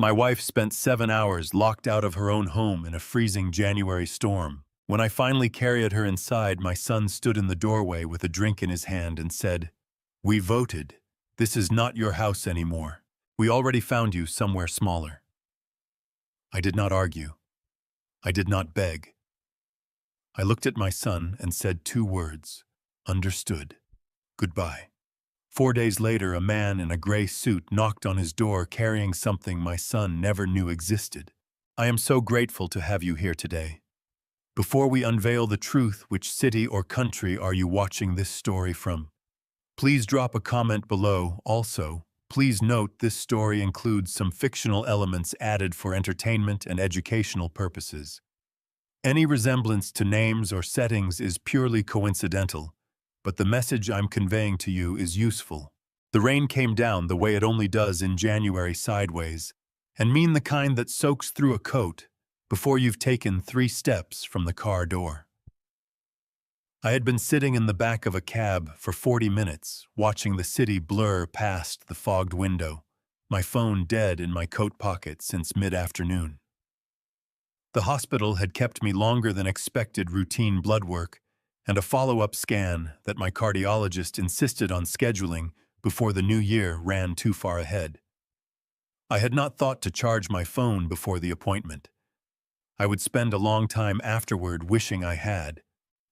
My wife spent 7 hours locked out of her own home in a freezing January storm. When I finally carried her inside, my son stood in the doorway with a drink in his hand and said, "We voted. This is not your house anymore. We already found you somewhere smaller." I did not argue. I did not beg. I looked at my son and said 2 words: understood. Goodbye. 4 days later, a man in a gray suit knocked on his door carrying something my son never knew existed. I am so grateful to have you here today. Before we unveil the truth, which city or country are you watching this story from? Please drop a comment below. Also, please note this story includes some fictional elements added for entertainment and educational purposes. Any resemblance to names or settings is purely coincidental, but the message I'm conveying to you is useful. The rain came down the way it only does in January sideways, and mean the kind that soaks through a coat before you've taken 3 steps from the car door. I had been sitting in the back of a cab for 40 minutes, watching the city blur past the fogged window, my phone dead in my coat pocket since mid-afternoon. The hospital had kept me longer than expected routine blood work and a follow-up scan that my cardiologist insisted on scheduling before the new year ran too far ahead. I had not thought to charge my phone before the appointment. I would spend a long time afterward wishing I had.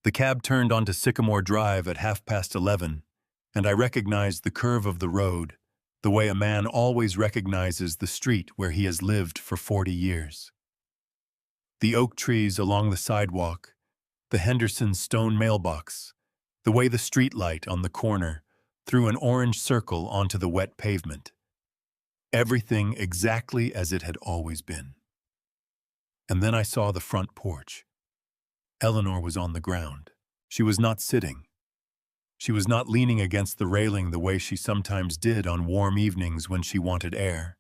The cab turned onto Sycamore Drive at 11:30, and I recognized the curve of the road, the way a man always recognizes the street where he has lived for 40 years. The oak trees along the sidewalk, the Henderson stone mailbox, the way the streetlight on the corner threw an orange circle onto the wet pavement. Everything exactly as it had always been. And then I saw the front porch. Eleanor was on the ground. She was not sitting. She was not leaning against the railing the way she sometimes did on warm evenings when she wanted air.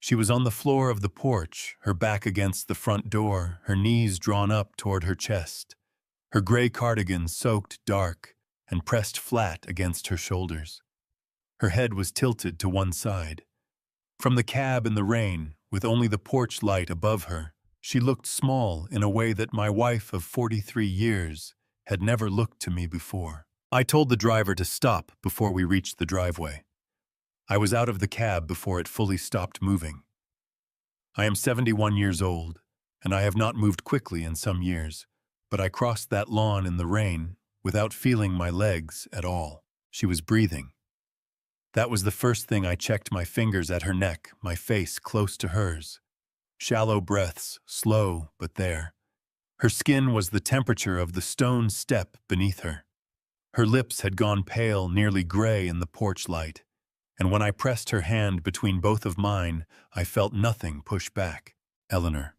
She was on the floor of the porch, her back against the front door, her knees drawn up toward her chest, her gray cardigan soaked dark and pressed flat against her shoulders. Her head was tilted to one side. From the cab in the rain, with only the porch light above her, she looked small in a way that my wife of 43 years had never looked to me before. I told the driver to stop before we reached the driveway. I was out of the cab before it fully stopped moving. I am 71 years old, and I have not moved quickly in some years, but I crossed that lawn in the rain without feeling my legs at all. She was breathing. That was the first thing I checked, my fingers at her neck, my face close to hers. Shallow breaths, slow but there. Her skin was the temperature of the stone step beneath her. Her lips had gone pale, nearly gray in the porch light, and when I pressed her hand between both of mine, I felt nothing push back. Eleanor.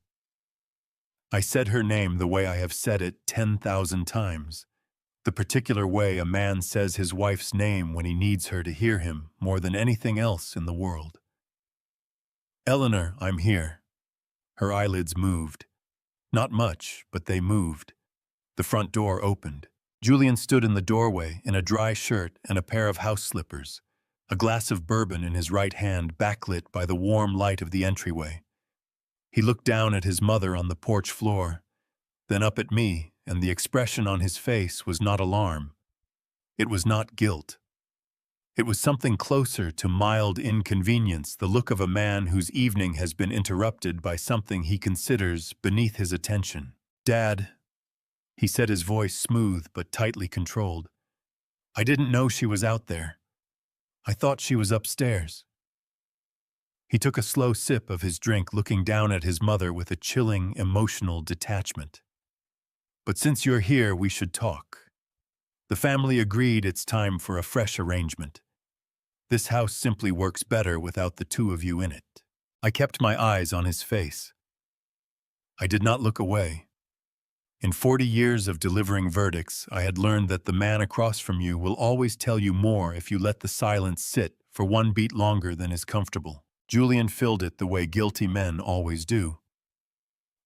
I said her name the way I have said it 10,000 times, the particular way a man says his wife's name when he needs her to hear him more than anything else in the world. Eleanor, I'm here. Her eyelids moved. Not much, but they moved. The front door opened. Julian stood in the doorway in a dry shirt and a pair of house slippers, a glass of bourbon in his right hand backlit by the warm light of the entryway. He looked down at his mother on the porch floor, then up at me, and the expression on his face was not alarm. It was not guilt. It was something closer to mild inconvenience, the look of a man whose evening has been interrupted by something he considers beneath his attention. "Dad," he said, his voice smooth but tightly controlled. "I didn't know she was out there. I thought she was upstairs." He took a slow sip of his drink, looking down at his mother with a chilling, emotional detachment. "But since you're here, we should talk." The family agreed it's time for a fresh arrangement. This house simply works better without the two of you in it. I kept my eyes on his face. I did not look away. In 40 years of delivering verdicts, I had learned that the man across from you will always tell you more if you let the silence sit for one beat longer than is comfortable. Julian filled it the way guilty men always do.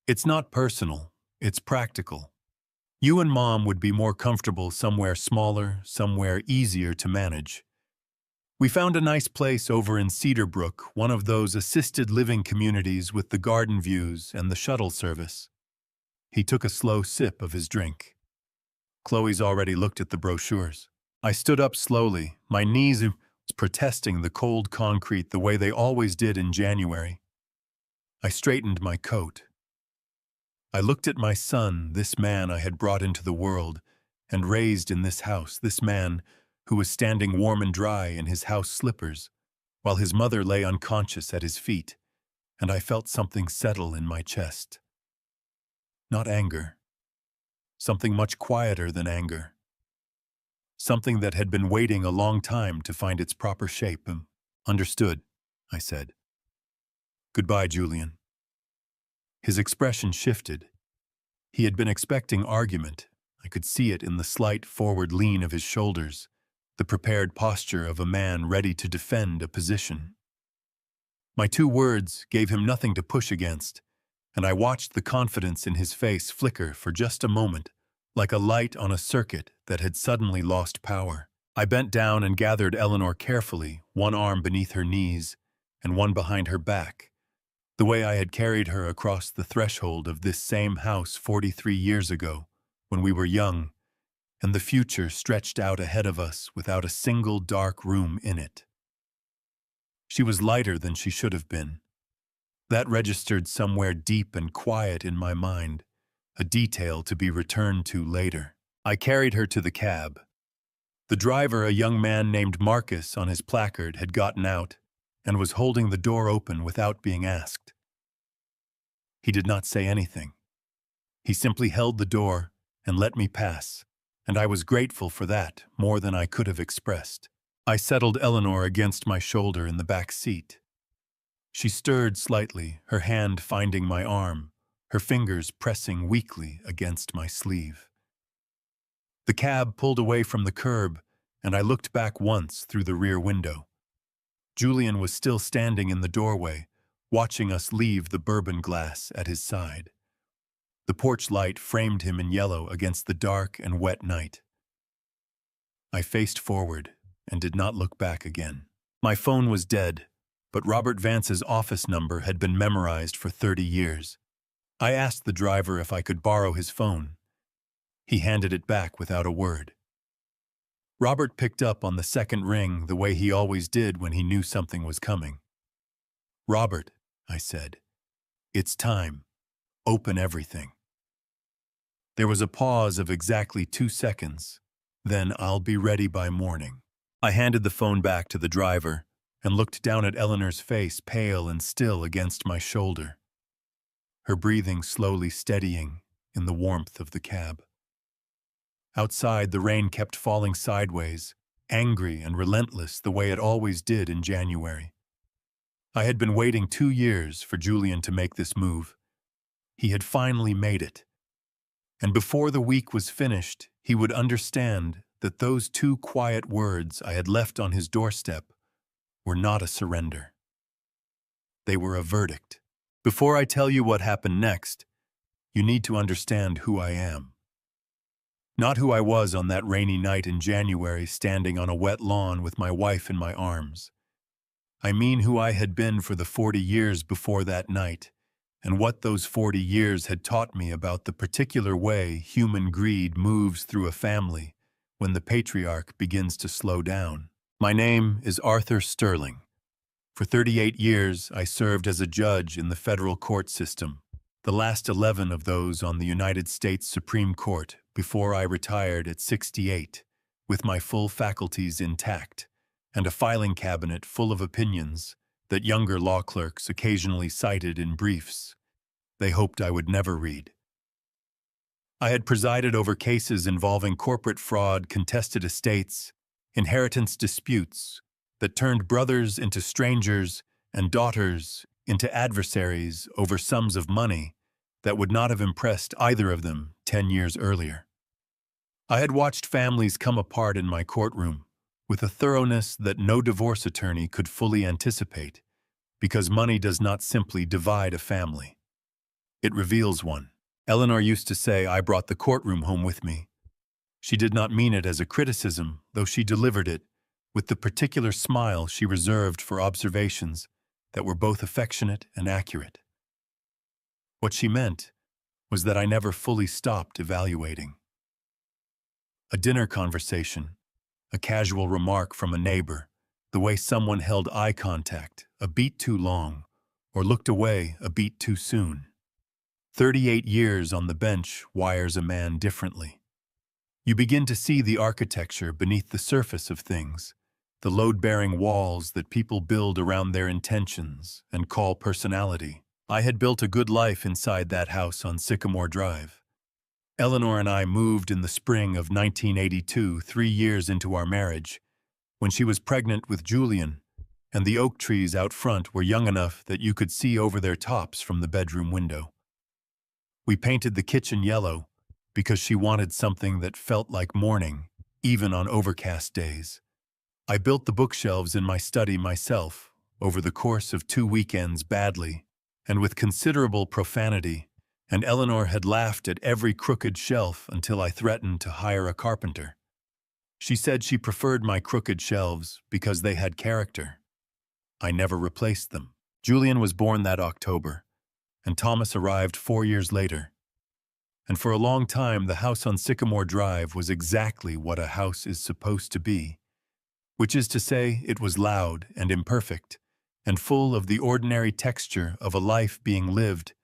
"It's not personal, it's practical. You and Mom would be more comfortable somewhere smaller, somewhere easier to manage. We found a nice place over in Cedarbrook, one of those assisted living communities with the garden views and the shuttle service. He took a slow sip of his drink. Chloe's already looked at the brochures. I stood up slowly, my knees protesting the cold concrete the way they always did in January. I straightened my coat. I looked at my son, this man I had brought into the world and raised in this house, this man who was standing warm and dry in his house slippers, while his mother lay unconscious at his feet, and I felt something settle in my chest. Not anger. Something much quieter than anger. Something that had been waiting a long time to find its proper shape. Understood, I said. Goodbye, Julian. His expression shifted. He had been expecting argument. I could see it in the slight forward lean of his shoulders, the prepared posture of a man ready to defend a position. My 2 words gave him nothing to push against, and I watched the confidence in his face flicker for just a moment, like a light on a circuit that had suddenly lost power. I bent down and gathered Eleanor carefully, one arm beneath her knees and one behind her back, the way I had carried her across the threshold of this same house 43 years ago, when we were young, and the future stretched out ahead of us without a single dark room in it. She was lighter than she should have been. That registered somewhere deep and quiet in my mind, a detail to be returned to later. I carried her to the cab. The driver, a young man named Marcus on his placard, had gotten out and was holding the door open without being asked. He did not say anything. He simply held the door and let me pass, and I was grateful for that more than I could have expressed. I settled Eleanor against my shoulder in the back seat. She stirred slightly, her hand finding my arm, her fingers pressing weakly against my sleeve. The cab pulled away from the curb, and I looked back once through the rear window. Julian was still standing in the doorway, watching us leave the bourbon glass at his side. The porch light framed him in yellow against the dark and wet night. I faced forward and did not look back again. My phone was dead, but Robert Vance's office number had been memorized for 30 years. I asked the driver if I could borrow his phone. He handed it back without a word. Robert picked up on the second ring the way he always did when he knew something was coming. "Robert," I said, "it's time. Open everything." There was a pause of exactly 2 seconds. Then, "I'll be ready by morning." I handed the phone back to the driver and looked down at Eleanor's face, pale and still against my shoulder, her breathing slowly steadying in the warmth of the cab. Outside, the rain kept falling sideways, angry and relentless the way it always did in January. I had been waiting 2 years for Julian to make this move. He had finally made it. And before the week was finished, he would understand that those 2 quiet words I had left on his doorstep were not a surrender. They were a verdict. Before I tell you what happened next, you need to understand who I am. Not who I was on that rainy night in January, standing on a wet lawn with my wife in my arms. I mean who I had been for the 40 years before that night, and what those 40 years had taught me about the particular way human greed moves through a family when the patriarch begins to slow down. My name is Arthur Sterling. For 38 years, I served as a judge in the federal court system, the last 11 of those on the United States Supreme Court, before I retired at 68, with my full faculties intact, and a filing cabinet full of opinions that younger law clerks occasionally cited in briefs they hoped I would never read. I had presided over cases involving corporate fraud, contested estates, inheritance disputes that turned brothers into strangers and daughters into adversaries over sums of money that would not have impressed either of them 10 years earlier. I had watched families come apart in my courtroom with a thoroughness that no divorce attorney could fully anticipate, because money does not simply divide a family. It reveals one. Eleanor used to say I brought the courtroom home with me. She did not mean it as a criticism, though she delivered it with the particular smile she reserved for observations that were both affectionate and accurate. What she meant was that I never fully stopped evaluating. A dinner conversation, a casual remark from a neighbor, the way someone held eye contact a beat too long or looked away a beat too soon. 38 years on the bench wires a man differently. You begin to see the architecture beneath the surface of things, the load-bearing walls that people build around their intentions and call personality. I had built a good life inside that house on Sycamore Drive. Eleanor and I moved in the spring of 1982, 3 years into our marriage, when she was pregnant with Julian, and the oak trees out front were young enough that you could see over their tops from the bedroom window. We painted the kitchen yellow because she wanted something that felt like morning, even on overcast days. I built the bookshelves in my study myself, over the course of 2 weekends badly, and with considerable profanity, and Eleanor had laughed at every crooked shelf until I threatened to hire a carpenter. She said she preferred my crooked shelves because they had character. I never replaced them. Julian was born that October, and Thomas arrived 4 years later. And for a long time, the house on Sycamore Drive was exactly what a house is supposed to be, which is to say, it was loud and imperfect, and full of the ordinary texture of a life being lived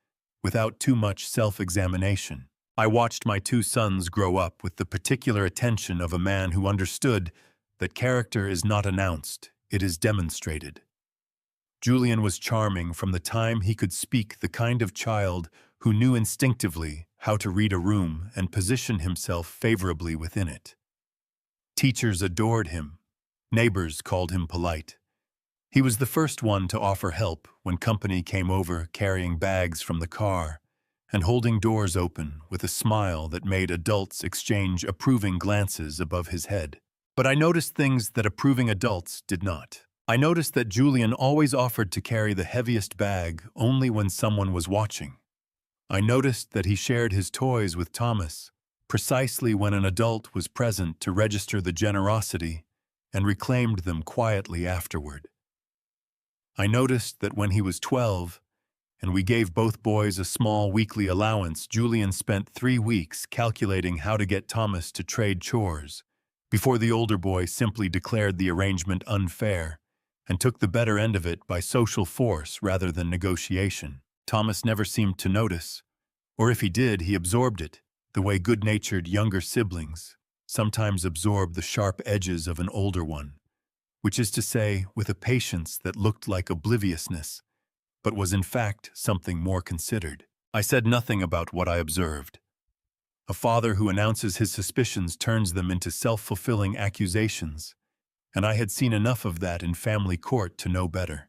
without too much self-examination. I watched my 2 sons grow up with the particular attention of a man who understood that character is not announced, it is demonstrated. Julian was charming from the time he could speak, the kind of child who knew instinctively how to read a room and position himself favorably within it. Teachers adored him. Neighbors called him polite. He was the first one to offer help when company came over carrying bags from the car and holding doors open with a smile that made adults exchange approving glances above his head. But I noticed things that approving adults did not. I noticed that Julian always offered to carry the heaviest bag only when someone was watching. I noticed that he shared his toys with Thomas precisely when an adult was present to register the generosity and reclaimed them quietly afterward. I noticed that when he was 12 and we gave both boys a small weekly allowance, Julian spent 3 weeks calculating how to get Thomas to trade chores before the older boy simply declared the arrangement unfair and took the better end of it by social force rather than negotiation. Thomas never seemed to notice, or if he did, he absorbed it, the way good-natured younger siblings sometimes absorb the sharp edges of an older one, which is to say, with a patience that looked like obliviousness, but was in fact something more considered. I said nothing about what I observed. A father who announces his suspicions turns them into self-fulfilling accusations, and I had seen enough of that in family court to know better.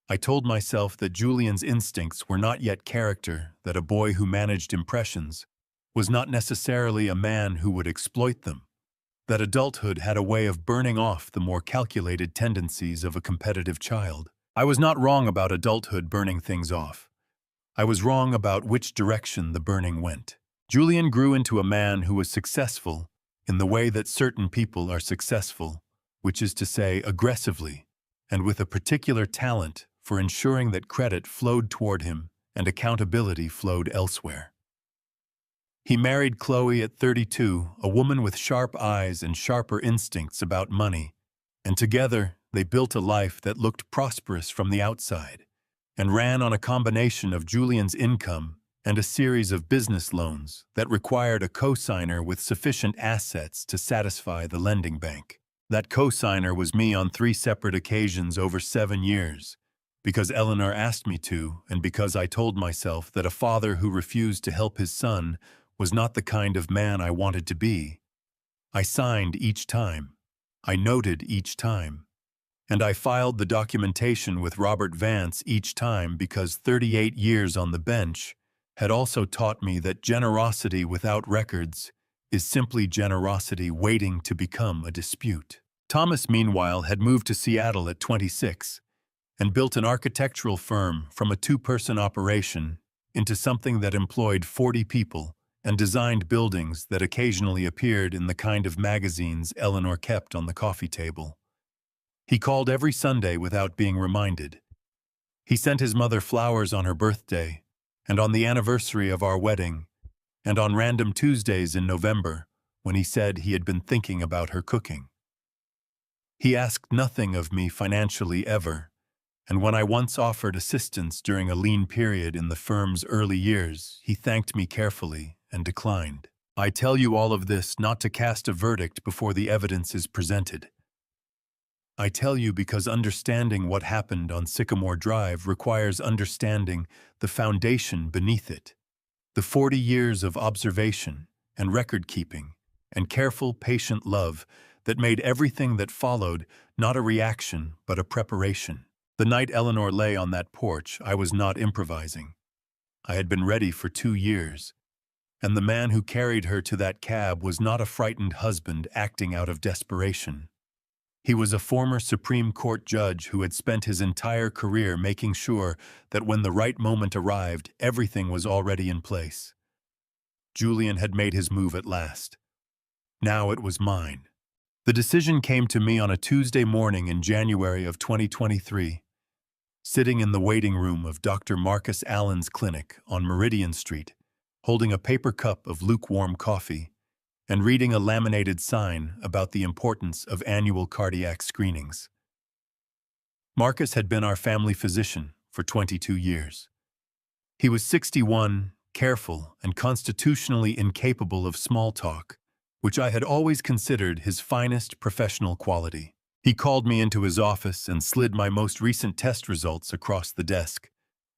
I told myself that Julian's instincts were not yet character, that a boy who managed impressions was not necessarily a man who would exploit them, that adulthood had a way of burning off the more calculated tendencies of a competitive child. I was not wrong about adulthood burning things off. I was wrong about which direction the burning went. Julian grew into a man who was successful in the way that certain people are successful, which is to say, aggressively, and with a particular talent for ensuring that credit flowed toward him and accountability flowed elsewhere. He married Chloe at 32, a woman with sharp eyes and sharper instincts about money, and together they built a life that looked prosperous from the outside and ran on a combination of Julian's income and a series of business loans that required a co-signer with sufficient assets to satisfy the lending bank. That co-signer was me on 3 separate occasions over 7 years, because Eleanor asked me to and because I told myself that a father who refused to help his son was not the kind of man I wanted to be. I signed each time. I noted each time. And I filed the documentation with Robert Vance each time because 38 years on the bench had also taught me that generosity without records is simply generosity waiting to become a dispute. Thomas, meanwhile, had moved to Seattle at 26 and built an architectural firm from a 2-person operation into something that employed 40 people and designed buildings that occasionally appeared in the kind of magazines Eleanor kept on the coffee table. He called every Sunday without being reminded. He sent his mother flowers on her birthday, and on the anniversary of our wedding, and on random Tuesdays in November, when he said he had been thinking about her cooking. He asked nothing of me financially ever, and when I once offered assistance during a lean period in the firm's early years, he thanked me carefully and declined. I tell you all of this not to cast a verdict before the evidence is presented. I tell you because understanding what happened on Sycamore Drive requires understanding the foundation beneath it, the 40 years of observation and record-keeping and careful, patient love that made everything that followed not a reaction but a preparation. The night Eleanor lay on that porch, I was not improvising. I had been ready for 2 years, and the man who carried her to that cab was not a frightened husband acting out of desperation. He was a former Supreme Court judge who had spent his entire career making sure that when the right moment arrived, everything was already in place. Julian had made his move at last. Now it was mine. The decision came to me on a Tuesday morning in January of 2023, sitting in the waiting room of Dr. Marcus Allen's clinic on Meridian Street, holding a paper cup of lukewarm coffee, and reading a laminated sign about the importance of annual cardiac screenings. Marcus had been our family physician for 22 years. He was 61, careful, and constitutionally incapable of small talk, which I had always considered his finest professional quality. He called me into his office and slid my most recent test results across the desk,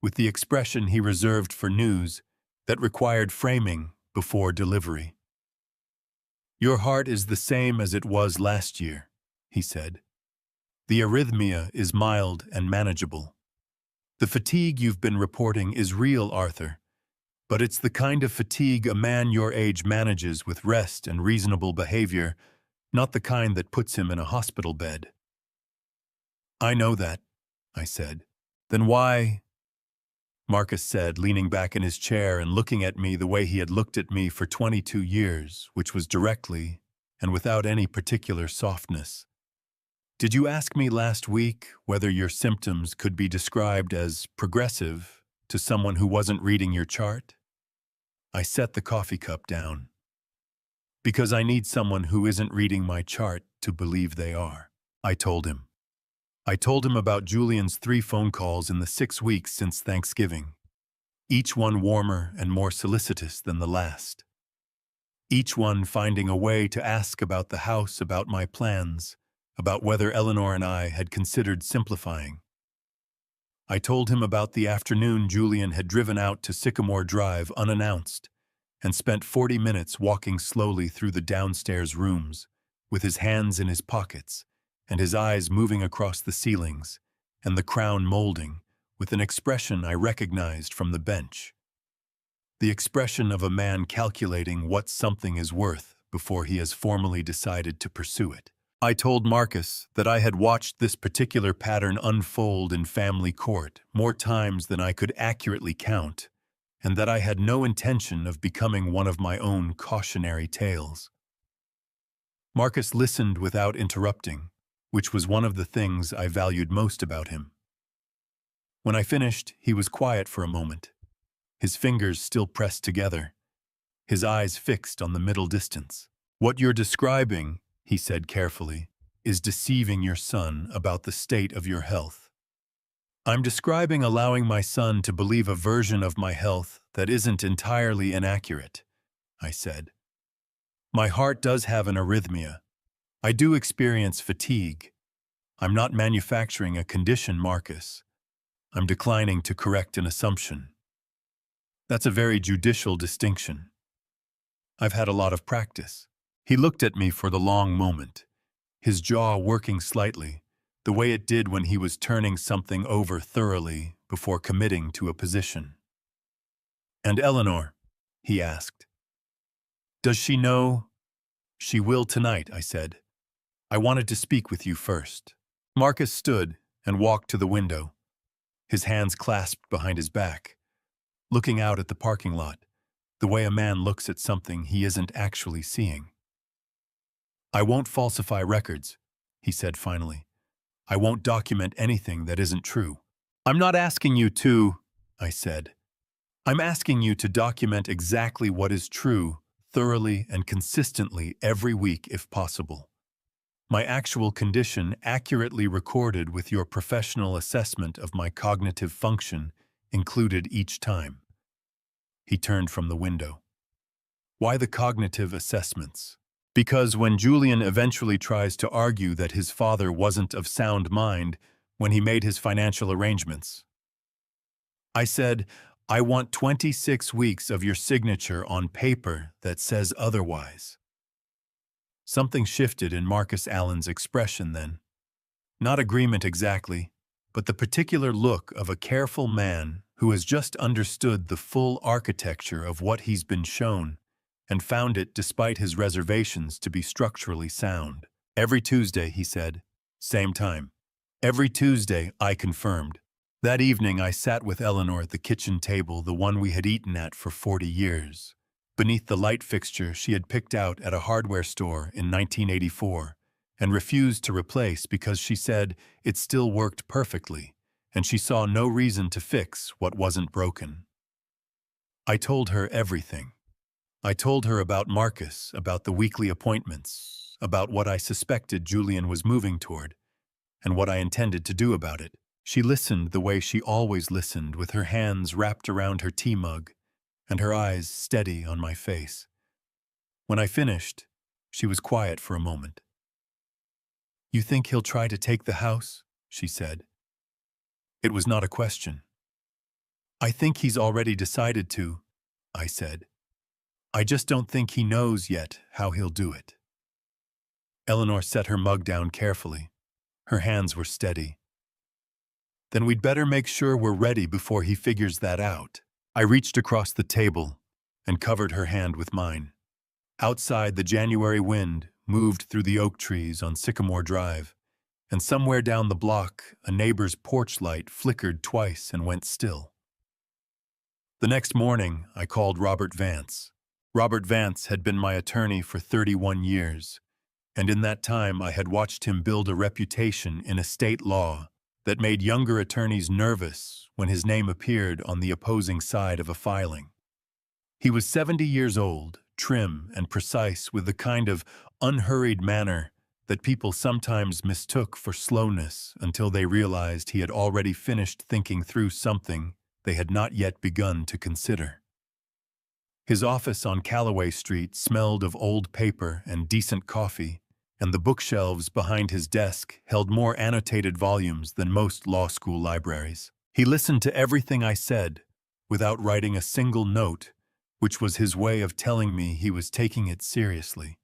with the expression he reserved for news that required framing before delivery. "Your heart is the same as it was last year," he said. "The arrhythmia is mild and manageable. The fatigue you've been reporting is real, Arthur, but it's the kind of fatigue a man your age manages with rest and reasonable behavior, not the kind that puts him in a hospital bed." "I know that," I said. "Then why—" Marcus said, leaning back in his chair and looking at me the way he had looked at me for 22 years, which was directly and without any particular softness. "Did you ask me last week whether your symptoms could be described as progressive to someone who wasn't reading your chart?" I set the coffee cup down. "Because I need someone who isn't reading my chart to believe they are," I told him. I told him about Julian's 3 phone calls in the 6 weeks since Thanksgiving, each one warmer and more solicitous than the last. Each one finding a way to ask about the house, about my plans, about whether Eleanor and I had considered simplifying. I told him about the afternoon Julian had driven out to Sycamore Drive unannounced and spent 40 minutes walking slowly through the downstairs rooms, with his hands in his pockets, and his eyes moving across the ceilings, and the crown molding, with an expression I recognized from the bench. The expression of a man calculating what something is worth before he has formally decided to pursue it. I told Marcus that I had watched this particular pattern unfold in family court more times than I could accurately count, and that I had no intention of becoming one of my own cautionary tales. Marcus listened without interrupting, which was one of the things I valued most about him. When I finished, he was quiet for a moment, his fingers still pressed together, his eyes fixed on the middle distance. "What you're describing," he said carefully, "is deceiving your son about the state of your health. I'm describing allowing my son to believe a version of my health that isn't entirely inaccurate," I said. "My heart does have an arrhythmia. I do experience fatigue. I'm not manufacturing a condition, Marcus. I'm declining to correct an assumption. That's a very judicial distinction. I've had a lot of practice." He looked at me for the long moment, his jaw working slightly, the way it did when he was turning something over thoroughly before committing to a position. "And Eleanor?" he asked. "Does she know?" "She will tonight," I said. "I wanted to speak with you first." Marcus stood and walked to the window, his hands clasped behind his back, looking out at the parking lot, the way a man looks at something he isn't actually seeing. "I won't falsify records," he said finally. I won't document anything that isn't true. I'm not asking you to, I said. I'm asking you to document exactly what is true, thoroughly and consistently every week if possible. My actual condition accurately recorded with your professional assessment of my cognitive function included each time. He turned from the window. Why the cognitive assessments? Because when Julian eventually tries to argue that his father wasn't of sound mind when he made his financial arrangements, I said, I want 26 weeks of your signature on paper that says otherwise. Something shifted in Marcus Allen's expression then. Not agreement exactly, but the particular look of a careful man who has just understood the full architecture of what he's been shown and found it, despite his reservations, to be structurally sound. Every Tuesday, he said. Same time. Every Tuesday, I confirmed. That evening, I sat with Eleanor at the kitchen table, the one we had eaten at for 40 years. Beneath the light fixture she had picked out at a hardware store in 1984 and refused to replace because she said it still worked perfectly and she saw no reason to fix what wasn't broken. I told her everything. I told her about Marcus, about the weekly appointments, about what I suspected Julian was moving toward, and what I intended to do about it. She listened the way she always listened, with her hands wrapped around her tea mug and her eyes steady on my face. When I finished, she was quiet for a moment. You think he'll try to take the house? She said. It was not a question. I think he's already decided to, I said. I just don't think he knows yet how he'll do it. Eleanor set her mug down carefully. Her hands were steady. Then we'd better make sure we're ready before he figures that out. I reached across the table and covered her hand with mine. Outside, the January wind moved through the oak trees on Sycamore Drive, and somewhere down the block, a neighbor's porch light flickered twice and went still. The next morning, I called Robert Vance. Robert Vance had been my attorney for 31 years, and in that time I had watched him build a reputation in estate law that made younger attorneys nervous when his name appeared on the opposing side of a filing. He was 70 years old, trim and precise, with the kind of unhurried manner that people sometimes mistook for slowness until they realized he had already finished thinking through something they had not yet begun to consider. His office on Callaway Street smelled of old paper and decent coffee, and the bookshelves behind his desk held more annotated volumes than most law school libraries. He listened to everything I said without writing a single note, which was his way of telling me he was taking it seriously.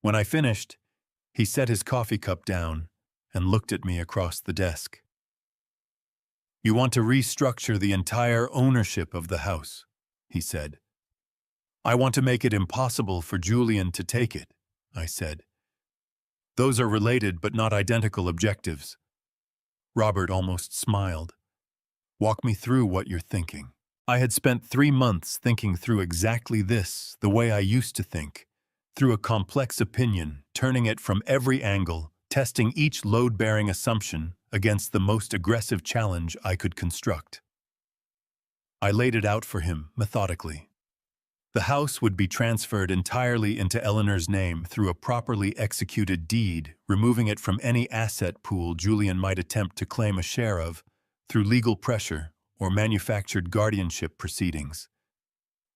When I finished, he set his coffee cup down and looked at me across the desk. You want to restructure the entire ownership of the house, he said. I want to make it impossible for Julian to take it, I said. Those are related but not identical objectives. Robert almost smiled. Walk me through what you're thinking. I had spent 3 months thinking through exactly this, the way I used to think, through a complex opinion, turning it from every angle, testing each load-bearing assumption against the most aggressive challenge I could construct. I laid it out for him methodically. The house would be transferred entirely into Eleanor's name through a properly executed deed, removing it from any asset pool Julian might attempt to claim a share of through legal pressure or manufactured guardianship proceedings.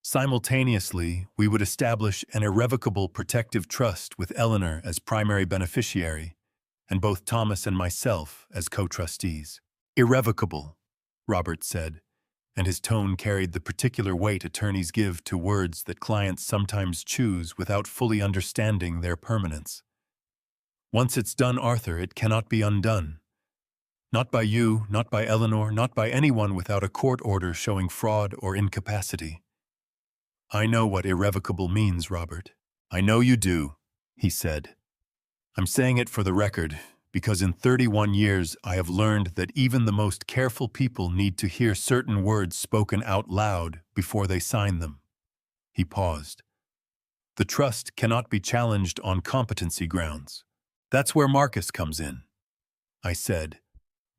Simultaneously, we would establish an irrevocable protective trust with Eleanor as primary beneficiary, and both Thomas and myself as co-trustees. Irrevocable, Robert said, and his tone carried the particular weight attorneys give to words that clients sometimes choose without fully understanding their permanence. Once it's done, Arthur, it cannot be undone. Not by you, not by Eleanor, not by anyone without a court order showing fraud or incapacity. I know what irrevocable means, Robert. I know you do, he said. I'm saying it for the record, because in 31 years I have learned that even the most careful people need to hear certain words spoken out loud before they sign them. He paused. The trust cannot be challenged on competency grounds. That's where Marcus comes in. I said,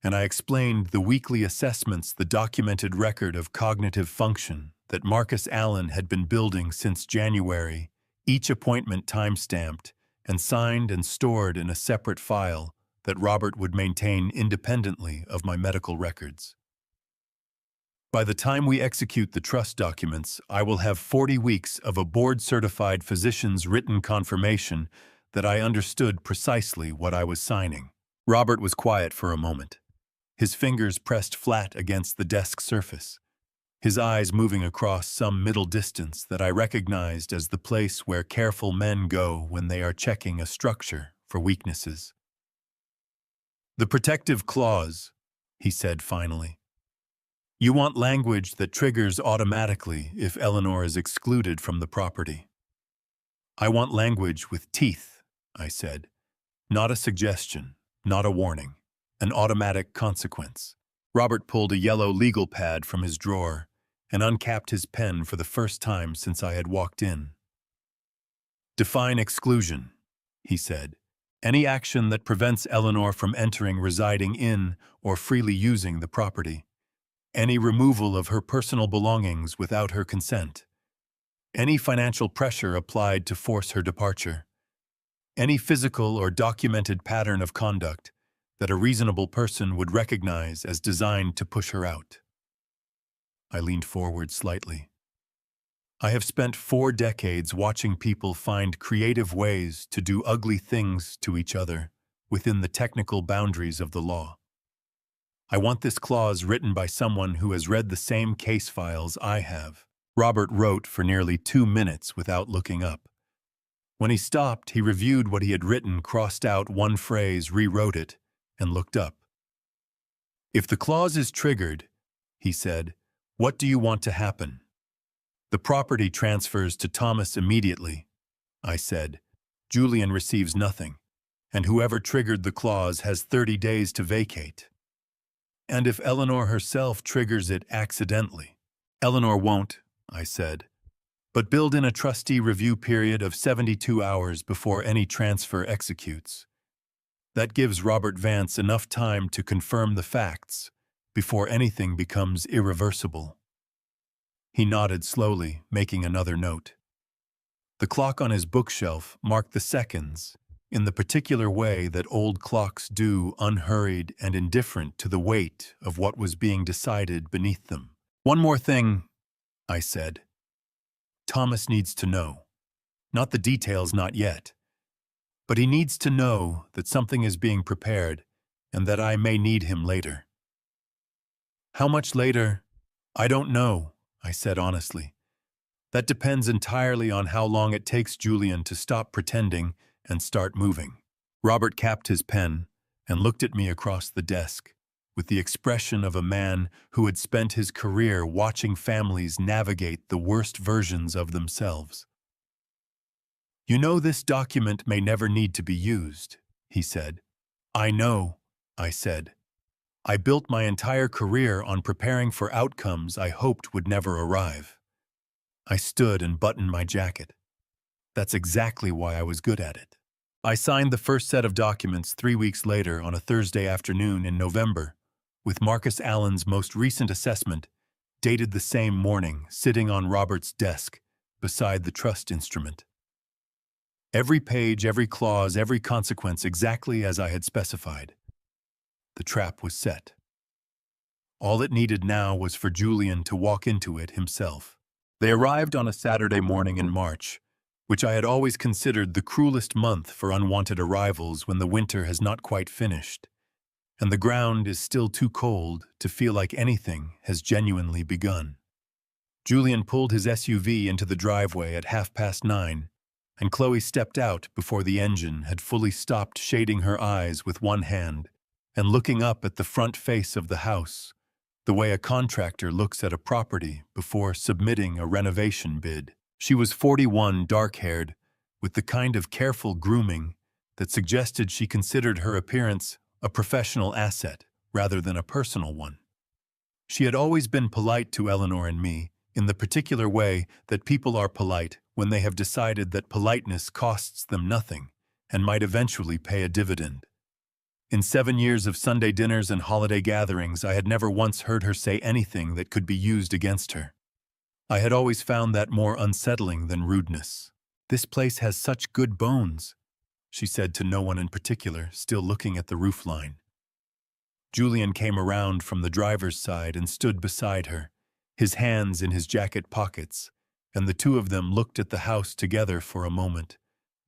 and I explained the weekly assessments, the documented record of cognitive function that Marcus Allen had been building since January, each appointment time-stamped and signed and stored in a separate file that Robert would maintain independently of my medical records. By the time we execute the trust documents, I will have 40 weeks of a board-certified physician's written confirmation that I understood precisely what I was signing. Robert was quiet for a moment, his fingers pressed flat against the desk surface, his eyes moving across some middle distance that I recognized as the place where careful men go when they are checking a structure for weaknesses. "The protective clause," he said finally. "You want language that triggers automatically if Eleanor is excluded from the property." "I want language with teeth," I said. "Not a suggestion, not a warning, an automatic consequence." Robert pulled a yellow legal pad from his drawer and uncapped his pen for the first time since I had walked in. "Define exclusion," he said. "Any action that prevents Eleanor from entering, residing in, or freely using the property. Any removal of her personal belongings without her consent. Any financial pressure applied to force her departure. Any physical or documented pattern of conduct that a reasonable person would recognize as designed to push her out." I leaned forward slightly. I have spent 4 decades watching people find creative ways to do ugly things to each other within the technical boundaries of the law. I want this clause written by someone who has read the same case files I have. Robert wrote for nearly 2 minutes without looking up. When he stopped, he reviewed what he had written, crossed out one phrase, rewrote it, and looked up. "If the clause is triggered," he said, "what do you want to happen?" "The property transfers to Thomas immediately," I said. "Julian receives nothing, and whoever triggered the clause has 30 days to vacate." "And if Eleanor herself triggers it accidentally?" "Eleanor won't," I said, "but build in a trustee review period of 72 hours before any transfer executes. That gives Robert Vance enough time to confirm the facts before anything becomes irreversible." He nodded slowly, making another note. The clock on his bookshelf marked the seconds in the particular way that old clocks do, unhurried and indifferent to the weight of what was being decided beneath them. "One more thing," I said. "Thomas needs to know. Not the details, not yet. But he needs to know that something is being prepared and that I may need him later." "How much later?" "I don't know," I said honestly. "That depends entirely on how long it takes Julian to stop pretending and start moving." Robert capped his pen and looked at me across the desk with the expression of a man who had spent his career watching families navigate the worst versions of themselves. "You know, this document may never need to be used," he said. "I know," I said. "I built my entire career on preparing for outcomes I hoped would never arrive." I stood and buttoned my jacket. That's exactly why I was good at it. I signed the first set of documents 3 weeks later on a Thursday afternoon in November, with Marcus Allen's most recent assessment, dated the same morning, sitting on Robert's desk beside the trust instrument. Every page, every clause, every consequence exactly as I had specified. The trap was set. All it needed now was for Julian to walk into it himself. They arrived on a Saturday morning in March, which I had always considered the cruelest month for unwanted arrivals when the winter has not quite finished, and the ground is still too cold to feel like anything has genuinely begun. Julian pulled his SUV into the driveway at 9:30, and Chloe stepped out before the engine had fully stopped, shading her eyes with one hand and looking up at the front face of the house, the way a contractor looks at a property before submitting a renovation bid. She was 41, dark-haired, with the kind of careful grooming that suggested she considered her appearance a professional asset rather than a personal one. She had always been polite to Eleanor and me, in the particular way that people are polite when they have decided that politeness costs them nothing and might eventually pay a dividend. In 7 years of Sunday dinners and holiday gatherings, I had never once heard her say anything that could be used against her. I had always found that more unsettling than rudeness. "This place has such good bones," she said to no one in particular, still looking at the roofline. Julian came around from the driver's side and stood beside her, his hands in his jacket pockets, and the two of them looked at the house together for a moment,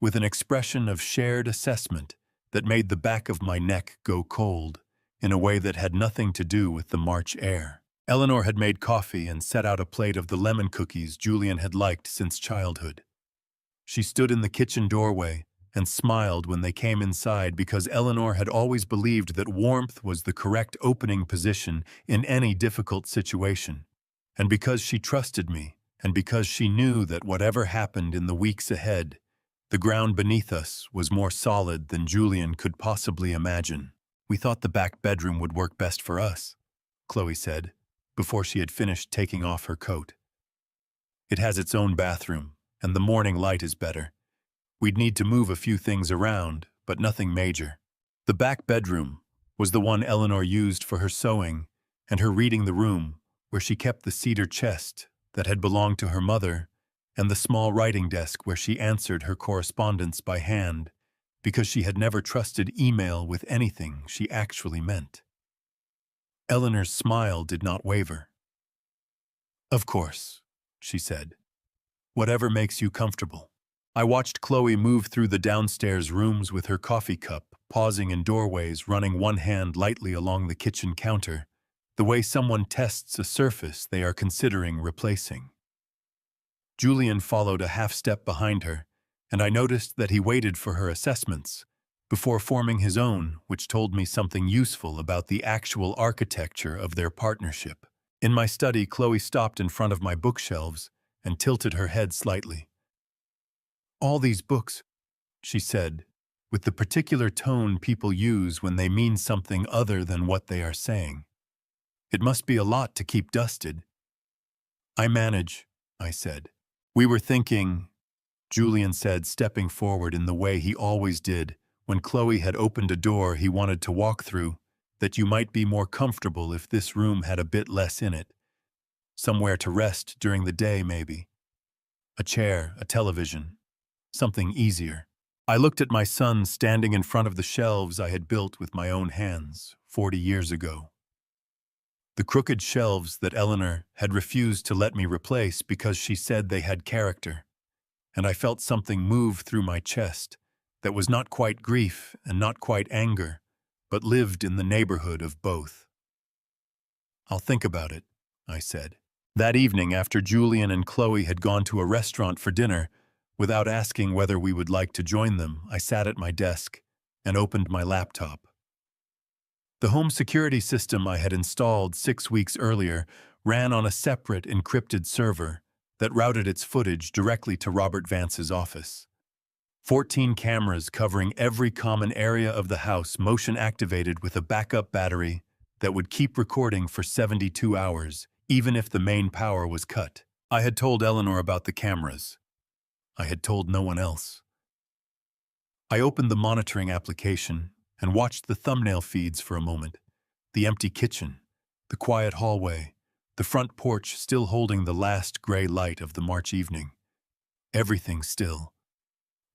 with an expression of shared assessment that made the back of my neck go cold, in a way that had nothing to do with the March air. Eleanor had made coffee and set out a plate of the lemon cookies Julian had liked since childhood. She stood in the kitchen doorway and smiled when they came inside because Eleanor had always believed that warmth was the correct opening position in any difficult situation, and because she trusted me, and because she knew that whatever happened in the weeks ahead, the ground beneath us was more solid than Julian could possibly imagine. "We thought the back bedroom would work best for us," Chloe said, before she had finished taking off her coat. "It has its own bathroom, and the morning light is better. We'd need to move a few things around, but nothing major." The back bedroom was the one Eleanor used for her sewing and her reading the room where she kept the cedar chest that had belonged to her mother and the small writing desk where she answered her correspondence by hand because she had never trusted email with anything she actually meant. Eleanor's smile did not waver. "Of course," she said. "Whatever makes you comfortable." I watched Chloe move through the downstairs rooms with her coffee cup, pausing in doorways, running one hand lightly along the kitchen counter, the way someone tests a surface they are considering replacing. Julian followed a half-step behind her, and I noticed that he waited for her assessments before forming his own, which told me something useful about the actual architecture of their partnership. In my study, Chloe stopped in front of my bookshelves and tilted her head slightly. "All these books," she said, with the particular tone people use when they mean something other than what they are saying. "It must be a lot to keep dusted." "I manage," I said. "We were thinking," Julian said, stepping forward in the way he always did when Chloe had opened a door he wanted to walk through, "that you might be more comfortable if this room had a bit less in it. Somewhere to rest during the day, maybe. A chair, a television, something easier." I looked at my son standing in front of the shelves I had built with my own hands 40 years ago. The crooked shelves that Eleanor had refused to let me replace because she said they had character, and I felt something move through my chest that was not quite grief and not quite anger, but lived in the neighborhood of both. "I'll think about it," I said. That evening, after Julian and Chloe had gone to a restaurant for dinner, without asking whether we would like to join them, I sat at my desk and opened my laptop. The home security system I had installed 6 weeks earlier ran on a separate encrypted server that routed its footage directly to Robert Vance's office. 14 cameras covering every common area of the house, motion-activated with a backup battery that would keep recording for 72 hours, even if the main power was cut. I had told Eleanor about the cameras. I had told no one else. I opened the monitoring application and watched the thumbnail feeds for a moment. The empty kitchen, the quiet hallway, the front porch still holding the last gray light of the March evening. Everything still.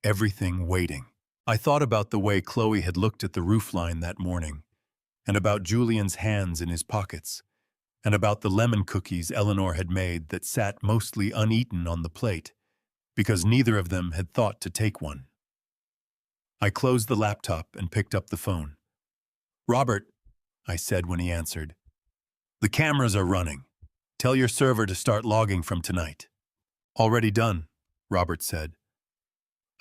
Everything waiting. I thought about the way Chloe had looked at the roofline that morning, and about Julian's hands in his pockets, and about the lemon cookies Eleanor had made that sat mostly uneaten on the plate, because neither of them had thought to take one. I closed the laptop and picked up the phone. "Robert," I said when he answered, "the cameras are running. Tell your server to start logging from tonight." "Already done," Robert said.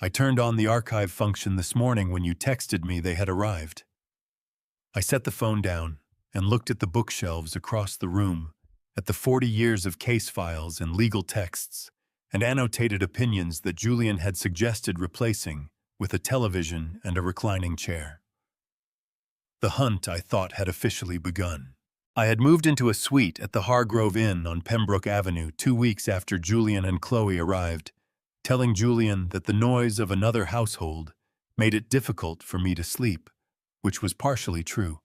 "I turned on the archive function this morning when you texted me they had arrived." I set the phone down and looked at the bookshelves across the room, at the 40 years of case files and legal texts, and annotated opinions that Julian had suggested replacing with a television and a reclining chair. The hunt, I thought, had officially begun. I had moved into a suite at the Hargrove Inn on Pembroke Avenue 2 weeks after Julian and Chloe arrived, telling Julian that the noise of another household made it difficult for me to sleep, which was partially true.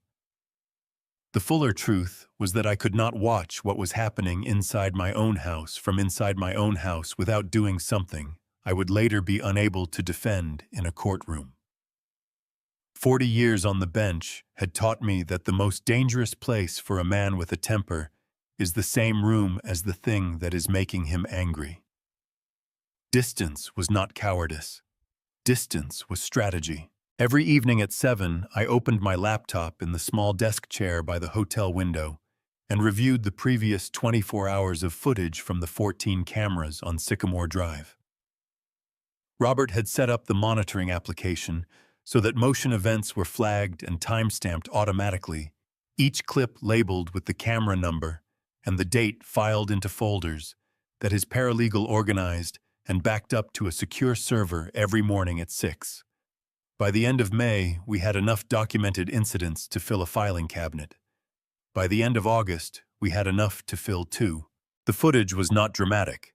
The fuller truth was that I could not watch what was happening inside my own house from inside my own house without doing something I would later be unable to defend in a courtroom. 40 years on the bench had taught me that the most dangerous place for a man with a temper is the same room as the thing that is making him angry. Distance was not cowardice. Distance was strategy. Every evening at 7, I opened my laptop in the small desk chair by the hotel window and reviewed the previous 24 hours of footage from the 14 cameras on Sycamore Drive. Robert had set up the monitoring application so that motion events were flagged and time-stamped automatically, each clip labeled with the camera number and the date filed into folders that his paralegal organized and backed up to a secure server every morning at 6. By the end of May, we had enough documented incidents to fill a filing cabinet. By the end of August, we had enough to fill 2. The footage was not dramatic.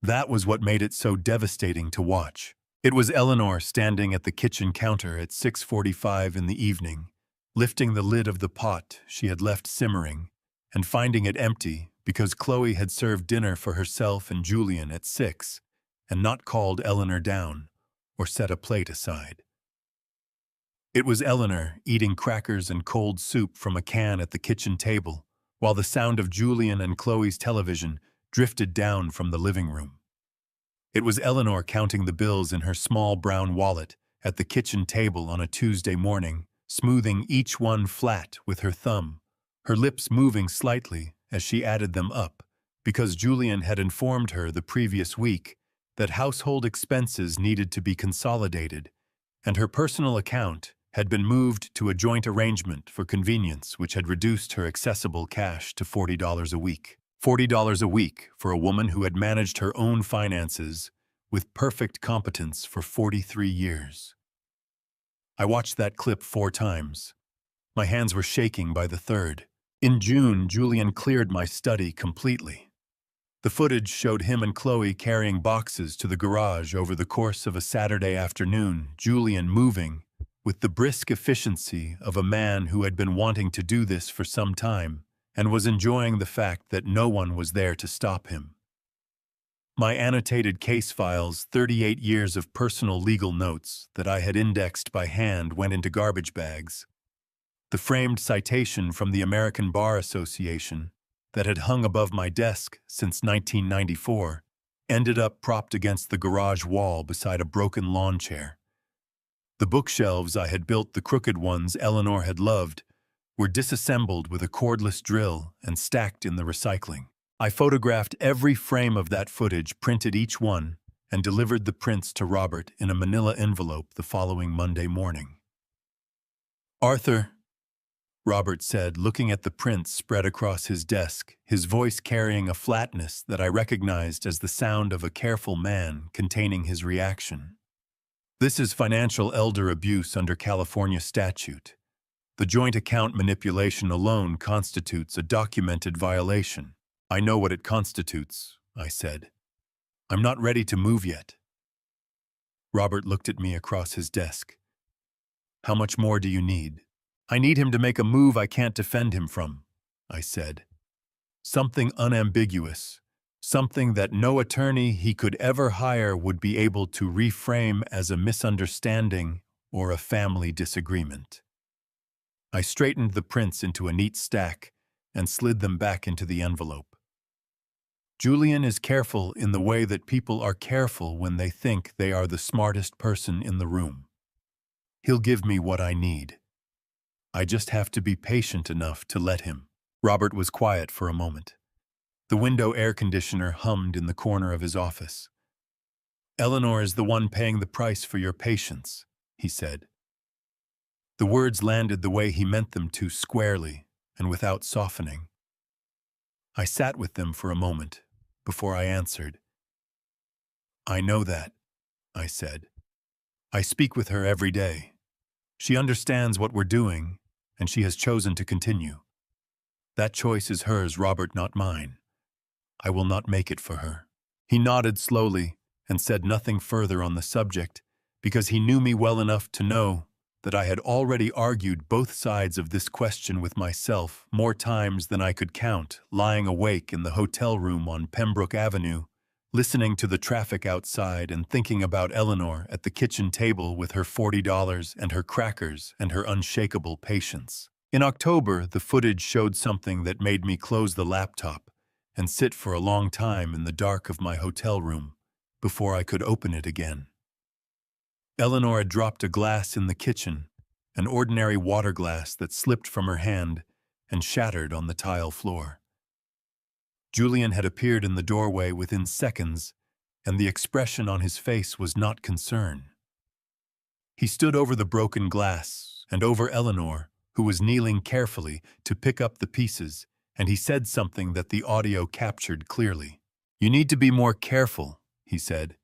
That was what made it so devastating to watch. It was Eleanor standing at the kitchen counter at 6:45 in the evening, lifting the lid of the pot she had left simmering and finding it empty because Chloe had served dinner for herself and Julian at 6 and not called Eleanor down or set a plate aside. It was Eleanor eating crackers and cold soup from a can at the kitchen table, while the sound of Julian and Chloe's television drifted down from the living room. It was Eleanor counting the bills in her small brown wallet at the kitchen table on a Tuesday morning, smoothing each one flat with her thumb, her lips moving slightly as she added them up, because Julian had informed her the previous week that household expenses needed to be consolidated, and her personal account had been moved to a joint arrangement for convenience which had reduced her accessible cash to $40 a week. $40 a week for a woman who had managed her own finances with perfect competence for 43 years. I watched that clip 4 times. My hands were shaking by the third. In June, Julian cleared my study completely. The footage showed him and Chloe carrying boxes to the garage over the course of a Saturday afternoon, Julian moving with the brisk efficiency of a man who had been wanting to do this for some time and was enjoying the fact that no one was there to stop him. My annotated case files, 38 years of personal legal notes that I had indexed by hand, went into garbage bags. The framed citation from the American Bar Association that had hung above my desk since 1994 ended up propped against the garage wall beside a broken lawn chair. The bookshelves I had built, the crooked ones Eleanor had loved, were disassembled with a cordless drill and stacked in the recycling. I photographed every frame of that footage, printed each one, and delivered the prints to Robert in a manila envelope the following Monday morning. "Arthur," Robert said, looking at the prints spread across his desk, his voice carrying a flatness that I recognized as the sound of a careful man containing his reaction. "This is financial elder abuse under California statute. The joint account manipulation alone constitutes a documented violation." "I know what it constitutes," I said. "I'm not ready to move yet." Robert looked at me across his desk. "How much more do you need?" "I need him to make a move I can't defend him from," I said. "Something unambiguous, something that no attorney he could ever hire would be able to reframe as a misunderstanding or a family disagreement." I straightened the prints into a neat stack and slid them back into the envelope. "Julian is careful in the way that people are careful when they think they are the smartest person in the room. He'll give me what I need. I just have to be patient enough to let him." Robert was quiet for a moment. The window air conditioner hummed in the corner of his office. "Eleanor is the one paying the price for your patience," he said. The words landed the way he meant them to, squarely and without softening. I sat with them for a moment before I answered. "I know that," I said. "I speak with her every day. She understands what we're doing, and she has chosen to continue. That choice is hers, Robert, not mine. I will not make it for her." He nodded slowly and said nothing further on the subject because he knew me well enough to know that I had already argued both sides of this question with myself more times than I could count, lying awake in the hotel room on Pembroke Avenue, listening to the traffic outside and thinking about Eleanor at the kitchen table with her $40 and her crackers and her unshakable patience. In October, the footage showed something that made me close the laptop and sit for a long time in the dark of my hotel room before I could open it again. Eleanor had dropped a glass in the kitchen, an ordinary water glass that slipped from her hand and shattered on the tile floor. Julian had appeared in the doorway within seconds, and the expression on his face was not concern. He stood over the broken glass and over Eleanor, who was kneeling carefully to pick up the pieces, and he said something that the audio captured clearly. "You need to be more careful," he said.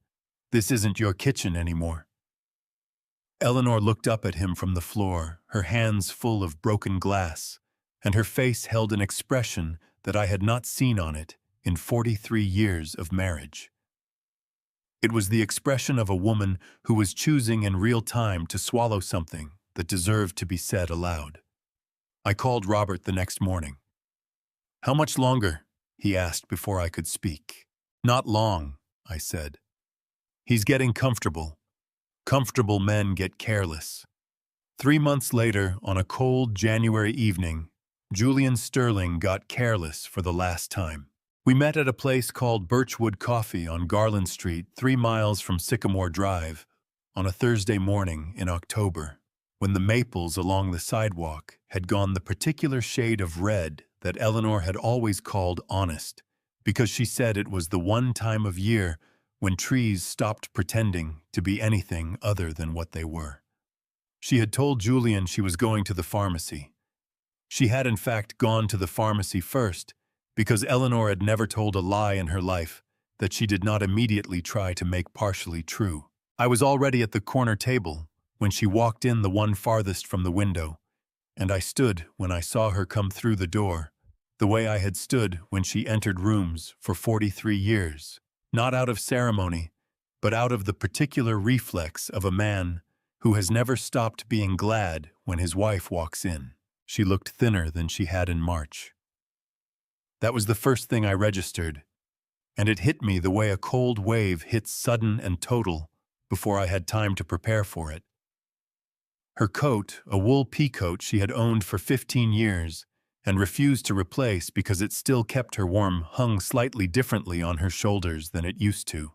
"This isn't your kitchen anymore." Eleanor looked up at him from the floor, her hands full of broken glass, and her face held an expression that I had not seen on it in 43 years of marriage. It was the expression of a woman who was choosing in real time to swallow something that deserved to be said aloud. I called Robert the next morning. "How much longer?" he asked before I could speak. "Not long," I said. "He's getting comfortable. Comfortable men get careless." 3 months later, on a cold January evening, Julian Sterling got careless for the last time. We met at a place called Birchwood Coffee on Garland Street, 3 miles from Sycamore Drive, on a Thursday morning in October, when the maples along the sidewalk had gone the particular shade of red that Eleanor had always called honest, because she said it was the one time of year when trees stopped pretending to be anything other than what they were. She had told Julian she was going to the pharmacy. She had in fact gone to the pharmacy first, because Eleanor had never told a lie in her life that she did not immediately try to make partially true. I was already at the corner table when she walked in, the one farthest from the window, and I stood when I saw her come through the door, the way I had stood when she entered rooms for 43 years. Not out of ceremony, but out of the particular reflex of a man who has never stopped being glad when his wife walks in. She looked thinner than she had in March. That was the first thing I registered, and it hit me the way a cold wave hits sudden and total before I had time to prepare for it. Her coat, a wool peacoat she had owned for 15 years, and refused to replace because it still kept her warm, hung slightly differently on her shoulders than it used to.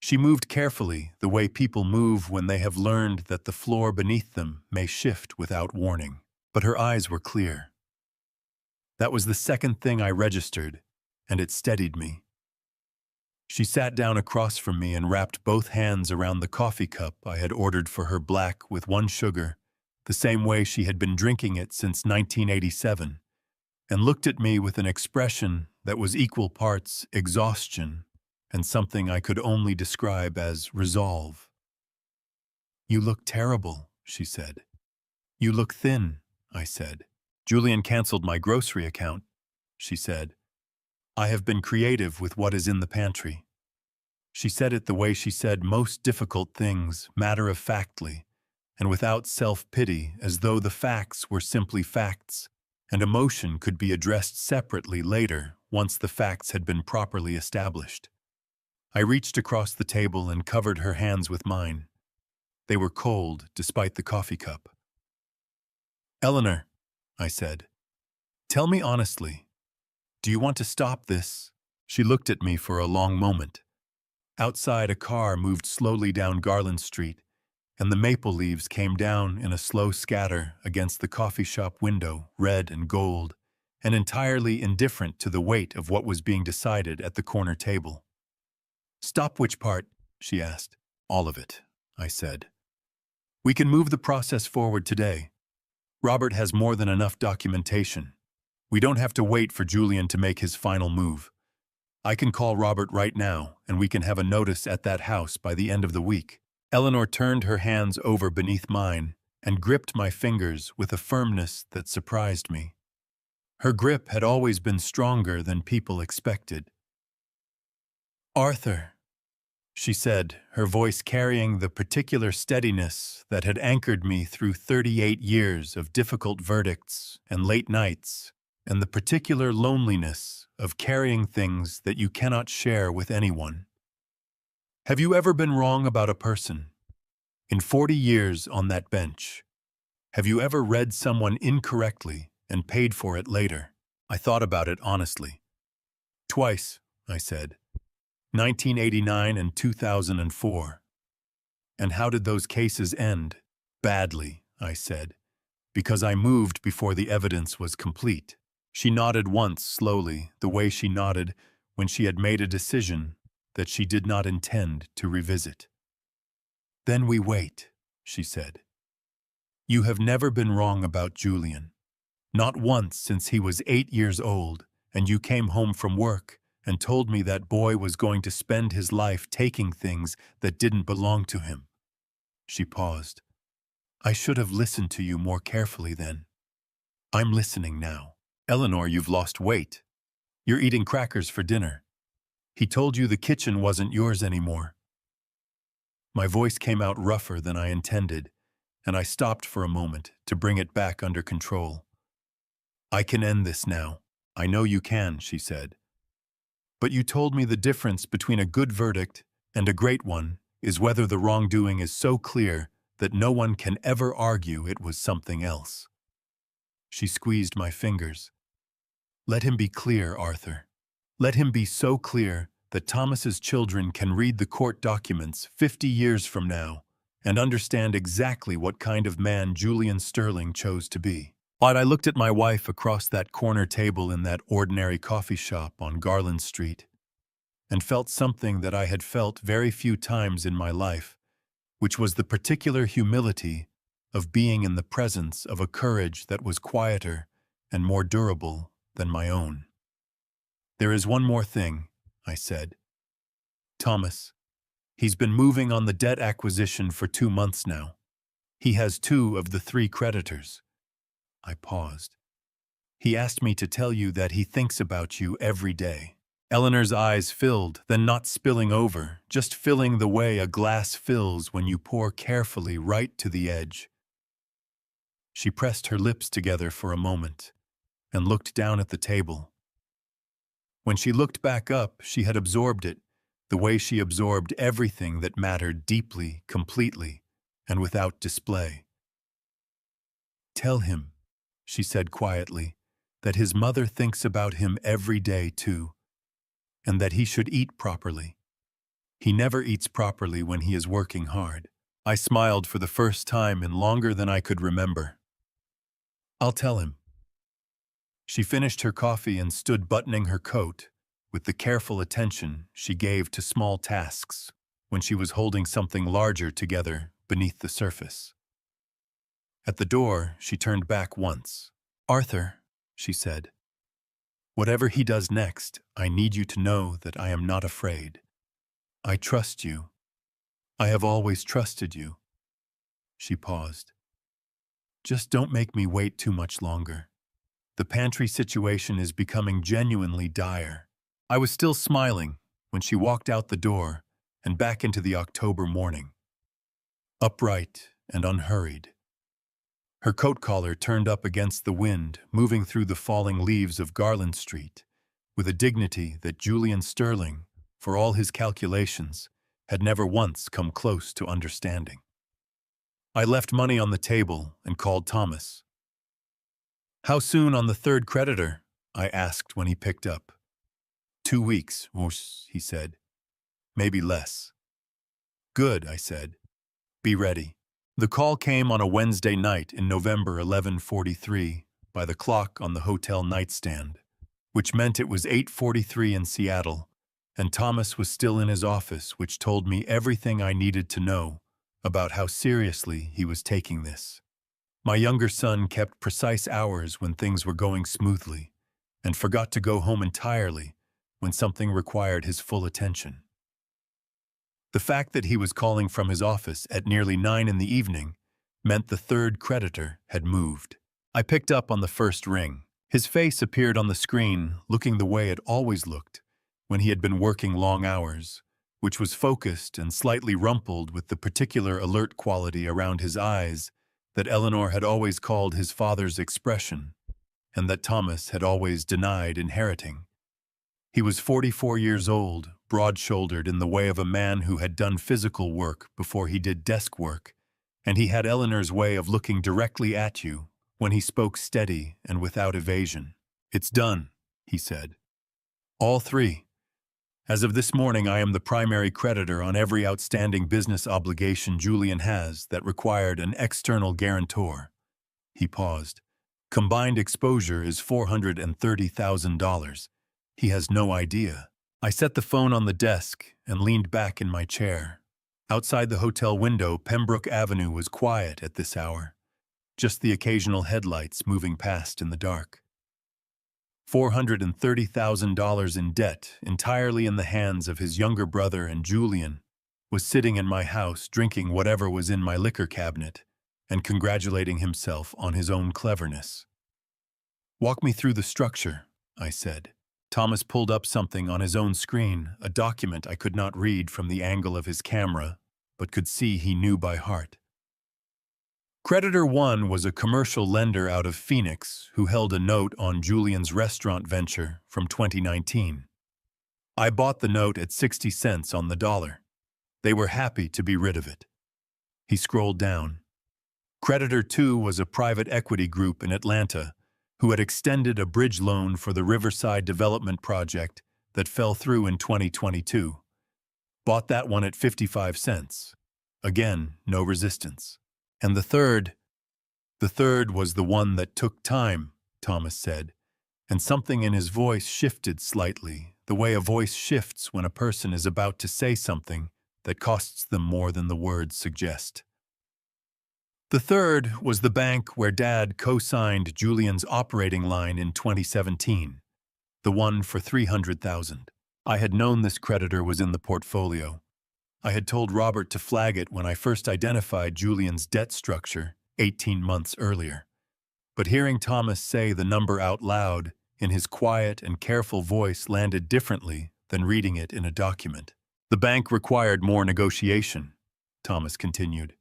She moved carefully, the way people move when they have learned that the floor beneath them may shift without warning. But her eyes were clear. That was the second thing I registered, and it steadied me. She sat down across from me and wrapped both hands around the coffee cup I had ordered for her, black with 1 sugar, the same way she had been drinking it since 1987, and looked at me with an expression that was equal parts exhaustion and something I could only describe as resolve. "You look terrible," she said. "You look thin," I said. "Julian canceled my grocery account," she said. "I have been creative with what is in the pantry." She said it the way she said most difficult things, matter-of-factly, and without self-pity, as though the facts were simply facts, and emotion could be addressed separately later once the facts had been properly established. I reached across the table and covered her hands with mine. They were cold, despite the coffee cup. "Eleanor," I said, "tell me honestly, do you want to stop this?" She looked at me for a long moment. Outside, a car moved slowly down Garland Street, and the maple leaves came down in a slow scatter against the coffee shop window, red and gold, and entirely indifferent to the weight of what was being decided at the corner table. "Stop which part?" she asked. "All of it," I said. "We can move the process forward today. Robert has more than enough documentation. We don't have to wait for Julian to make his final move. I can call Robert right now, and we can have a notice at that house by the end of the week." Eleanor turned her hands over beneath mine and gripped my fingers with a firmness that surprised me. Her grip had always been stronger than people expected. "Arthur," she said, her voice carrying the particular steadiness that had anchored me through 38 years of difficult verdicts and late nights, and the particular loneliness of carrying things that you cannot share with anyone. Have you ever been wrong about a person? In 40 years on that bench, have you ever read someone incorrectly and paid for it later? I thought about it honestly. Twice, I said. 1989 and 2004. And how did those cases end? Badly, I said, because I moved before the evidence was complete. She nodded once slowly, the way she nodded when she had made a decision that she did not intend to revisit. Then we wait, she said. You have never been wrong about Julian. Not once since he was 8 years old, and you came home from work and told me that boy was going to spend his life taking things that didn't belong to him. She paused. I should have listened to you more carefully then. I'm listening now. Eleanor, you've lost weight. You're eating crackers for dinner. He told you the kitchen wasn't yours anymore. My voice came out rougher than I intended, and I stopped for a moment to bring it back under control. I can end this now. I know you can, she said. But you told me the difference between a good verdict and a great one is whether the wrongdoing is so clear that no one can ever argue it was something else. She squeezed my fingers. Let him be clear, Arthur. Let him be so clear that Thomas's children can read the court documents 50 years from now and understand exactly what kind of man Julian Sterling chose to be. But I looked at my wife across that corner table in that ordinary coffee shop on Garland Street and felt something that I had felt very few times in my life, which was the particular humility of being in the presence of a courage that was quieter and more durable than my own. There is one more thing, I said. Thomas, he's been moving on the debt acquisition for 2 months now. He has 2 of the 3 creditors. I paused. He asked me to tell you that he thinks about you every day. Eleanor's eyes filled, then not spilling over, just filling the way a glass fills when you pour carefully right to the edge. She pressed her lips together for a moment and looked down at the table. When she looked back up, she had absorbed it, the way she absorbed everything that mattered deeply, completely, and without display. Tell him, she said quietly, that his mother thinks about him every day too, and that he should eat properly. He never eats properly when he is working hard. I smiled for the first time in longer than I could remember. I'll tell him. She finished her coffee and stood buttoning her coat with the careful attention she gave to small tasks when she was holding something larger together beneath the surface. At the door, she turned back once. Arthur, she said, whatever he does next, I need you to know that I am not afraid. I trust you. I have always trusted you. She paused. Just don't make me wait too much longer. The pantry situation is becoming genuinely dire. I was still smiling when she walked out the door and back into the October morning. Upright and unhurried. Her coat collar turned up against the wind, moving through the falling leaves of Garland Street, with a dignity that Julian Sterling, for all his calculations, had never once come close to understanding. I left money on the table and called Thomas. How soon on the 3rd creditor? I asked when he picked up. 2 weeks, he said. Maybe less. Good, I said. Be ready. The call came on a Wednesday night in November 11:43 by the clock on the hotel nightstand, which meant it was 8:43 in Seattle, and Thomas was still in his office, which told me everything I needed to know about how seriously he was taking this. My younger son kept precise hours when things were going smoothly, and forgot to go home entirely when something required his full attention. The fact that he was calling from his office at nearly 9 in the evening meant the 3rd creditor had moved. I picked up on the first ring. His face appeared on the screen, looking the way it always looked when he had been working long hours, which was focused and slightly rumpled with the particular alert quality around his eyes that Eleanor had always called his father's expression, and that Thomas had always denied inheriting. He was 44 years old, broad-shouldered in the way of a man who had done physical work before he did desk work, and he had Eleanor's way of looking directly at you when he spoke steady and without evasion. "It's done," he said. "All three. As of this morning, I am the primary creditor on every outstanding business obligation Julian has that required an external guarantor." He paused. "Combined exposure is $430,000. He has no idea." I set the phone on the desk and leaned back in my chair. Outside the hotel window, Pembroke Avenue was quiet at this hour, just the occasional headlights moving past in the dark. $430,000 in debt, entirely in the hands of his younger brother and Julian, was sitting in my house drinking whatever was in my liquor cabinet and congratulating himself on his own cleverness. "Walk me through the structure," I said. Thomas pulled up something on his own screen, a document I could not read from the angle of his camera, but could see he knew by heart. Creditor 1 was a commercial lender out of Phoenix who held a note on Julian's restaurant venture from 2019. I bought the note at 60 cents on the dollar. They were happy to be rid of it. He scrolled down. Creditor 2 was a private equity group in Atlanta who had extended a bridge loan for the Riverside development project that fell through in 2022. Bought that one at 55 cents. Again, no resistance. And the third was the one that took time, Thomas said, and something in his voice shifted slightly, the way a voice shifts when a person is about to say something that costs them more than the words suggest. The third was the bank where Dad co-signed Julian's operating line in 2017, the one for $300,000. I had known this creditor was in the portfolio. I had told Robert to flag it when I first identified Julian's debt structure 18 months earlier. But hearing Thomas say the number out loud in his quiet and careful voice landed differently than reading it in a document. "The bank required more negotiation," Thomas continued.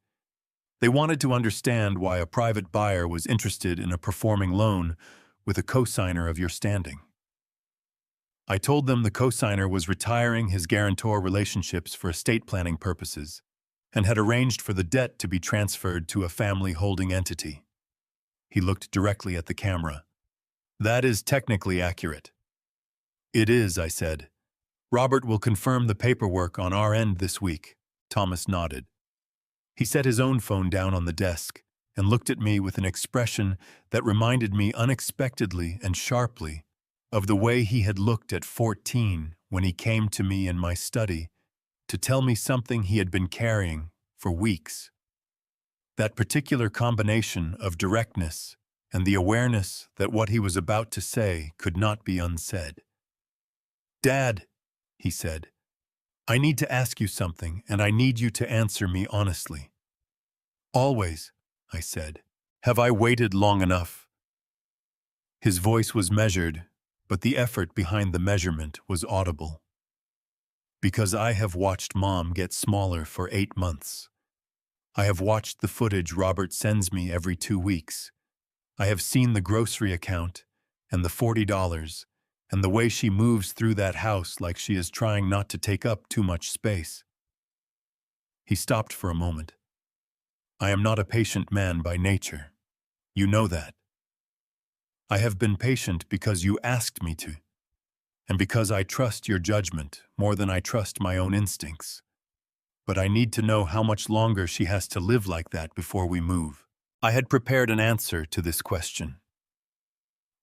"They wanted to understand why a private buyer was interested in a performing loan with a cosigner of your standing. I told them the cosigner was retiring his guarantor relationships for estate planning purposes and had arranged for the debt to be transferred to a family holding entity." He looked directly at the camera. "That is technically accurate." "It is," I said. "Robert will confirm the paperwork on our end this week." Thomas nodded. He set his own phone down on the desk and looked at me with an expression that reminded me unexpectedly and sharply of the way he had looked at 14 when he came to me in my study to tell me something he had been carrying for weeks. That particular combination of directness and the awareness that what he was about to say could not be unsaid. "Dad," he said, "I need to ask you something, and I need you to answer me honestly." "Always," I said. "Have I waited long enough?" His voice was measured, but the effort behind the measurement was audible. "Because I have watched Mom get smaller for 8 months. I have watched the footage Robert sends me every 2 weeks. I have seen the grocery account and the $40 and the way she moves through that house like she is trying not to take up too much space." He stopped for a moment. "I am not a patient man by nature. You know that. I have been patient because you asked me to, and because I trust your judgment more than I trust my own instincts. But I need to know how much longer she has to live like that before we move." I had prepared an answer to this question.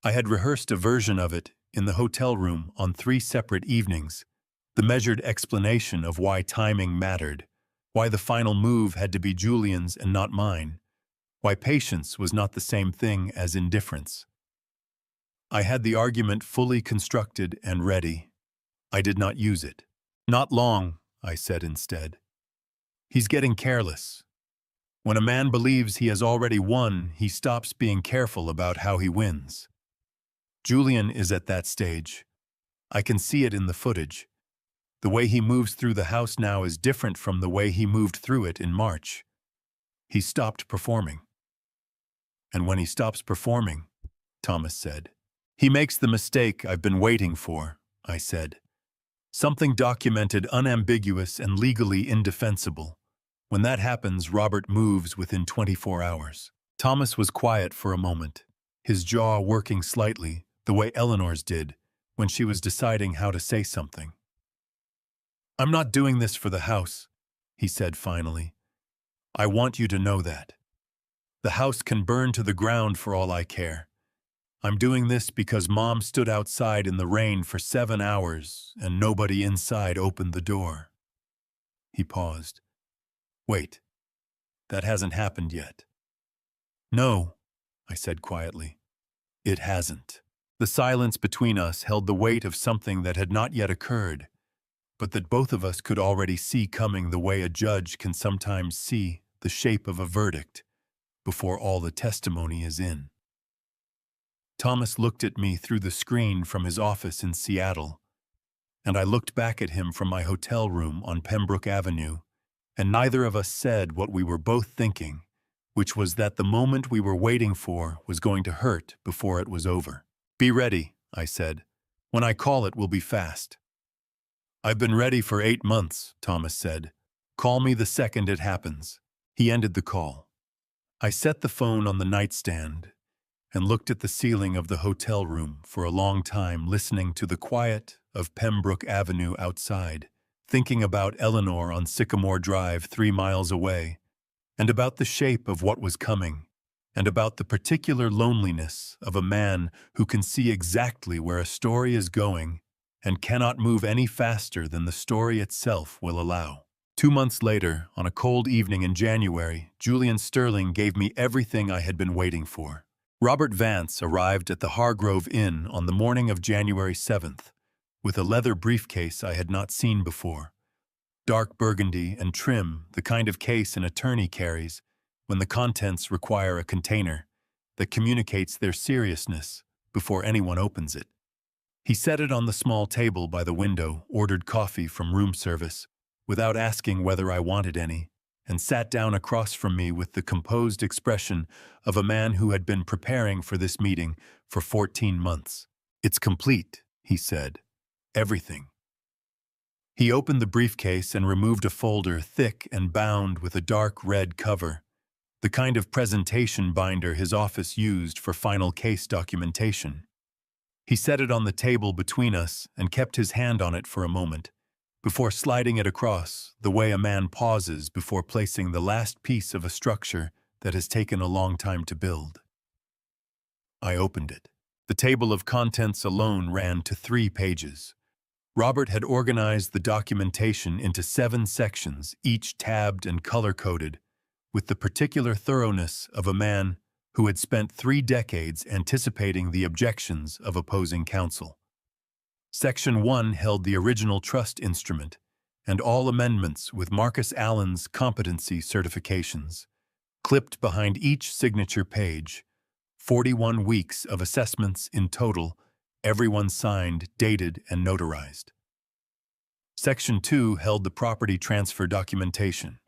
I had rehearsed a version of it in the hotel room on 3 separate evenings, the measured explanation of why timing mattered, why the final move had to be Julian's and not mine, why patience was not the same thing as indifference. I had the argument fully constructed and ready. I did not use it. "Not long," I said instead. "He's getting careless. When a man believes he has already won, he stops being careful about how he wins. Julian is at that stage. I can see it in the footage. The way he moves through the house now is different from the way he moved through it in March. He stopped performing. And when he stops performing, Thomas said, he makes the mistake I've been waiting for, I said. Something documented, unambiguous, and legally indefensible. When that happens, Robert moves within 24 hours. Thomas was quiet for a moment, his jaw working slightly, the way Eleanor's did, when she was deciding how to say something. I'm not doing this for the house, he said finally. I want you to know that. The house can burn to the ground for all I care. I'm doing this because Mom stood outside in the rain for 7 hours and nobody inside opened the door. He paused. Wait, that hasn't happened yet. No, I said quietly. It hasn't. The silence between us held the weight of something that had not yet occurred, but that both of us could already see coming the way a judge can sometimes see the shape of a verdict before all the testimony is in. Thomas looked at me through the screen from his office in Seattle, and I looked back at him from my hotel room on Pembroke Avenue, and neither of us said what we were both thinking, which was that the moment we were waiting for was going to hurt before it was over. Be ready, I said. When I call it, we'll be fast. I've been ready for 8 months, Thomas said. Call me the second it happens. He ended the call. I set the phone on the nightstand and looked at the ceiling of the hotel room for a long time, listening to the quiet of Pembroke Avenue outside, thinking about Eleanor on Sycamore Drive 3 miles away, and about the shape of what was coming, and about the particular loneliness of a man who can see exactly where a story is going and cannot move any faster than the story itself will allow. 2 months later, on a cold evening in January, Julian Sterling gave me everything I had been waiting for. Robert Vance arrived at the Hargrove Inn on the morning of January 7th, with a leather briefcase I had not seen before. Dark burgundy and trim, the kind of case an attorney carries when the contents require a container that communicates their seriousness before anyone opens it. He set it on the small table by the window, ordered coffee from room service, without asking whether I wanted any, and sat down across from me with the composed expression of a man who had been preparing for this meeting for 14 months. It's complete, he said. Everything. He opened the briefcase and removed a folder thick and bound with a dark red cover, the kind of presentation binder his office used for final case documentation. He set it on the table between us and kept his hand on it for a moment, before sliding it across the way a man pauses before placing the last piece of a structure that has taken a long time to build. I opened it. The table of contents alone ran to 3 pages. Robert had organized the documentation into 7 sections, each tabbed and color-coded, with the particular thoroughness of a man who had spent 3 decades anticipating the objections of opposing counsel. Section 1 held the original trust instrument and all amendments with Marcus Allen's competency certifications. Clipped behind each signature page, 41 weeks of assessments in total, everyone signed, dated, and notarized. Section 2 held the property transfer documentation.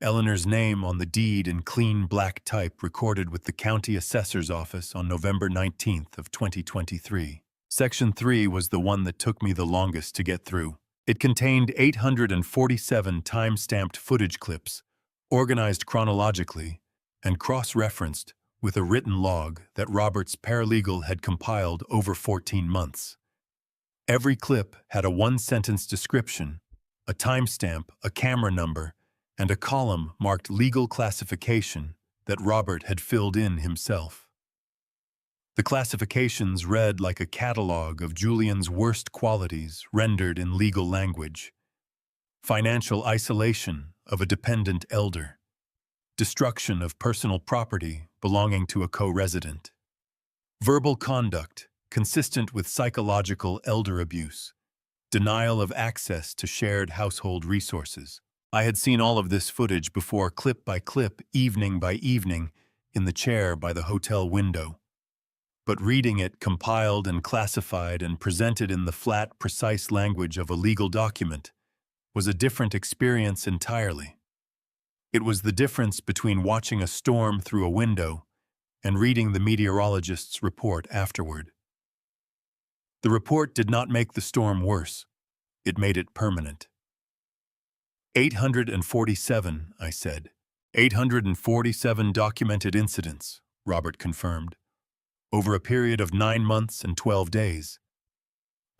Eleanor's name on the deed in clean black type recorded with the county assessor's office on November 19th of 2023. Section 3 was the one that took me the longest to get through. It contained 847 time-stamped footage clips, organized chronologically, and cross-referenced with a written log that Robert's paralegal had compiled over 14 months. Every clip had a 1-sentence description, a timestamp, a camera number, and a column marked legal classification that Robert had filled in himself. The classifications read like a catalog of Julian's worst qualities rendered in legal language. Financial isolation of a dependent elder. Destruction of personal property belonging to a co-resident. Verbal conduct consistent with psychological elder abuse. Denial of access to shared household resources. I had seen all of this footage before, clip by clip, evening by evening, in the chair by the hotel window. But reading it compiled and classified and presented in the flat, precise language of a legal document was a different experience entirely. It was the difference between watching a storm through a window and reading the meteorologist's report afterward. The report did not make the storm worse. It made it permanent. 847, I said. 847 documented incidents, Robert confirmed, over a period of 9 months and 12 days.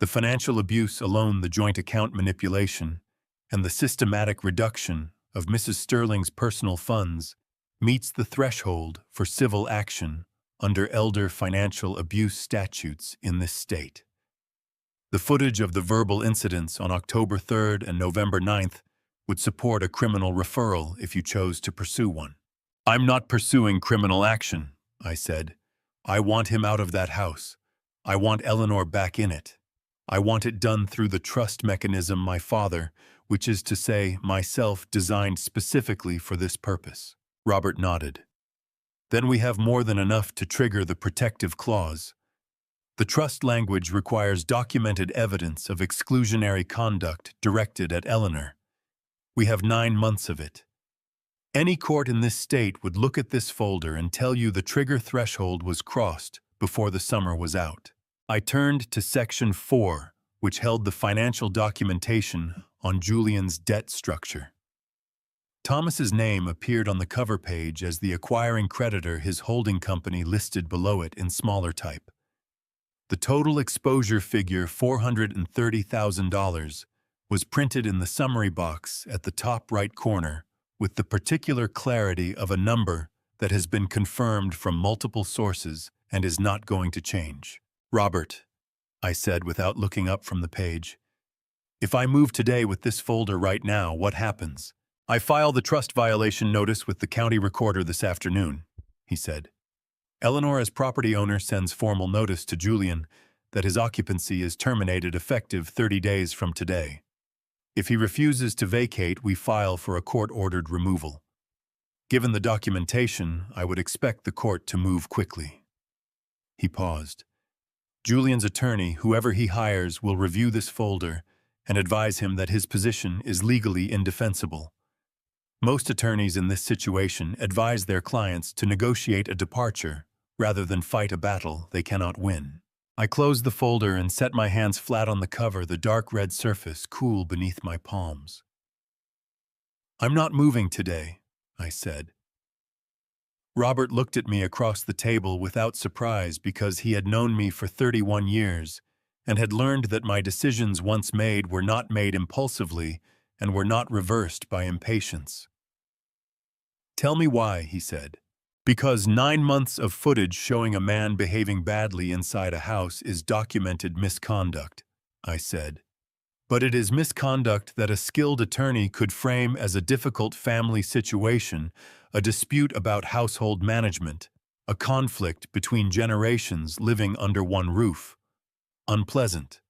The financial abuse alone, the joint account manipulation, and the systematic reduction of Mrs. Sterling's personal funds meets the threshold for civil action under elder financial abuse statutes in this state. The footage of the verbal incidents on October 3rd and November 9th would support a criminal referral if you chose to pursue one. I'm not pursuing criminal action, I said. I want him out of that house. I want Eleanor back in it. I want it done through the trust mechanism my father, which is to say, myself, designed specifically for this purpose. Robert nodded. Then we have more than enough to trigger the protective clause. The trust language requires documented evidence of exclusionary conduct directed at Eleanor. We have 9 months of it. Any court in this state would look at this folder and tell you the trigger threshold was crossed before the summer was out. I turned to Section 4, which held the financial documentation on Julian's debt structure. Thomas's name appeared on the cover page as the acquiring creditor, his holding company listed below it in smaller type. The total exposure figure, $430,000, was printed in the summary box at the top right corner with the particular clarity of a number that has been confirmed from multiple sources and is not going to change. Robert, I said without looking up from the page, if I move today with this folder right now, what happens? I file the trust violation notice with the county recorder this afternoon, he said. Eleanor, as property owner, sends formal notice to Julian that his occupancy is terminated effective 30 days from today. If he refuses to vacate, we file for a court-ordered removal. Given the documentation, I would expect the court to move quickly. He paused. Julian's attorney, whoever he hires, will review this folder and advise him that his position is legally indefensible. Most attorneys in this situation advise their clients to negotiate a departure rather than fight a battle they cannot win. I closed the folder and set my hands flat on the cover, the dark red surface cool beneath my palms. I'm not moving today, I said. Robert looked at me across the table without surprise because he had known me for 31 years and had learned that my decisions once made were not made impulsively and were not reversed by impatience. Tell me why, he said. Because 9 months of footage showing a man behaving badly inside a house is documented misconduct, I said. But it is misconduct that a skilled attorney could frame as a difficult family situation, a dispute about household management, a conflict between generations living under one roof. Unpleasant,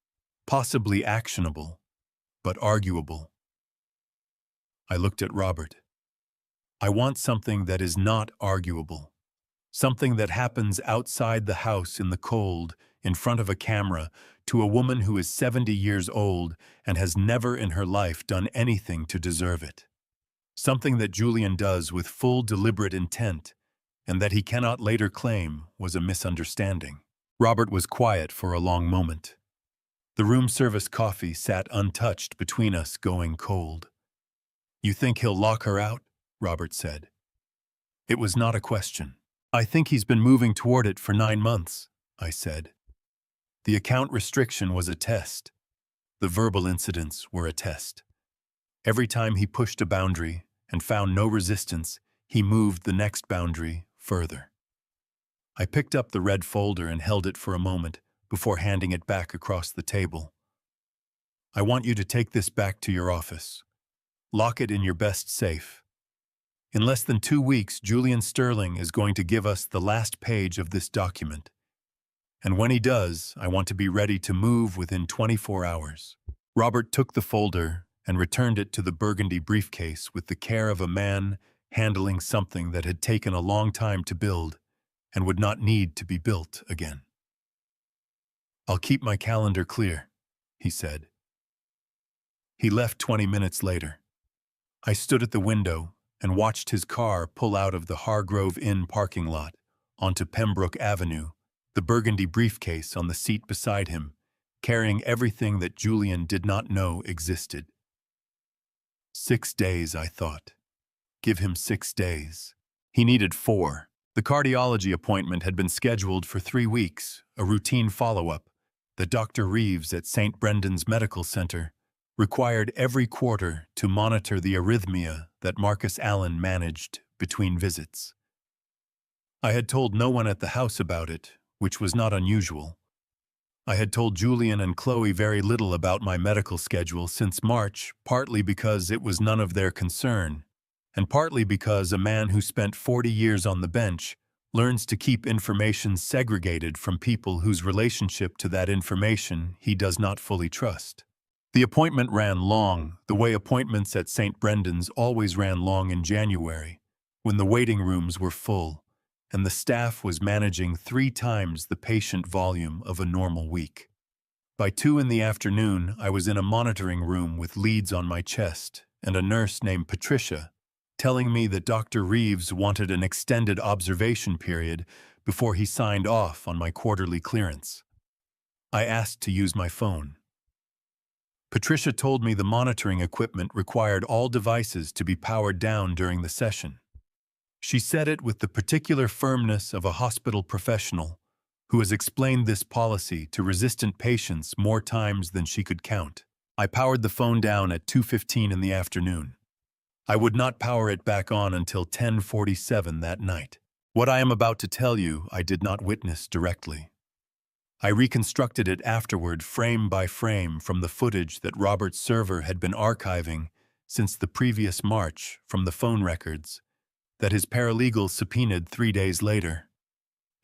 possibly actionable, but arguable. I looked at Robert. I want something that is not arguable. Something that happens outside the house in the cold, in front of a camera, to a woman who is 70 years old and has never in her life done anything to deserve it. Something that Julian does with full deliberate intent, and that he cannot later claim was a misunderstanding. Robert was quiet for a long moment. The room service coffee sat untouched between us, going cold. You think he'll lock her out? Robert said. It was not a question. I think he's been moving toward it for 9 months, I said. The account restriction was a test. The verbal incidents were a test. Every time he pushed a boundary and found no resistance, he moved the next boundary further. I picked up the red folder and held it for a moment before handing it back across the table. I want you to take this back to your office. Lock it in your best safe. In less than 2 weeks, Julian Sterling is going to give us the last page of this document. And when he does, I want to be ready to move within 24 hours. Robert took the folder and returned it to the burgundy briefcase with the care of a man handling something that had taken a long time to build and would not need to be built again. I'll keep my calendar clear, he said. He left 20 minutes later. I stood at the window and watched his car pull out of the Hargrove Inn parking lot onto Pembroke Avenue, the burgundy briefcase on the seat beside him, carrying everything that Julian did not know existed. 6 days, I thought. Give him 6 days. He needed 4. The cardiology appointment had been scheduled for 3 weeks, a routine follow-up that Dr. Reeves at St. Brendan's Medical Center required every quarter to monitor the arrhythmia that Marcus Allen managed between visits. I had told no one at the house about it, which was not unusual. I had told Julian and Chloe very little about my medical schedule since March, partly because it was none of their concern, and partly because a man who spent 40 years on the bench learns to keep information segregated from people whose relationship to that information he does not fully trust. The appointment ran long, the way appointments at St. Brendan's always ran long in January, when the waiting rooms were full, and the staff was managing 3 times the patient volume of a normal week. By 2 in the afternoon, I was in a monitoring room with leads on my chest and a nurse named Patricia telling me that Dr. Reeves wanted an extended observation period before he signed off on my quarterly clearance. I asked to use my phone. Patricia told me the monitoring equipment required all devices to be powered down during the session. She said it with the particular firmness of a hospital professional who has explained this policy to resistant patients more times than she could count. I powered the phone down at 2:15 in the afternoon. I would not power it back on until 10:47 that night. What I am about to tell you, I did not witness directly. I reconstructed it afterward frame by frame from the footage that Robert's server had been archiving since the previous March from the phone records that his paralegal subpoenaed 3 days later,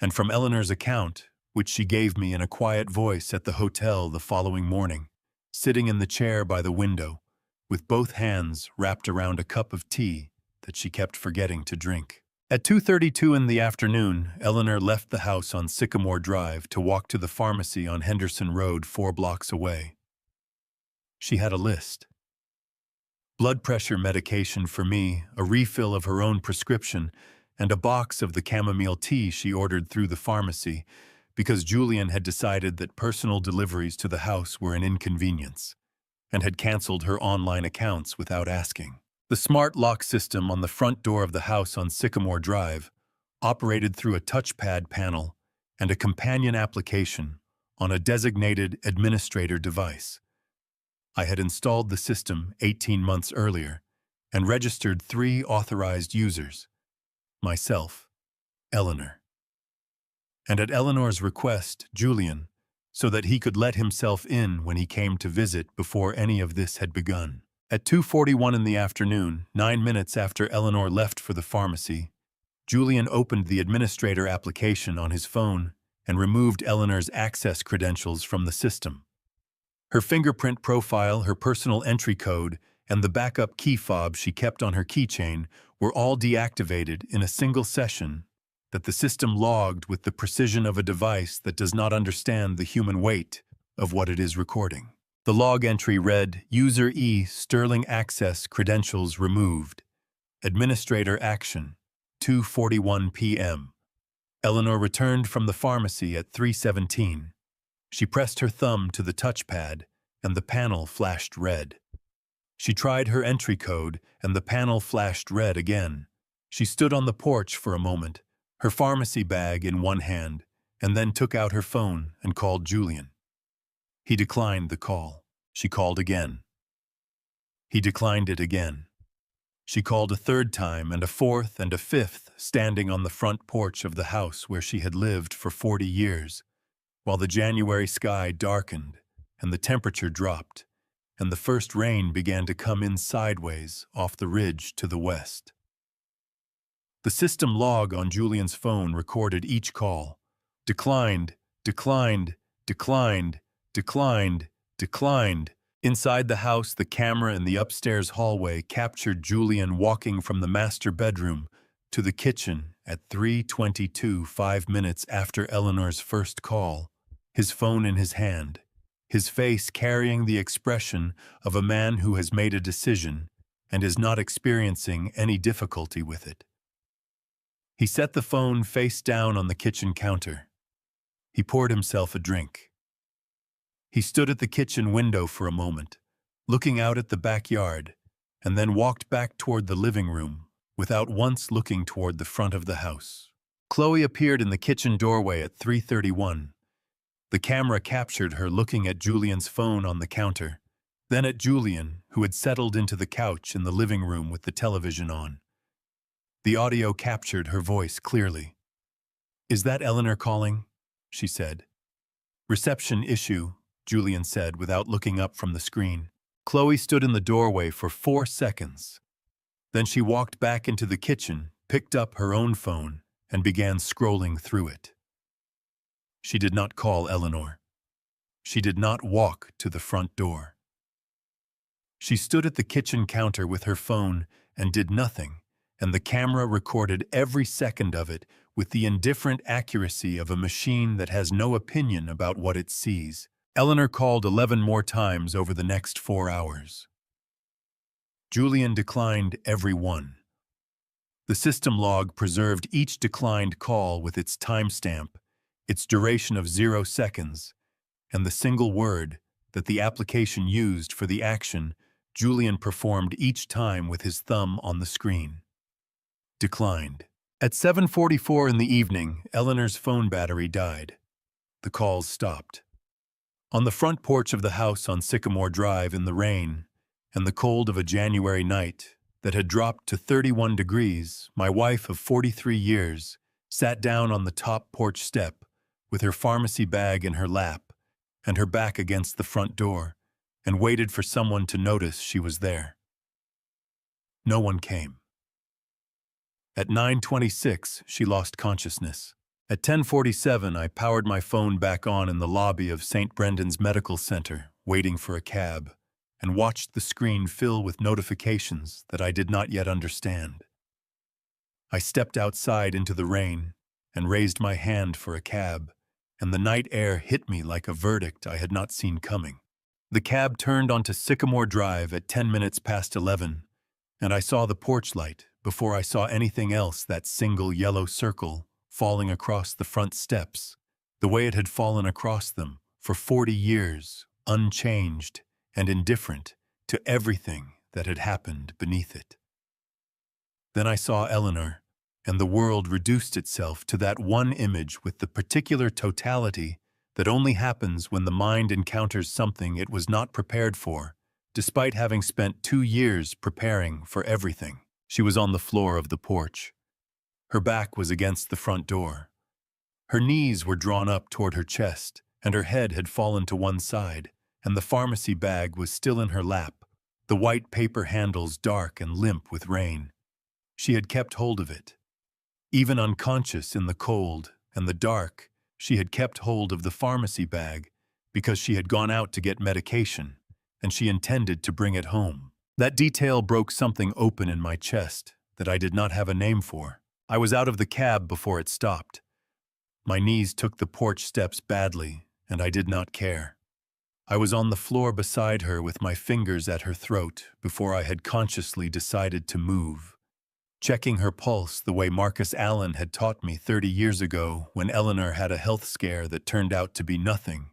and from Eleanor's account, which she gave me in a quiet voice at the hotel the following morning, sitting in the chair by the window, with both hands wrapped around a cup of tea that she kept forgetting to drink. At 2:32 in the afternoon, Eleanor left the house on Sycamore Drive to walk to the pharmacy on Henderson Road 4 blocks away. She had a list. Blood pressure medication for me, a refill of her own prescription, and a box of the chamomile tea she ordered through the pharmacy because Julian had decided that personal deliveries to the house were an inconvenience and had canceled her online accounts without asking. The smart lock system on the front door of the house on Sycamore Drive operated through a touchpad panel and a companion application on a designated administrator device. I had installed the system 18 months earlier and registered 3 authorized users: myself, Eleanor, and at Eleanor's request, Julian, so that he could let himself in when he came to visit before any of this had begun. At 2:41 in the afternoon, 9 minutes after Eleanor left for the pharmacy, Julian opened the administrator application on his phone and removed Eleanor's access credentials from the system. Her fingerprint profile, her personal entry code, and the backup key fob she kept on her keychain were all deactivated in a single session that the system logged with the precision of a device that does not understand the human weight of what it is recording. The log entry read, User E, Sterling Access Credentials Removed. Administrator Action, 2:41 p.m. Eleanor returned from the pharmacy at 3:17. She pressed her thumb to the touchpad, and the panel flashed red. She tried her entry code, and the panel flashed red again. She stood on the porch for a moment, her pharmacy bag in one hand, and then took out her phone and called Julian. He declined the call. She called again. He declined it again. She called a 3rd time and a 4th and a 5th, standing on the front porch of the house where she had lived for 40 years, while the January sky darkened and the temperature dropped, and the first rain began to come in sideways off the ridge to the west. The system log on Julian's phone recorded each call. Declined, declined, declined, declined, declined. Inside the house, the camera in the upstairs hallway captured Julian walking from the master bedroom to the kitchen at 3:22, 5 minutes after Eleanor's first call, his phone in his hand, his face carrying the expression of a man who has made a decision and is not experiencing any difficulty with it. He set the phone face down on the kitchen counter. He poured himself a drink. He stood at the kitchen window for a moment, looking out at the backyard, and then walked back toward the living room without once looking toward the front of the house. Chloe appeared in the kitchen doorway at 3:31. The camera captured her looking at Julian's phone on the counter, then at Julian, who had settled into the couch in the living room with the television on. The audio captured her voice clearly. "Is that Eleanor calling?" she said. "Reception issue," Julian said without looking up from the screen. Chloe stood in the doorway for 4 seconds. Then she walked back into the kitchen, picked up her own phone, and began scrolling through it. She did not call Eleanor. She did not walk to the front door. She stood at the kitchen counter with her phone and did nothing, and the camera recorded every second of it with the indifferent accuracy of a machine that has no opinion about what it sees. Eleanor called 11 more times over the next 4 hours. Julian declined every one. The system log preserved each declined call with its timestamp, its duration of 0 seconds, and the single word that the application used for the action Julian performed each time with his thumb on the screen. Declined. At 7:44 in the evening, Eleanor's phone battery died. The calls stopped. On the front porch of the house on Sycamore Drive in the rain and the cold of a January night that had dropped to 31 degrees, my wife of 43 years sat down on the top porch step with her pharmacy bag in her lap and her back against the front door and waited for someone to notice she was there. No one came. At 9:26, she lost consciousness. At 10:47, I powered my phone back on in the lobby of St. Brendan's Medical Center, waiting for a cab, and watched the screen fill with notifications that I did not yet understand. I stepped outside into the rain and raised my hand for a cab, and the night air hit me like a verdict I had not seen coming. The cab turned onto Sycamore Drive at 10 minutes past 11, and I saw the porch light before I saw anything else, that single yellow circle falling across the front steps, the way it had fallen across them for 40 years, unchanged and indifferent to everything that had happened beneath it. Then I saw Eleanor, and the world reduced itself to that one image with the particular totality that only happens when the mind encounters something it was not prepared for, despite having spent 2 years preparing for everything. She was on the floor of the porch. Her back was against the front door. Her knees were drawn up toward her chest, and her head had fallen to one side, and the pharmacy bag was still in her lap, the white paper handles dark and limp with rain. She had kept hold of it. Even unconscious in the cold and the dark, she had kept hold of the pharmacy bag because she had gone out to get medication, and she intended to bring it home. That detail broke something open in my chest that I did not have a name for. I was out of the cab before it stopped. My knees took the porch steps badly, and I did not care. I was on the floor beside her with my fingers at her throat before I had consciously decided to move, checking her pulse the way Marcus Allen had taught me 30 years ago when Eleanor had a health scare that turned out to be nothing,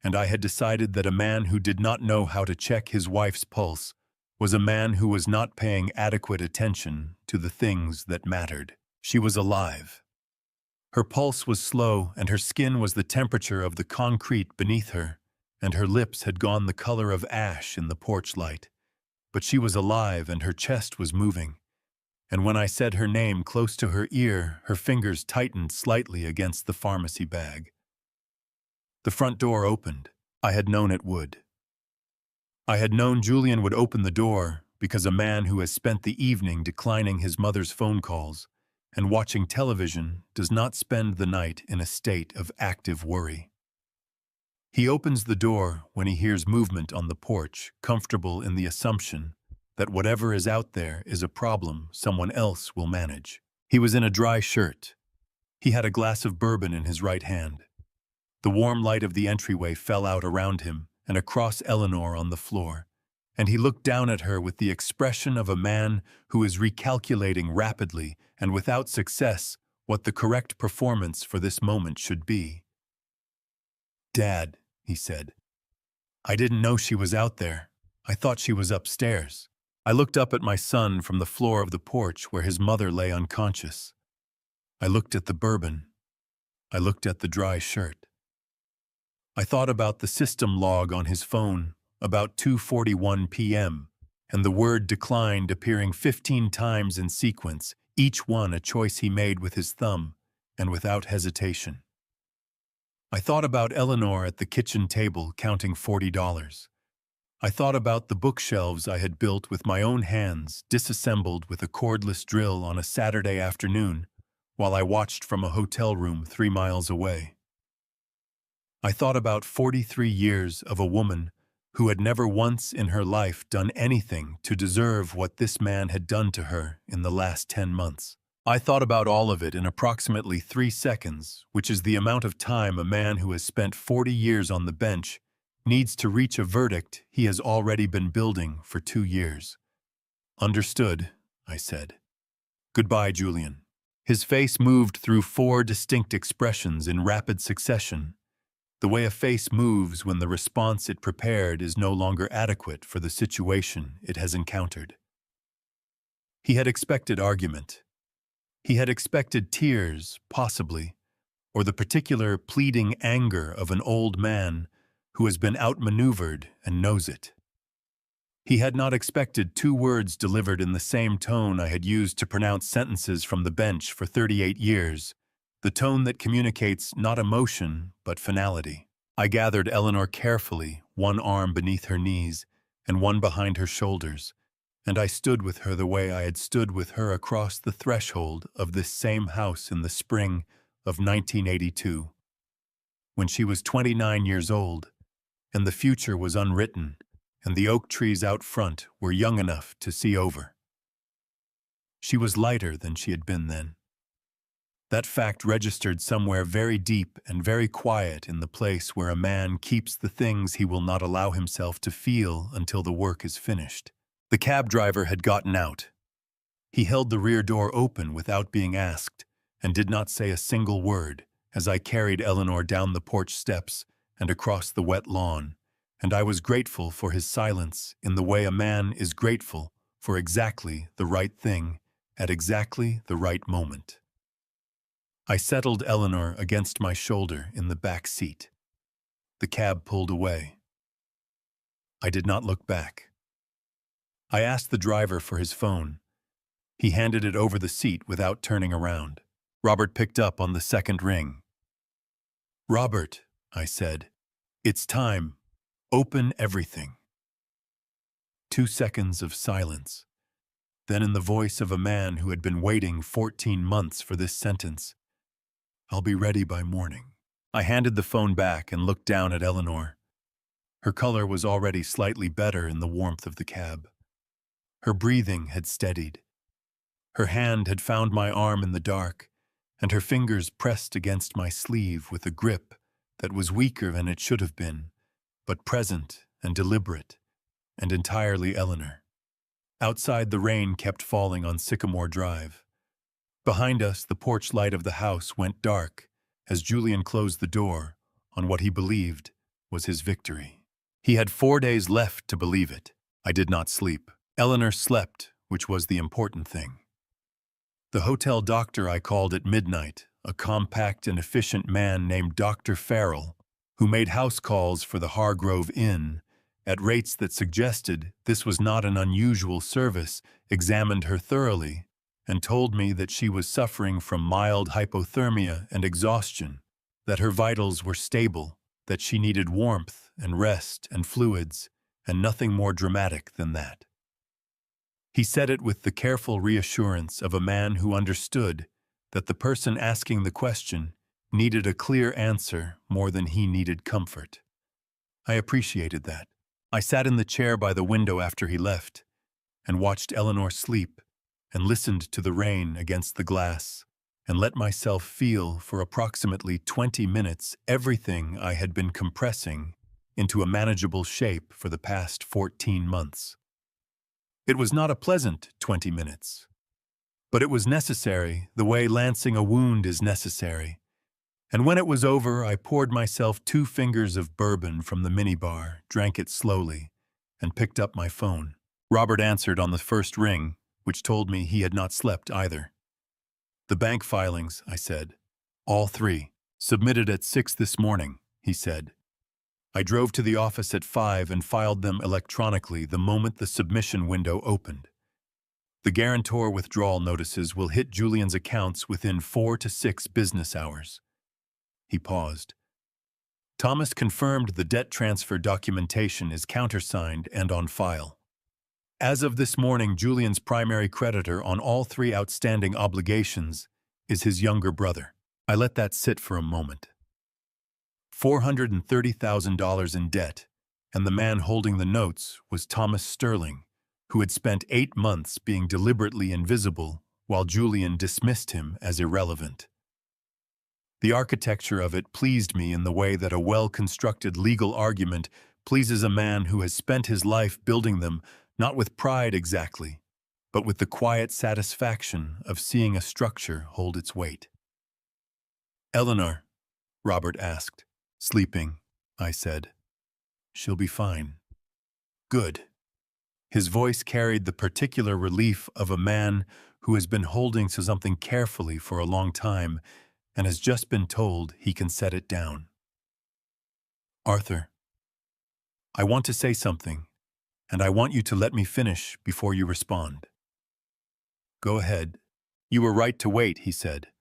and I had decided that a man who did not know how to check his wife's pulse was a man who was not paying adequate attention to the things that mattered. She was alive. Her pulse was slow, and her skin was the temperature of the concrete beneath her, and her lips had gone the color of ash in the porch light. But she was alive, and her chest was moving. And when I said her name close to her ear, her fingers tightened slightly against the pharmacy bag. The front door opened. I had known it would. I had known Julian would open the door because a man who has spent the evening declining his mother's phone calls and watching television does not spend the night in a state of active worry. He opens the door when he hears movement on the porch, comfortable in the assumption that whatever is out there is a problem someone else will manage. He was in a dry shirt. He had a glass of bourbon in his right hand. The warm light of the entryway fell out around him and across Eleanor on the floor, and he looked down at her with the expression of a man who is recalculating rapidly and without success what the correct performance for this moment should be. "Dad," he said, "I didn't know she was out there. I thought she was upstairs." I looked up at my son from the floor of the porch where his mother lay unconscious. I looked at the bourbon. I looked at the dry shirt. I thought about the system log on his phone about 2:41 p.m., and the word declined appearing 15 times in sequence, each one a choice he made with his thumb and without hesitation. I thought about Eleanor at the kitchen table counting $40. I thought about the bookshelves I had built with my own hands, disassembled with a cordless drill on a Saturday afternoon, while I watched from a hotel room 3 miles away. I thought about 43 years of a woman who had never once in her life done anything to deserve what this man had done to her in the last 10 months. I thought about all of it in approximately 3 seconds, which is the amount of time a man who has spent 40 years on the bench needs to reach a verdict he has already been building for 2 years. "Understood," I said. "Goodbye, Julian." His face moved through 4 distinct expressions in rapid succession, the way a face moves when the response it prepared is no longer adequate for the situation it has encountered. He had expected argument. He had expected tears, possibly, or the particular pleading anger of an old man who has been outmaneuvered and knows it. He had not expected 2 words delivered in the same tone I had used to pronounce sentences from the bench for 38 years, the tone that communicates not emotion, but finality. I gathered Eleanor carefully, one arm beneath her knees and one behind her shoulders, and I stood with her the way I had stood with her across the threshold of this same house in the spring of 1982, when she was 29 years old, and the future was unwritten, and the oak trees out front were young enough to see over. She was lighter than she had been then. That fact registered somewhere very deep and very quiet in the place where a man keeps the things he will not allow himself to feel until the work is finished. The cab driver had gotten out. He held the rear door open without being asked, and did not say a single word as I carried Eleanor down the porch steps and across the wet lawn, and I was grateful for his silence in the way a man is grateful for exactly the right thing at exactly the right moment. I settled Eleanor against my shoulder in the back seat. The cab pulled away. I did not look back. I asked the driver for his phone. He handed it over the seat without turning around. Robert picked up on the second ring. "Robert," I said, "it's time. Open everything." 2 seconds of silence. Then in the voice of a man who had been waiting 14 months for this sentence, "I'll be ready by morning." I handed the phone back and looked down at Eleanor. Her color was already slightly better in the warmth of the cab. Her breathing had steadied. Her hand had found my arm in the dark, and her fingers pressed against my sleeve with a grip that was weaker than it should have been, but present and deliberate, and entirely Eleanor. Outside, the rain kept falling on Sycamore Drive. Behind us, the porch light of the house went dark as Julian closed the door on what he believed was his victory. He had 4 days left to believe it. I did not sleep. Eleanor slept, which was the important thing. The hotel doctor I called at midnight, a compact and efficient man named Dr. Farrell, who made house calls for the Hargrove Inn at rates that suggested this was not an unusual service, examined her thoroughly, and told me that she was suffering from mild hypothermia and exhaustion, that her vitals were stable, that she needed warmth and rest and fluids, and nothing more dramatic than that. He said it with the careful reassurance of a man who understood that the person asking the question needed a clear answer more than he needed comfort. I appreciated that. I sat in the chair by the window after he left and watched Eleanor sleep and listened to the rain against the glass and let myself feel for approximately 20 minutes everything I had been compressing into a manageable shape for the past 14 months. It was not a pleasant 20 minutes, but it was necessary the way lancing a wound is necessary. And when it was over, I poured myself 2 fingers of bourbon from the minibar, drank it slowly, and picked up my phone. Robert answered on the first ring, which told me he had not slept either. "The bank filings," I said. "All 3. Submitted at 6 this morning," he said. I drove to the office at 5 and filed them electronically the moment the submission window opened. The guarantor withdrawal notices will hit Julian's accounts within 4 to 6 business hours. He paused. Thomas confirmed the debt transfer documentation is countersigned and on file. As of this morning, Julian's primary creditor on all 3 outstanding obligations is his younger brother. I let that sit for a moment. $430,000 in debt, and the man holding the notes was Thomas Sterling, who had spent 8 months being deliberately invisible while Julian dismissed him as irrelevant. The architecture of it pleased me in the way that a well-constructed legal argument pleases a man who has spent his life building them, not with pride exactly, but with the quiet satisfaction of seeing a structure hold its weight. "Eleanor?" Robert asked. "Sleeping," I said. "She'll be fine." "Good." His voice carried the particular relief of a man who has been holding to something carefully for a long time and has just been told he can set it down. "Arthur, I want to say something, and I want you to let me finish before you respond." "Go ahead." "You were right to wait," he said.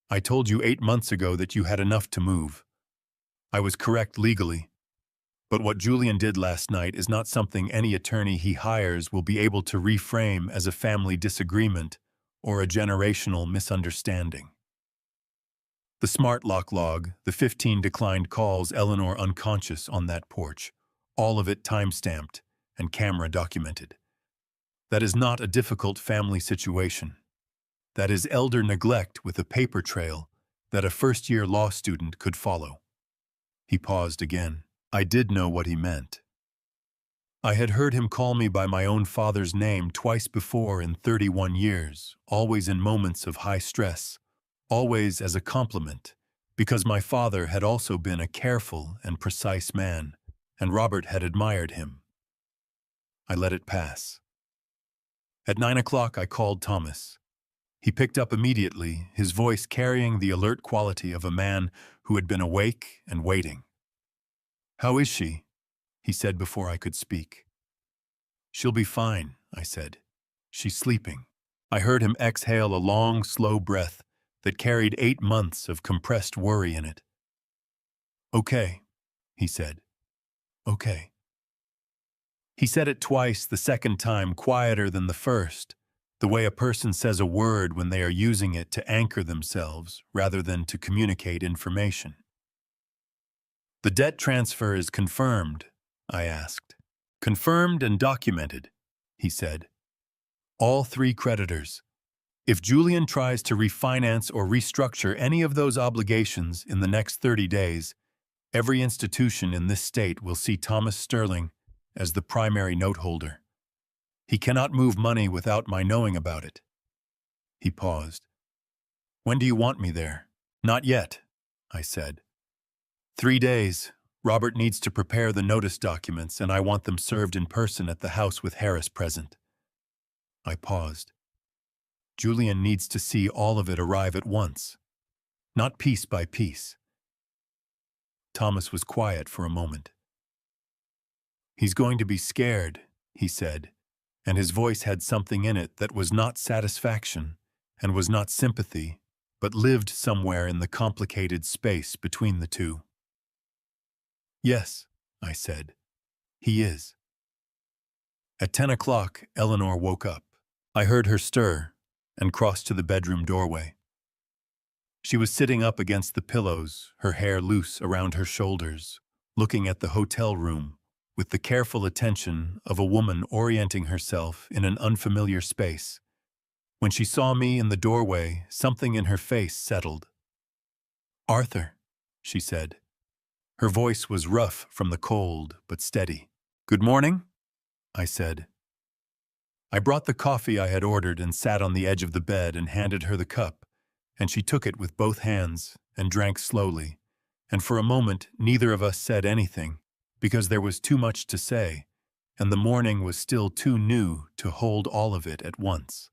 "I told you 8 months ago that you had enough to move. I was correct legally. But what Julian did last night is not something any attorney he hires will be able to reframe as a family disagreement or a generational misunderstanding." The smart lock log, the 15 declined calls Eleanor unconscious on that porch, all of it time-stamped and camera documented. That is not a difficult family situation. That is elder neglect with a paper trail that a first-year law student could follow. He paused again. I did know what he meant. I had heard him call me by my own father's name twice before in 31 years, always in moments of high stress, always as a compliment, because my father had also been a careful and precise man, and Robert had admired him. I let it pass. At 9 o'clock I called Thomas. He picked up immediately, his voice carrying the alert quality of a man who had been awake and waiting. "How is she?" he said before I could speak. "She'll be fine," I said. "She's sleeping." I heard him exhale a long, slow breath that carried 8 months of compressed worry in it. "Okay," he said. "Okay." He said it twice, the second time quieter than the first, the way a person says a word when they are using it to anchor themselves rather than to communicate information. "The debt transfer is confirmed," I asked. "Confirmed and documented," he said. "All 3 creditors. If Julian tries to refinance or restructure any of those obligations in the next 30 days, every institution in this state will see Thomas Sterling as the primary note holder. He cannot move money without my knowing about it." He paused. "When do you want me there?" "Not yet," I said. 3 days. Robert needs to prepare the notice documents, and I want them served in person at the house with Harris present." I paused. Julian needs to see all of it arrive at once, not piece by piece. Thomas was quiet for a moment. "He's going to be scared," he said, and his voice had something in it that was not satisfaction and was not sympathy, but lived somewhere in the complicated space between the two. "Yes," I said, "he is." At 10 o'clock, Eleanor woke up. I heard her stir and crossed to the bedroom doorway. She was sitting up against the pillows, her hair loose around her shoulders, looking at the hotel room with the careful attention of a woman orienting herself in an unfamiliar space. When she saw me in the doorway, something in her face settled. "Arthur," she said. Her voice was rough from the cold, but steady. "Good morning," I said. I brought the coffee I had ordered and sat on the edge of the bed and handed her the cup, and she took it with both hands and drank slowly, and for a moment neither of us said anything, because there was too much to say, and the morning was still too new to hold all of it at once.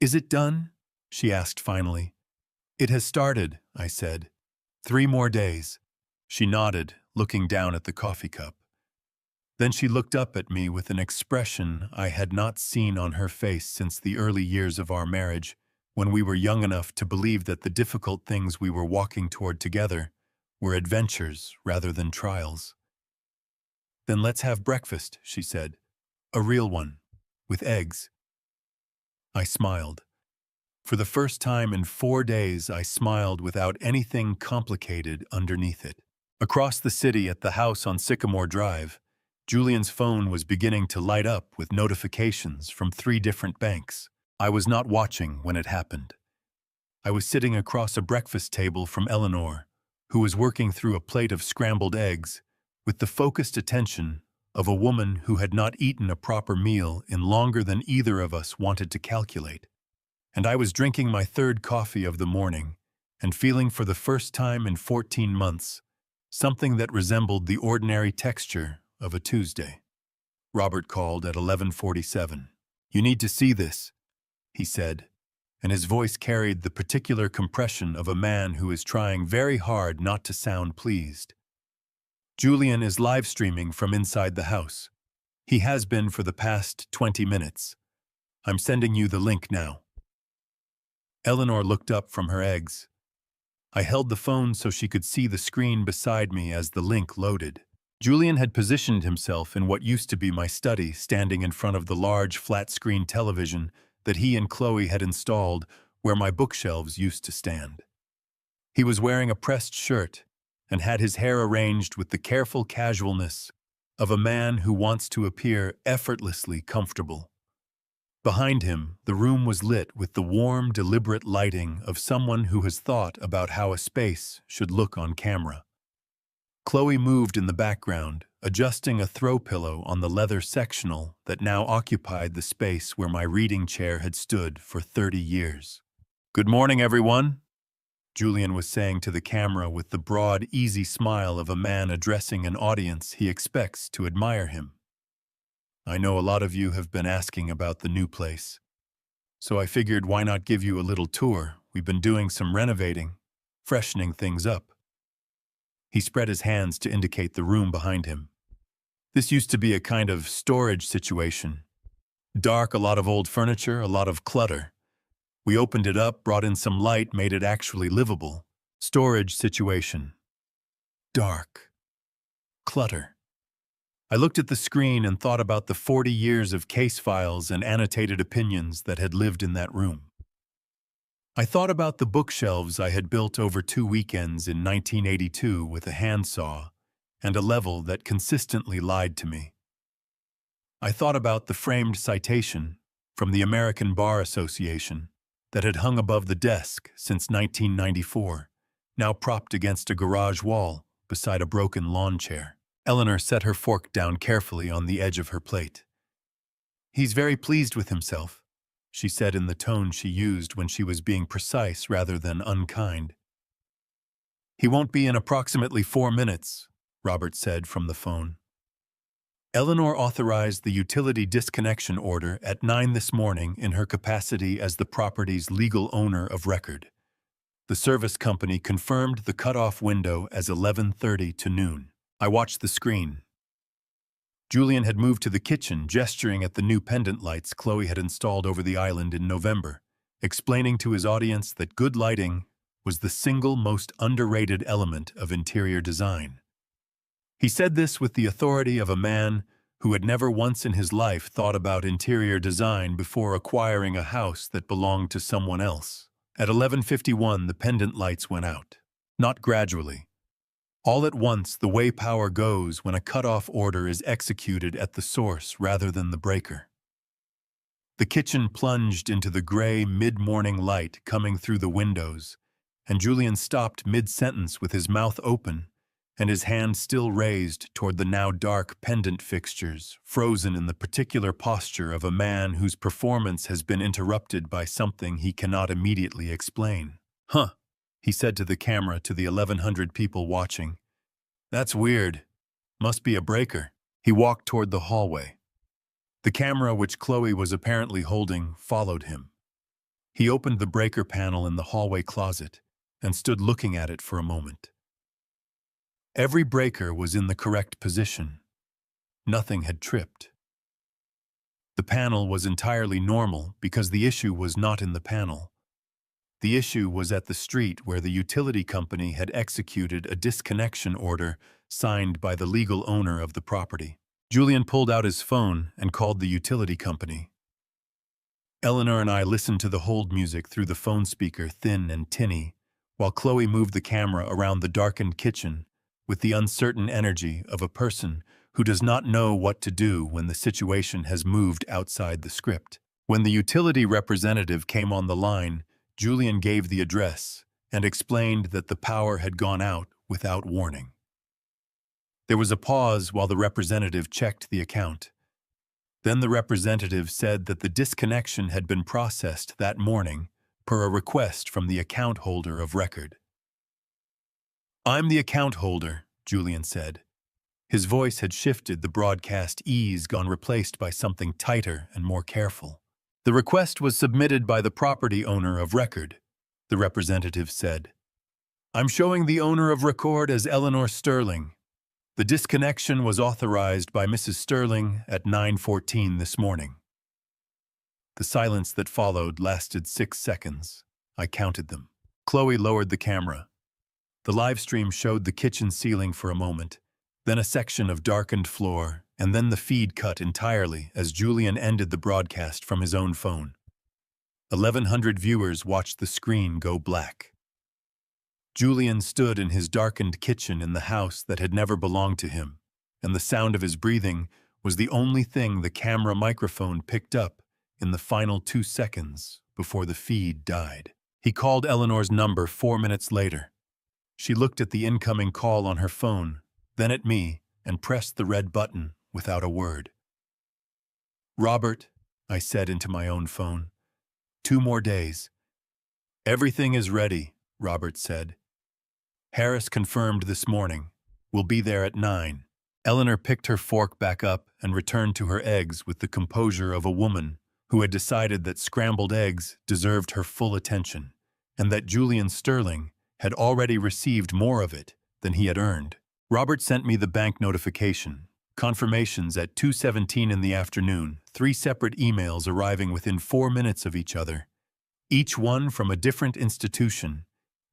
"Is it done?" she asked finally. "It has started," I said. "3 more days." She nodded, looking down at the coffee cup. Then she looked up at me with an expression I had not seen on her face since the early years of our marriage, when we were young enough to believe that the difficult things we were walking toward together were adventures rather than trials. "Then let's have breakfast," she said. "A real one, with eggs." I smiled. For the first time in 4 days, I smiled without anything complicated underneath it. Across the city at the house on Sycamore Drive, Julian's phone was beginning to light up with notifications from 3 different banks. I was not watching when it happened. I was sitting across a breakfast table from Eleanor, who was working through a plate of scrambled eggs, with the focused attention of a woman who had not eaten a proper meal in longer than either of us wanted to calculate. And I was drinking my 3rd coffee of the morning and feeling for the first time in 14 months something that resembled the ordinary texture of a Tuesday. Robert called at 11:47. "You need to see this," he said, and his voice carried the particular compression of a man who is trying very hard not to sound pleased. "Julian is live streaming from inside the house. He has been for the past 20 minutes. I'm sending you the link now." Eleanor looked up from her eggs. I held the phone so she could see the screen beside me as the link loaded. Julian had positioned himself in what used to be my study, standing in front of the large flat-screen television that he and Chloe had installed where my bookshelves used to stand. He was wearing a pressed shirt and had his hair arranged with the careful casualness of a man who wants to appear effortlessly comfortable. Behind him, the room was lit with the warm, deliberate lighting of someone who has thought about how a space should look on camera. Chloe moved in the background, adjusting a throw pillow on the leather sectional that now occupied the space where my reading chair had stood for 30 years. "Good morning, everyone," Julian was saying to the camera with the broad, easy smile of a man addressing an audience he expects to admire him. "I know a lot of you have been asking about the new place, so I figured why not give you a little tour. We've been doing some renovating, freshening things up." He spread his hands to indicate the room behind him. "This used to be a kind of storage situation. Dark, a lot of old furniture, a lot of clutter. We opened it up, brought in some light, made it actually livable. Storage situation. Dark. Clutter." I looked at the screen and thought about the 40 years of case files and annotated opinions that had lived in that room. I thought about the bookshelves I had built over 2 weekends in 1982 with a handsaw and a level that consistently lied to me. I thought about the framed citation from the American Bar Association that had hung above the desk since 1994, now propped against a garage wall beside a broken lawn chair. Eleanor set her fork down carefully on the edge of her plate. "He's very pleased with himself," she said in the tone she used when she was being precise rather than unkind. "He won't be in approximately 4 minutes, Robert said from the phone. Eleanor authorized the utility disconnection order at 9 this morning in her capacity as the property's legal owner of record. The service company confirmed the cutoff window as 11:30 to noon. I watched the screen. Julian had moved to the kitchen, gesturing at the new pendant lights Chloe had installed over the island in November, explaining to his audience that good lighting was the single most underrated element of interior design. He said this with the authority of a man who had never once in his life thought about interior design before acquiring a house that belonged to someone else. At 11:51, the pendant lights went out. Not gradually. All at once, the way power goes when a cutoff order is executed at the source rather than the breaker. The kitchen plunged into the gray mid-morning light coming through the windows, and Julian stopped mid-sentence with his mouth open and his hand still raised toward the now dark pendant fixtures, frozen in the particular posture of a man whose performance has been interrupted by something he cannot immediately explain. "Huh," he said to the camera to the 1,100 people watching. "That's weird. Must be a breaker." He walked toward the hallway. The camera, which Chloe was apparently holding, followed him. He opened the breaker panel in the hallway closet and stood looking at it for a moment. Every breaker was in the correct position. Nothing had tripped. The panel was entirely normal because the issue was not in the panel. The issue was at the street where the utility company had executed a disconnection order signed by the legal owner of the property. Julian pulled out his phone and called the utility company. Eleanor and I listened to the hold music through the phone speaker, thin and tinny, while Chloe moved the camera around the darkened kitchen with the uncertain energy of a person who does not know what to do when the situation has moved outside the script. When the utility representative came on the line, Julian gave the address and explained that the power had gone out without warning. There was a pause while the representative checked the account. Then the representative said that the disconnection had been processed that morning per a request from the account holder of record. "I'm the account holder," Julian said. His voice had shifted, the broadcast ease gone replaced by something tighter and more careful. "The request was submitted by the property owner of record," the representative said. "I'm showing the owner of record as Eleanor Sterling. The disconnection was authorized by Mrs. Sterling at 9:14 this morning." The silence that followed lasted 6 seconds. I counted them. Chloe lowered the camera. The live stream showed the kitchen ceiling for a moment, then a section of darkened floor, and then the feed cut entirely as Julian ended the broadcast from his own phone. 1,100 viewers watched the screen go black. Julian stood in his darkened kitchen in the house that had never belonged to him, and the sound of his breathing was the only thing the camera microphone picked up in the final 2 seconds before the feed died. He called Eleanor's number 4 minutes later. She looked at the incoming call on her phone, then at me, and pressed the red button without a word. "Robert," I said into my own phone, "2 more days." "Everything is ready," Robert said. "Harris confirmed this morning. We'll be there at 9. Eleanor picked her fork back up and returned to her eggs with the composure of a woman who had decided that scrambled eggs deserved her full attention, and that Julian Sterling had already received more of it than he had earned. Robert sent me the bank notification, confirmations at 2:17 in the afternoon, 3 separate emails arriving within 4 minutes of each other, each one from a different institution,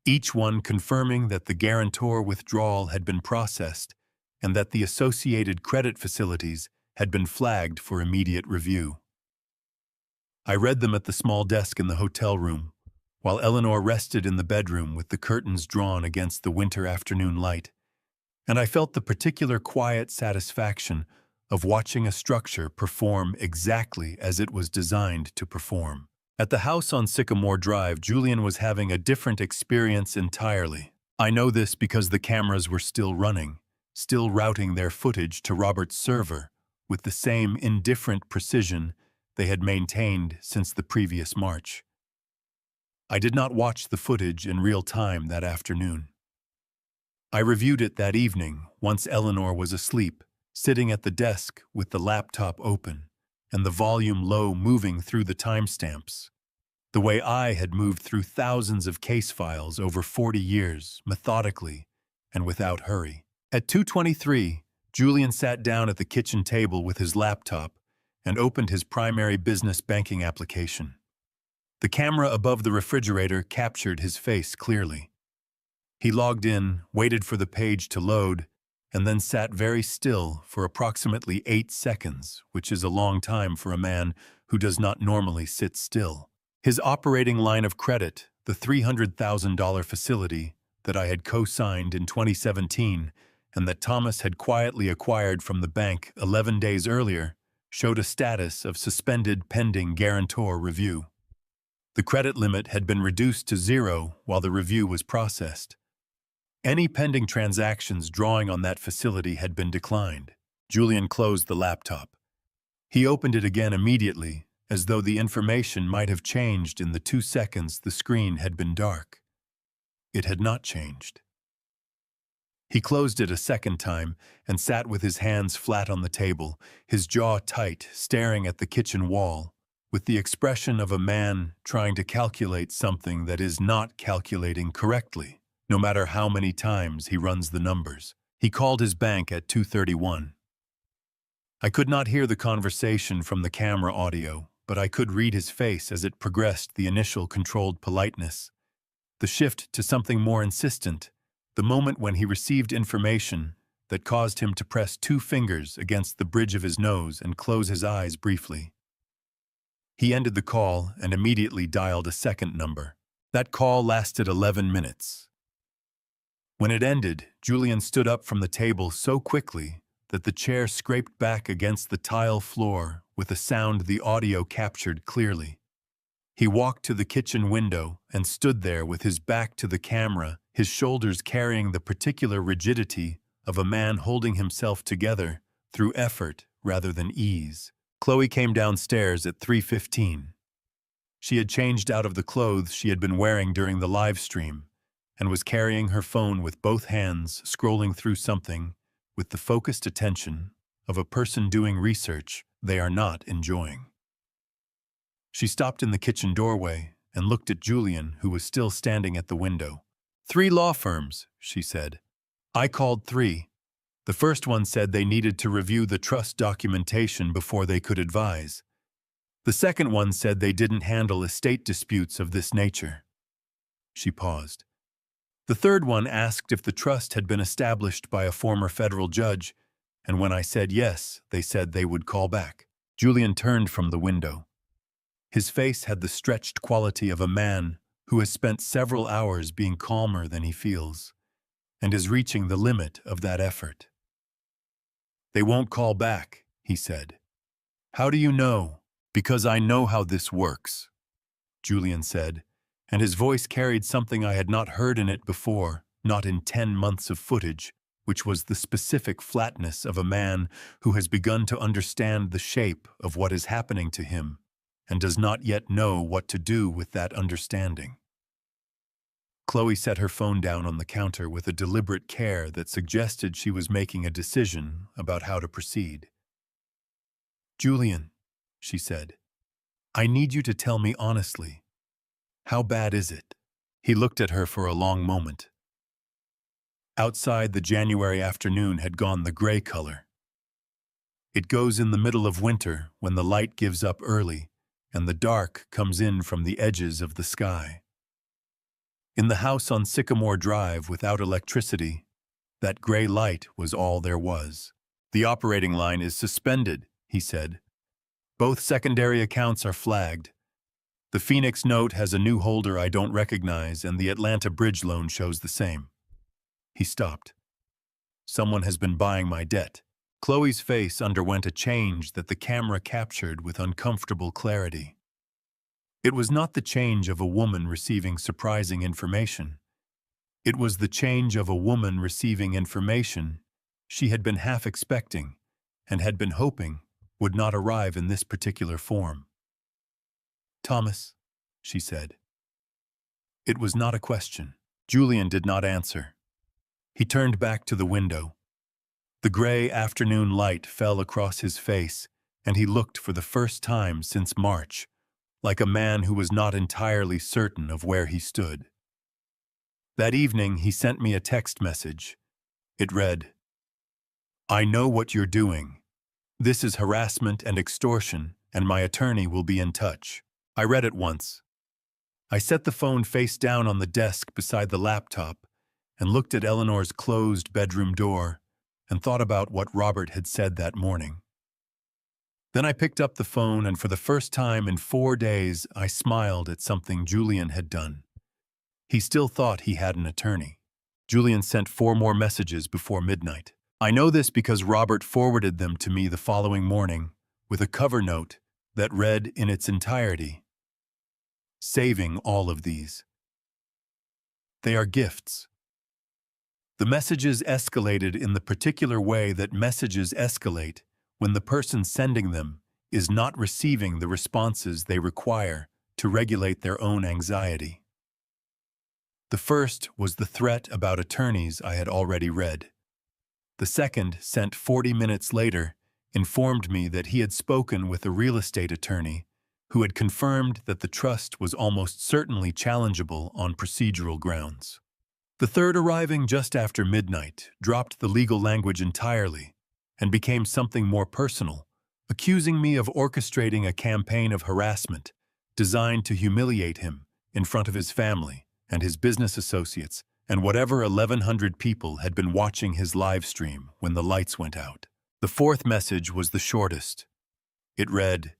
each one confirming that the guarantor withdrawal had been processed and that the associated credit facilities had been flagged for immediate review. I read them at the small desk in the hotel room, while Eleanor rested in the bedroom with the curtains drawn against the winter afternoon light, and I felt the particular quiet satisfaction of watching a structure perform exactly as it was designed to perform. At the house on Sycamore Drive, Julian was having a different experience entirely. I know this because the cameras were still running, still routing their footage to Robert's server with the same indifferent precision they had maintained since the previous March. I did not watch the footage in real time that afternoon. I reviewed it that evening once Eleanor was asleep, sitting at the desk with the laptop open and the volume low moving through the timestamps, the way I had moved through thousands of case files over 40 years, methodically and without hurry. At 2:23, Julian sat down at the kitchen table with his laptop and opened his primary business banking application. The camera above the refrigerator captured his face clearly. He logged in, waited for the page to load, and then sat very still for approximately 8 seconds, which is a long time for a man who does not normally sit still. His operating line of credit, the $300,000 facility that I had co-signed in 2017 and that Thomas had quietly acquired from the bank 11 days earlier, showed a status of suspended pending guarantor review. The credit limit had been reduced to 0 while the review was processed. Any pending transactions drawing on that facility had been declined. Julian closed the laptop. He opened it again immediately, as though the information might have changed in the 2 seconds the screen had been dark. It had not changed. He closed it a second time and sat with his hands flat on the table, his jaw tight, staring at the kitchen wall, with the expression of a man trying to calculate something that is not calculating correctly, no matter how many times he runs the numbers. He called his bank at 2:31. I could not hear the conversation from the camera audio, but I could read his face as it progressed the initial controlled politeness, the shift to something more insistent, the moment when he received information that caused him to press 2 fingers against the bridge of his nose and close his eyes briefly. He ended the call and immediately dialed a second number. That call lasted 11 minutes. When it ended, Julian stood up from the table so quickly that the chair scraped back against the tile floor with a sound the audio captured clearly. He walked to the kitchen window and stood there with his back to the camera, his shoulders carrying the particular rigidity of a man holding himself together through effort rather than ease. Chloe came downstairs at 3:15. She had changed out of the clothes she had been wearing during the live stream and was carrying her phone with both hands, scrolling through something with the focused attention of a person doing research they are not enjoying. She stopped in the kitchen doorway and looked at Julian, who was still standing at the window. 3 law firms, she said. I called 3. The first one said they needed to review the trust documentation before they could advise. The second one said they didn't handle estate disputes of this nature. She paused. The third one asked if the trust had been established by a former federal judge, and when I said yes, they said they would call back. Julian turned from the window. His face had the stretched quality of a man who has spent several hours being calmer than he feels, and is reaching the limit of that effort. They won't call back, he said. How do you know? Because I know how this works, Julian said, and his voice carried something I had not heard in it before, not in 10 months of footage, which was the specific flatness of a man who has begun to understand the shape of what is happening to him and does not yet know what to do with that understanding. Chloe set her phone down on the counter with a deliberate care that suggested she was making a decision about how to proceed. Julian, she said, I need you to tell me honestly. How bad is it? He looked at her for a long moment. Outside, the January afternoon had gone the gray color. It goes in the middle of winter when the light gives up early and the dark comes in from the edges of the sky. In the house on Sycamore Drive without electricity, that gray light was all there was. The operating line is suspended, he said. Both secondary accounts are flagged. The Phoenix note has a new holder I don't recognize, and the Atlanta bridge loan shows the same. He stopped. Someone has been buying my debt. Chloe's face underwent a change that the camera captured with uncomfortable clarity. It was not the change of a woman receiving surprising information. It was the change of a woman receiving information she had been half expecting and had been hoping would not arrive in this particular form. Thomas, she said. It was not a question. Julian did not answer. He turned back to the window. The gray afternoon light fell across his face, and he looked for the first time since March, like a man who was not entirely certain of where he stood. That evening, he sent me a text message. It read, I know what you're doing. This is harassment and extortion, and my attorney will be in touch. I read it once. I set the phone face down on the desk beside the laptop and looked at Eleanor's closed bedroom door and thought about what Robert had said that morning. Then I picked up the phone, and for the first time in 4 days, I smiled at something Julian had done. He still thought he had an attorney. Julian sent 4 more messages before midnight. I know this because Robert forwarded them to me the following morning with a cover note that read in its entirety, "Saving all of these. They are gifts." The messages escalated in the particular way that messages escalate when the person sending them is not receiving the responses they require to regulate their own anxiety. The first was the threat about attorneys I had already read. The second, sent 40 minutes later, informed me that he had spoken with a real estate attorney who had confirmed that the trust was almost certainly challengeable on procedural grounds. The third, arriving just after midnight, dropped the legal language entirely and became something more personal, accusing me of orchestrating a campaign of harassment designed to humiliate him in front of his family and his business associates and whatever 1,100 people had been watching his live stream when the lights went out. The fourth message was the shortest. It read,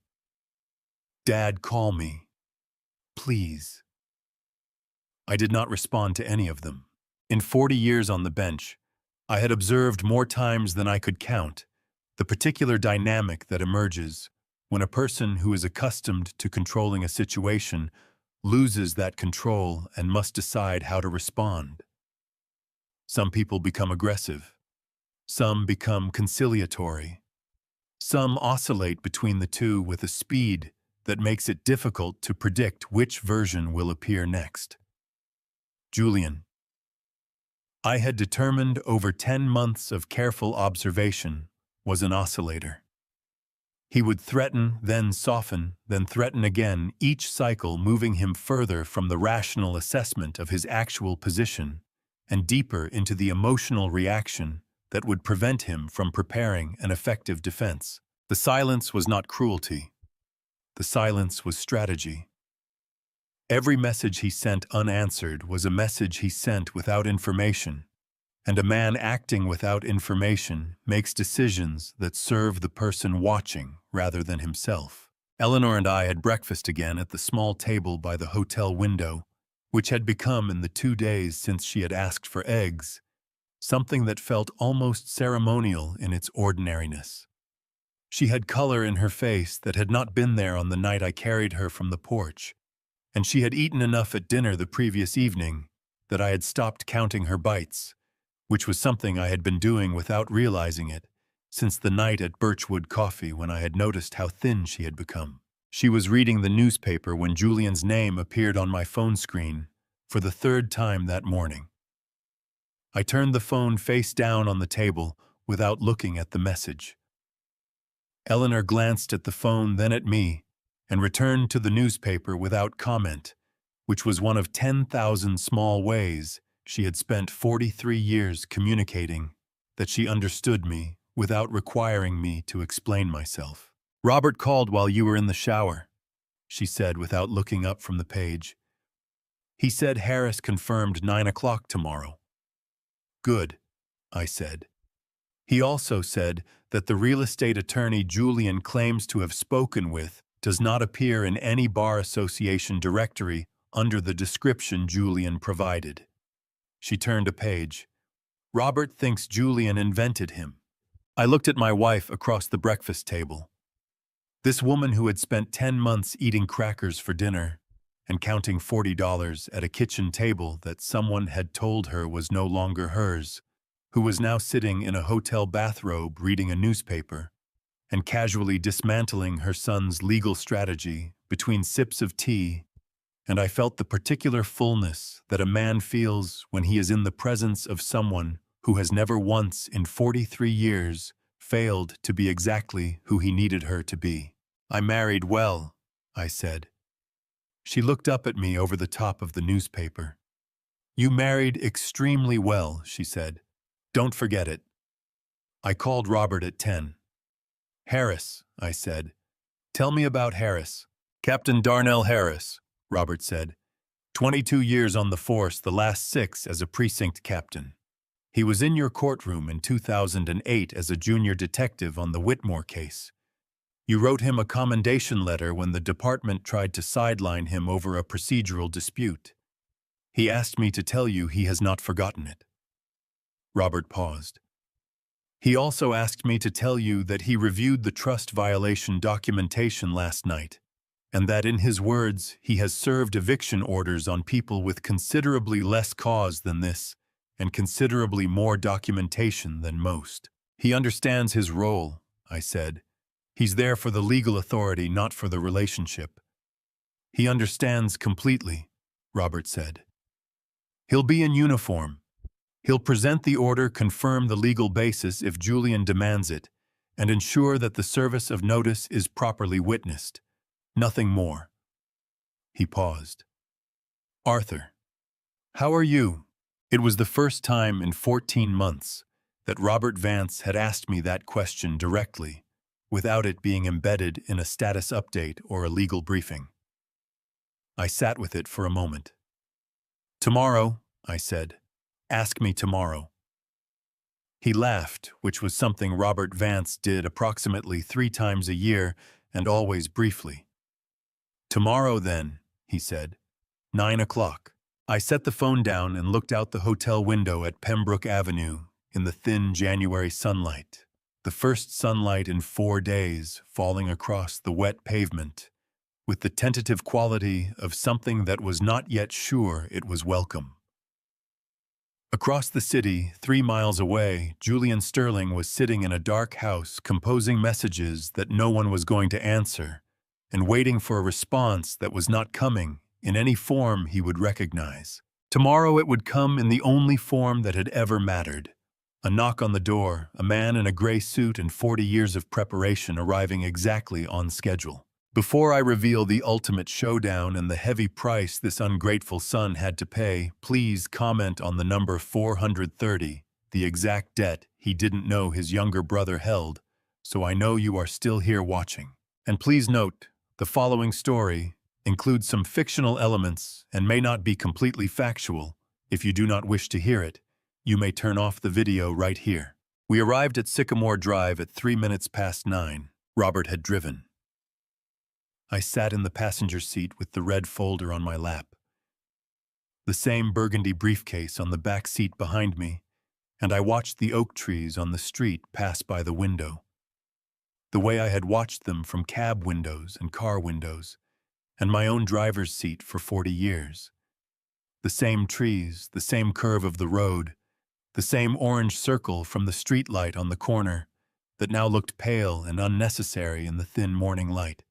"Dad, call me. Please." I did not respond to any of them. In 40 years on the bench, I had observed more times than I could count the particular dynamic that emerges when a person who is accustomed to controlling a situation loses that control and must decide how to respond. Some people become aggressive. Some become conciliatory. Some oscillate between the two with a speed that makes it difficult to predict which version will appear next. Julian. I had determined over 10 months of careful observation was an oscillator. He would threaten, then soften, then threaten again, each cycle moving him further from the rational assessment of his actual position and deeper into the emotional reaction that would prevent him from preparing an effective defense. The silence was not cruelty. The silence was strategy. Every message he sent unanswered was a message he sent without information, and a man acting without information makes decisions that serve the person watching rather than himself. Eleanor and I had breakfast again at the small table by the hotel window, which had become, in the 2 days since she had asked for eggs, something that felt almost ceremonial in its ordinariness. She had color in her face that had not been there on the night I carried her from the porch, and she had eaten enough at dinner the previous evening that I had stopped counting her bites, which was something I had been doing without realizing it since the night at Birchwood Coffee when I had noticed how thin she had become. She was reading the newspaper when Julian's name appeared on my phone screen for the 3rd time that morning. I turned the phone face down on the table without looking at the message. Eleanor glanced at the phone, then at me, and returned to the newspaper without comment, which was one of 10,000 small ways she had spent 43 years communicating that she understood me without requiring me to explain myself. "Robert called while you were in the shower," she said without looking up from the page. "He said Harris confirmed 9 o'clock tomorrow." "Good," I said. "He also said that the real estate attorney Julian claims to have spoken with does not appear in any bar association directory under the description Julian provided." She turned a page. "Robert thinks Julian invented him." I looked at my wife across the breakfast table. This woman who had spent 10 months eating crackers for dinner and counting $40 at a kitchen table that someone had told her was no longer hers, who was now sitting in a hotel bathrobe reading a newspaper and casually dismantling her son's legal strategy between sips of tea, and I felt the particular fullness that a man feels when he is in the presence of someone who has never once in 43 years failed to be exactly who he needed her to be. "I married well," I said. She looked up at me over the top of the newspaper. "You married extremely well," she said. "Don't forget it." I called Robert at 10. "Harris," I said. "Tell me about Harris." "Captain Darnell Harris," Robert said. 22 years on the force, the last 6 as a precinct captain. He was in your courtroom in 2008 as a junior detective on the Whitmore case. You wrote him a commendation letter when the department tried to sideline him over a procedural dispute. He asked me to tell you he has not forgotten it. Robert paused. He also asked me to tell you that he reviewed the trust violation documentation last night, and that in his words, he has served eviction orders on people with considerably less cause than this, and considerably more documentation than most. He understands his role, I said. He's there for the legal authority, not for the relationship. He understands completely, Robert said. He'll be in uniform. He'll present the order, confirm the legal basis if Julian demands it, and ensure that the service of notice is properly witnessed. Nothing more. He paused. Arthur, how are you? It was the first time in 14 months that Robert Vance had asked me that question directly, without it being embedded in a status update or a legal briefing. I sat with it for a moment. Tomorrow, I said. Ask me tomorrow. He laughed, which was something Robert Vance did approximately 3 times a year and always briefly. Tomorrow then, he said. 9 o'clock. I set the phone down and looked out the hotel window at Pembroke Avenue in the thin January sunlight, the first sunlight in 4 days falling across the wet pavement, with the tentative quality of something that was not yet sure it was welcome. Across the city, 3 miles away, Julian Sterling was sitting in a dark house composing messages that no one was going to answer, and waiting for a response that was not coming in any form he would recognize. Tomorrow it would come in the only form that had ever mattered. A knock on the door, a man in a gray suit and 40 years of preparation arriving exactly on schedule. Before I reveal the ultimate showdown and the heavy price this ungrateful son had to pay, please comment on the number 430, the exact debt he didn't know his younger brother held, so I know you are still here watching. And please note, the following story includes some fictional elements and may not be completely factual. If you do not wish to hear it, you may turn off the video right here. We arrived at Sycamore Drive at 3 minutes past 9. Robert had driven. I sat in the passenger seat with the red folder on my lap, the same burgundy briefcase on the back seat behind me, and I watched the oak trees on the street pass by the window, the way I had watched them from cab windows and car windows, and my own driver's seat for 40 years. The same trees, the same curve of the road, the same orange circle from the street light on the corner that now looked pale and unnecessary in the thin morning light.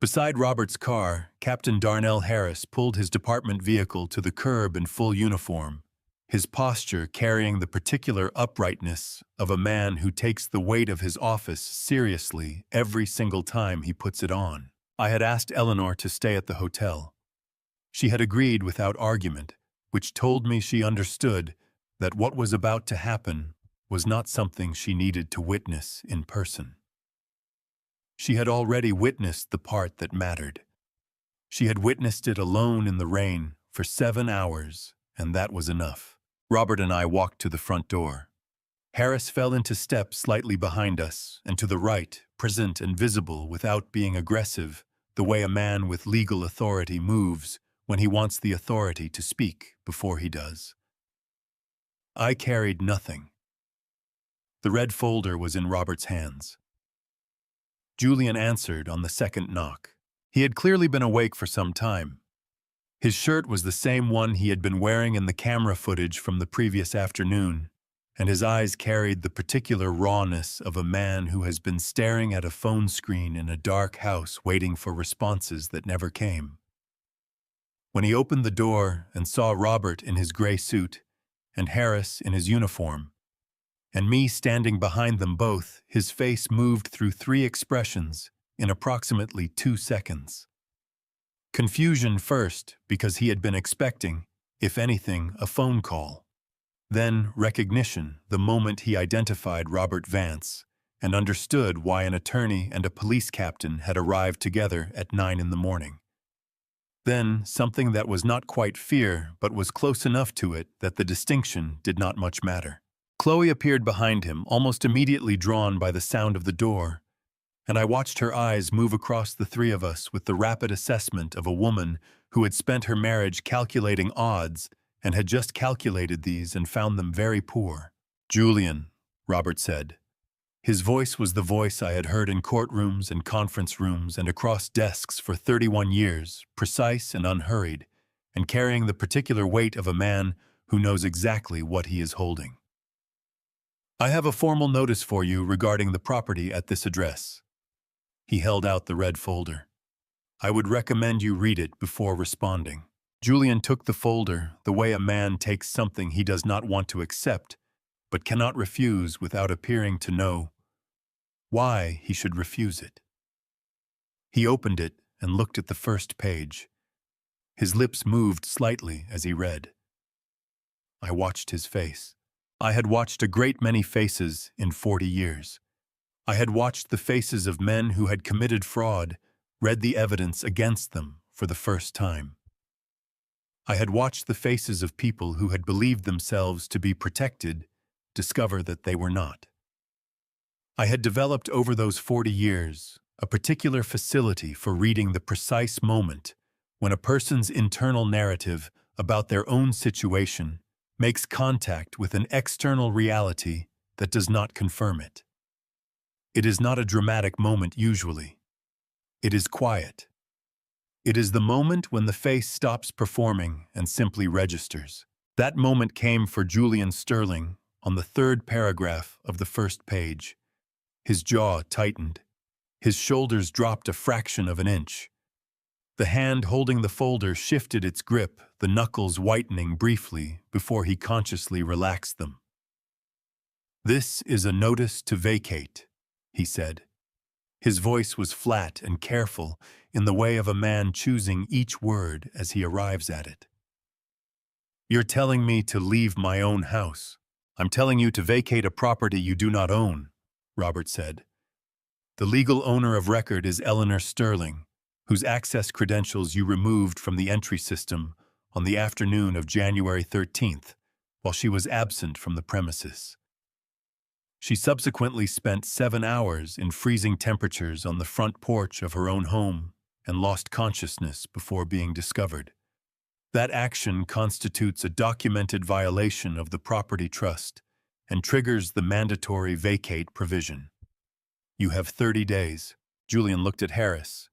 Beside Robert's car, Captain Darnell Harris pulled his department vehicle to the curb in full uniform, his posture carrying the particular uprightness of a man who takes the weight of his office seriously every single time he puts it on. I had asked Eleanor to stay at the hotel. She had agreed without argument, which told me she understood that what was about to happen was not something she needed to witness in person. She had already witnessed the part that mattered. She had witnessed it alone in the rain for 7 hours, and that was enough. Robert and I walked to the front door. Harris fell into step slightly behind us, and to the right, present and visible without being aggressive, the way a man with legal authority moves when he wants the authority to speak before he does. I carried nothing. The red folder was in Robert's hands. Julian answered on the second knock. He had clearly been awake for some time. His shirt was the same one he had been wearing in the camera footage from the previous afternoon, and his eyes carried the particular rawness of a man who has been staring at a phone screen in a dark house waiting for responses that never came. When he opened the door and saw Robert in his gray suit and Harris in his uniform, and me standing behind them both, his face moved through 3 expressions in approximately 2 seconds. Confusion first, because he had been expecting, if anything, a phone call. Then recognition the moment he identified Robert Vance and understood why an attorney and a police captain had arrived together at 9 in the morning. Then something that was not quite fear but was close enough to it that the distinction did not much matter. Chloe appeared behind him, almost immediately drawn by the sound of the door, and I watched her eyes move across the 3 of us with the rapid assessment of a woman who had spent her marriage calculating odds and had just calculated these and found them very poor. Julian, Robert said. His voice was the voice I had heard in courtrooms and conference rooms and across desks for 31 years, precise and unhurried, and carrying the particular weight of a man who knows exactly what he is holding. I have a formal notice for you regarding the property at this address. He held out the red folder. I would recommend you read it before responding. Julian took the folder the way a man takes something he does not want to accept, but cannot refuse without appearing to know why he should refuse it. He opened it and looked at the first page. His lips moved slightly as he read. I watched his face. I had watched a great many faces in 40 years. I had watched the faces of men who had committed fraud, read the evidence against them for the first time. I had watched the faces of people who had believed themselves to be protected discover that they were not. I had developed over those 40 years a particular facility for reading the precise moment when a person's internal narrative about their own situation makes contact with an external reality that does not confirm it. It is not a dramatic moment usually. It is quiet. It is the moment when the face stops performing and simply registers. That moment came for Julian Sterling on the third paragraph of the first page. His jaw tightened. His shoulders dropped a fraction of an inch. The hand holding the folder shifted its grip, the knuckles whitening briefly before he consciously relaxed them. "This is a notice to vacate," he said. His voice was flat and careful in the way of a man choosing each word as he arrives at it. "You're telling me to leave my own house. I'm telling you to vacate a property you do not own," Robert said. "The legal owner of record is Eleanor Sterling, whose access credentials you removed from the entry system on the afternoon of January 13th, while she was absent from the premises. She subsequently spent 7 hours in freezing temperatures on the front porch of her own home and lost consciousness before being discovered. That action constitutes a documented violation of the property trust and triggers the mandatory vacate provision. You have 30 days. Julian looked at Harris.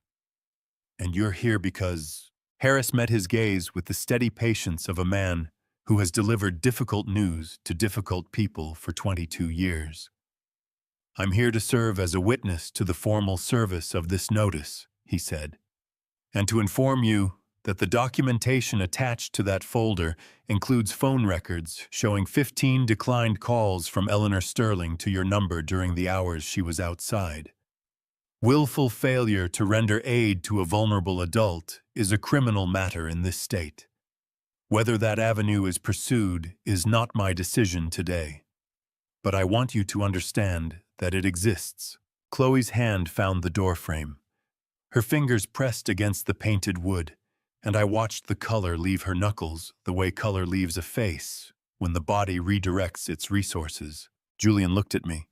"And you're here because—" Harris met his gaze with the steady patience of a man who has delivered difficult news to difficult people for 22 years. "I'm here to serve as a witness to the formal service of this notice," he said, "and to inform you that the documentation attached to that folder includes phone records showing 15 declined calls from Eleanor Sterling to your number during the hours she was outside. Willful failure to render aid to a vulnerable adult is a criminal matter in this state. Whether that avenue is pursued is not my decision today. But I want you to understand that it exists." Chloe's hand found the doorframe. Her fingers pressed against the painted wood, and I watched the color leave her knuckles the way color leaves a face when the body redirects its resources. Julian looked at me.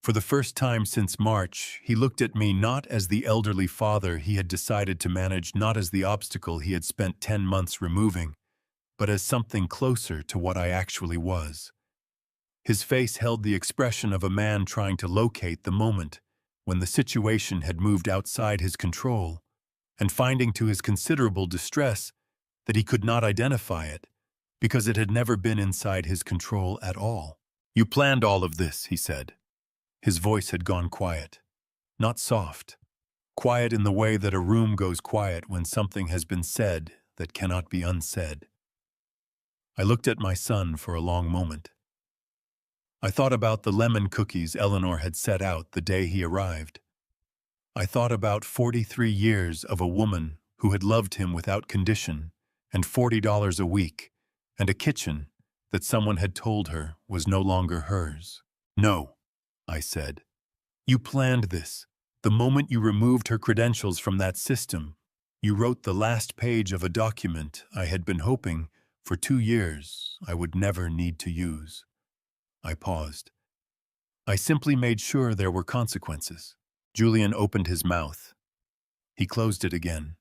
For the first time since March, he looked at me not as the elderly father he had decided to manage, not as the obstacle he had spent 10 months removing, but as something closer to what I actually was. His face held the expression of a man trying to locate the moment when the situation had moved outside his control, and finding to his considerable distress that he could not identify it because it had never been inside his control at all. "You planned all of this," he said. His voice had gone quiet, not soft, quiet in the way that a room goes quiet when something has been said that cannot be unsaid. I looked at my son for a long moment. I thought about the lemon cookies Eleanor had set out the day he arrived. I thought about 43 years of a woman who had loved him without condition, and $40 a week, and a kitchen that someone had told her was no longer hers. "No," I said. "You planned this. The moment you removed her credentials from that system, you wrote the last page of a document I had been hoping for 2 years I would never need to use." I paused. "I simply made sure there were consequences." Julian opened his mouth. He closed it again.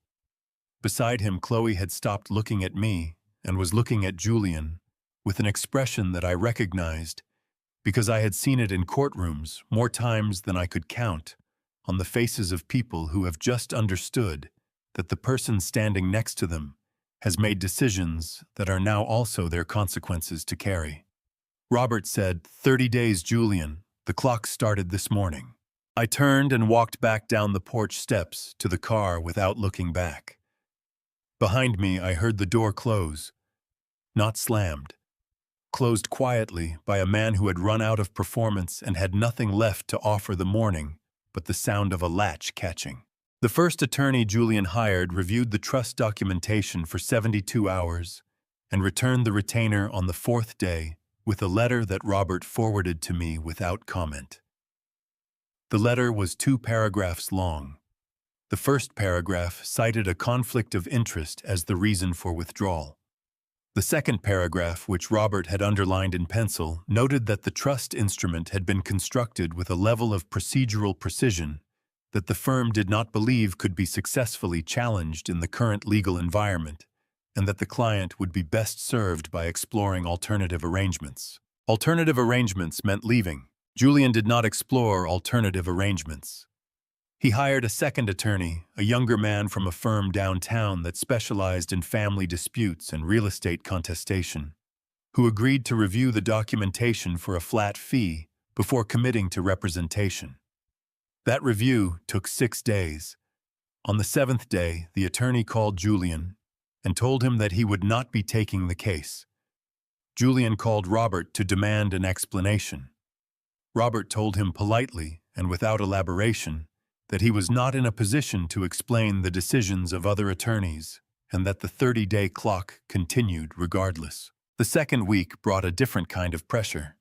Beside him, Chloe had stopped looking at me and was looking at Julian with an expression that I recognized because I had seen it in courtrooms more times than I could count, on the faces of people who have just understood that the person standing next to them has made decisions that are now also their consequences to carry. Robert said, 30 days, Julian. The clock started this morning. I turned and walked back down the porch steps to the car without looking back. Behind me, I heard the door close, not slammed, closed quietly by a man who had run out of performance and had nothing left to offer the morning but the sound of a latch catching. The first attorney Julian hired reviewed the trust documentation for 72 hours and returned the retainer on the fourth day with a letter that Robert forwarded to me without comment. The letter was 2 paragraphs long. The first paragraph cited a conflict of interest as the reason for withdrawal. The second paragraph, which Robert had underlined in pencil, noted that the trust instrument had been constructed with a level of procedural precision that the firm did not believe could be successfully challenged in the current legal environment, and that the client would be best served by exploring alternative arrangements. Alternative arrangements meant leaving. Julian did not explore alternative arrangements. He hired a second attorney, a younger man from a firm downtown that specialized in family disputes and real estate contestation, who agreed to review the documentation for a flat fee before committing to representation. That review took 6 days. On the 7th day, the attorney called Julian and told him that he would not be taking the case. Julian called Robert to demand an explanation. Robert told him politely and without elaboration that he was not in a position to explain the decisions of other attorneys and that the 30-day clock continued regardless. The second week brought a different kind of pressure.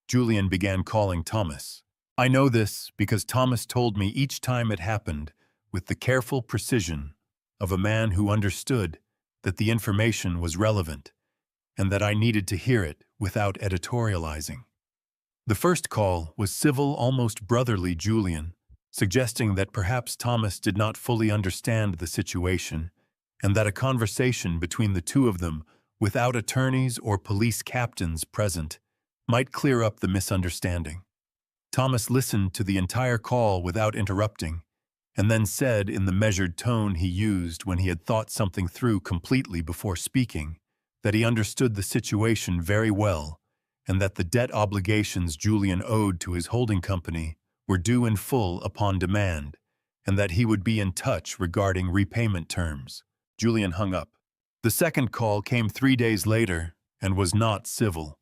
Julian began calling Thomas. I know this because Thomas told me each time it happened with the careful precision of a man who understood that the information was relevant and that I needed to hear it without editorializing. The first call was civil, almost brotherly Julian, suggesting that perhaps Thomas did not fully understand the situation and that a conversation between the two of them, without attorneys or police captains present, might clear up the misunderstanding. Thomas listened to the entire call without interrupting, and then said in the measured tone he used when he had thought something through completely before speaking, that he understood the situation very well and that the debt obligations Julian owed to his holding company were due in full upon demand, and that he would be in touch regarding repayment terms. Julian hung up. The second call came 3 days later and was not civil.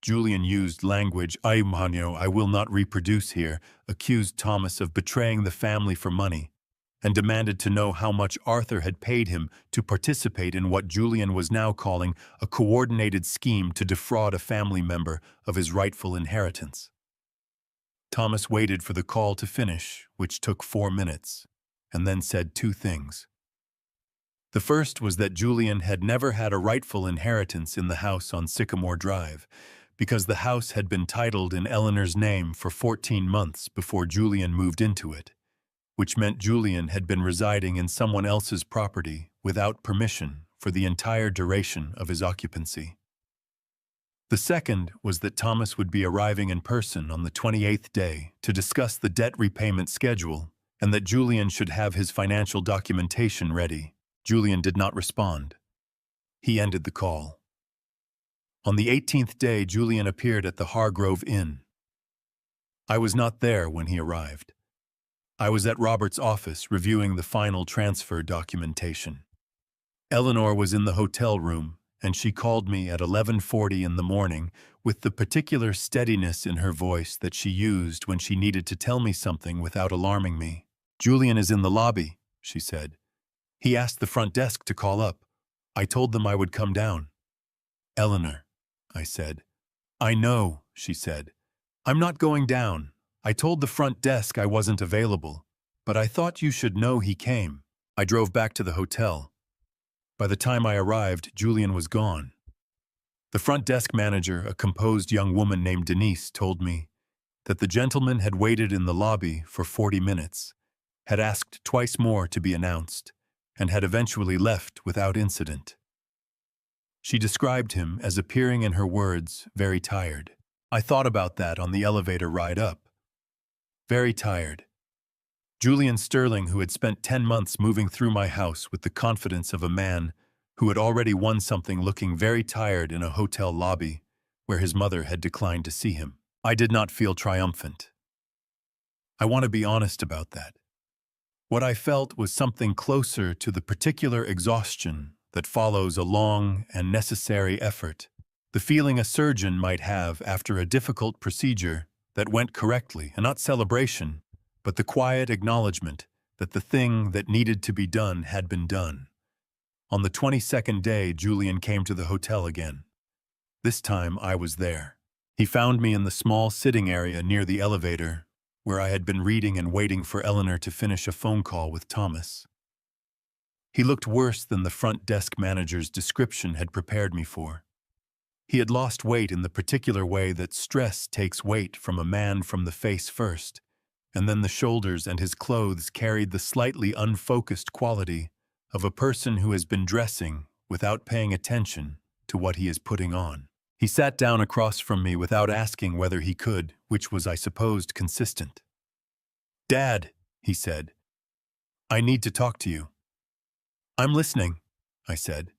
Julian used language I will not reproduce here, accused Thomas of betraying the family for money, and demanded to know how much Arthur had paid him to participate in what Julian was now calling a coordinated scheme to defraud a family member of his rightful inheritance. Thomas waited for the call to finish, which took 4 minutes, and then said 2 things. The first was that Julian had never had a rightful inheritance in the house on Sycamore Drive, because the house had been titled in Eleanor's name for 14 months before Julian moved into it, which meant Julian had been residing in someone else's property without permission for the entire duration of his occupancy. The second was that Thomas would be arriving in person on the 28th day to discuss the debt repayment schedule and that Julian should have his financial documentation ready. Julian did not respond. He ended the call. On the 18th day, Julian appeared at the Hargrove Inn. I was not there when he arrived. I was at Robert's office reviewing the final transfer documentation. Eleanor was in the hotel room, and she called me at 11:40 in the morning with the particular steadiness in her voice that she used when she needed to tell me something without alarming me. Julian is in the lobby, she said. He asked the front desk to call up. I told them I would come down. Eleanor, I said. I know, she said. I'm not going down. I told the front desk I wasn't available, but I thought you should know he came. I drove back to the hotel. By the time I arrived, Julian was gone. The front desk manager, a composed young woman named Denise, told me that the gentleman had waited in the lobby for 40 minutes, had asked twice more to be announced, and had eventually left without incident. She described him as appearing, in her words, very tired. I thought about that on the elevator ride up. Very tired. Julian Sterling, who had spent 10 months moving through my house with the confidence of a man who had already won something, looking very tired in a hotel lobby where his mother had declined to see him. I did not feel triumphant. I want to be honest about that. What I felt was something closer to the particular exhaustion that follows a long and necessary effort, the feeling a surgeon might have after a difficult procedure that went correctly, and not celebration, but the quiet acknowledgement that the thing that needed to be done had been done. On the 22nd day, Julian came to the hotel again. This time I was there. He found me in the small sitting area near the elevator, where I had been reading and waiting for Eleanor to finish a phone call with Thomas. He looked worse than the front desk manager's description had prepared me for. He had lost weight in the particular way that stress takes weight from a man from the face first, and then the shoulders, and his clothes carried the slightly unfocused quality of a person who has been dressing without paying attention to what he is putting on. He sat down across from me without asking whether he could, which was, I supposed, consistent. "Dad," he said, "I need to talk to you." "I'm listening," I said.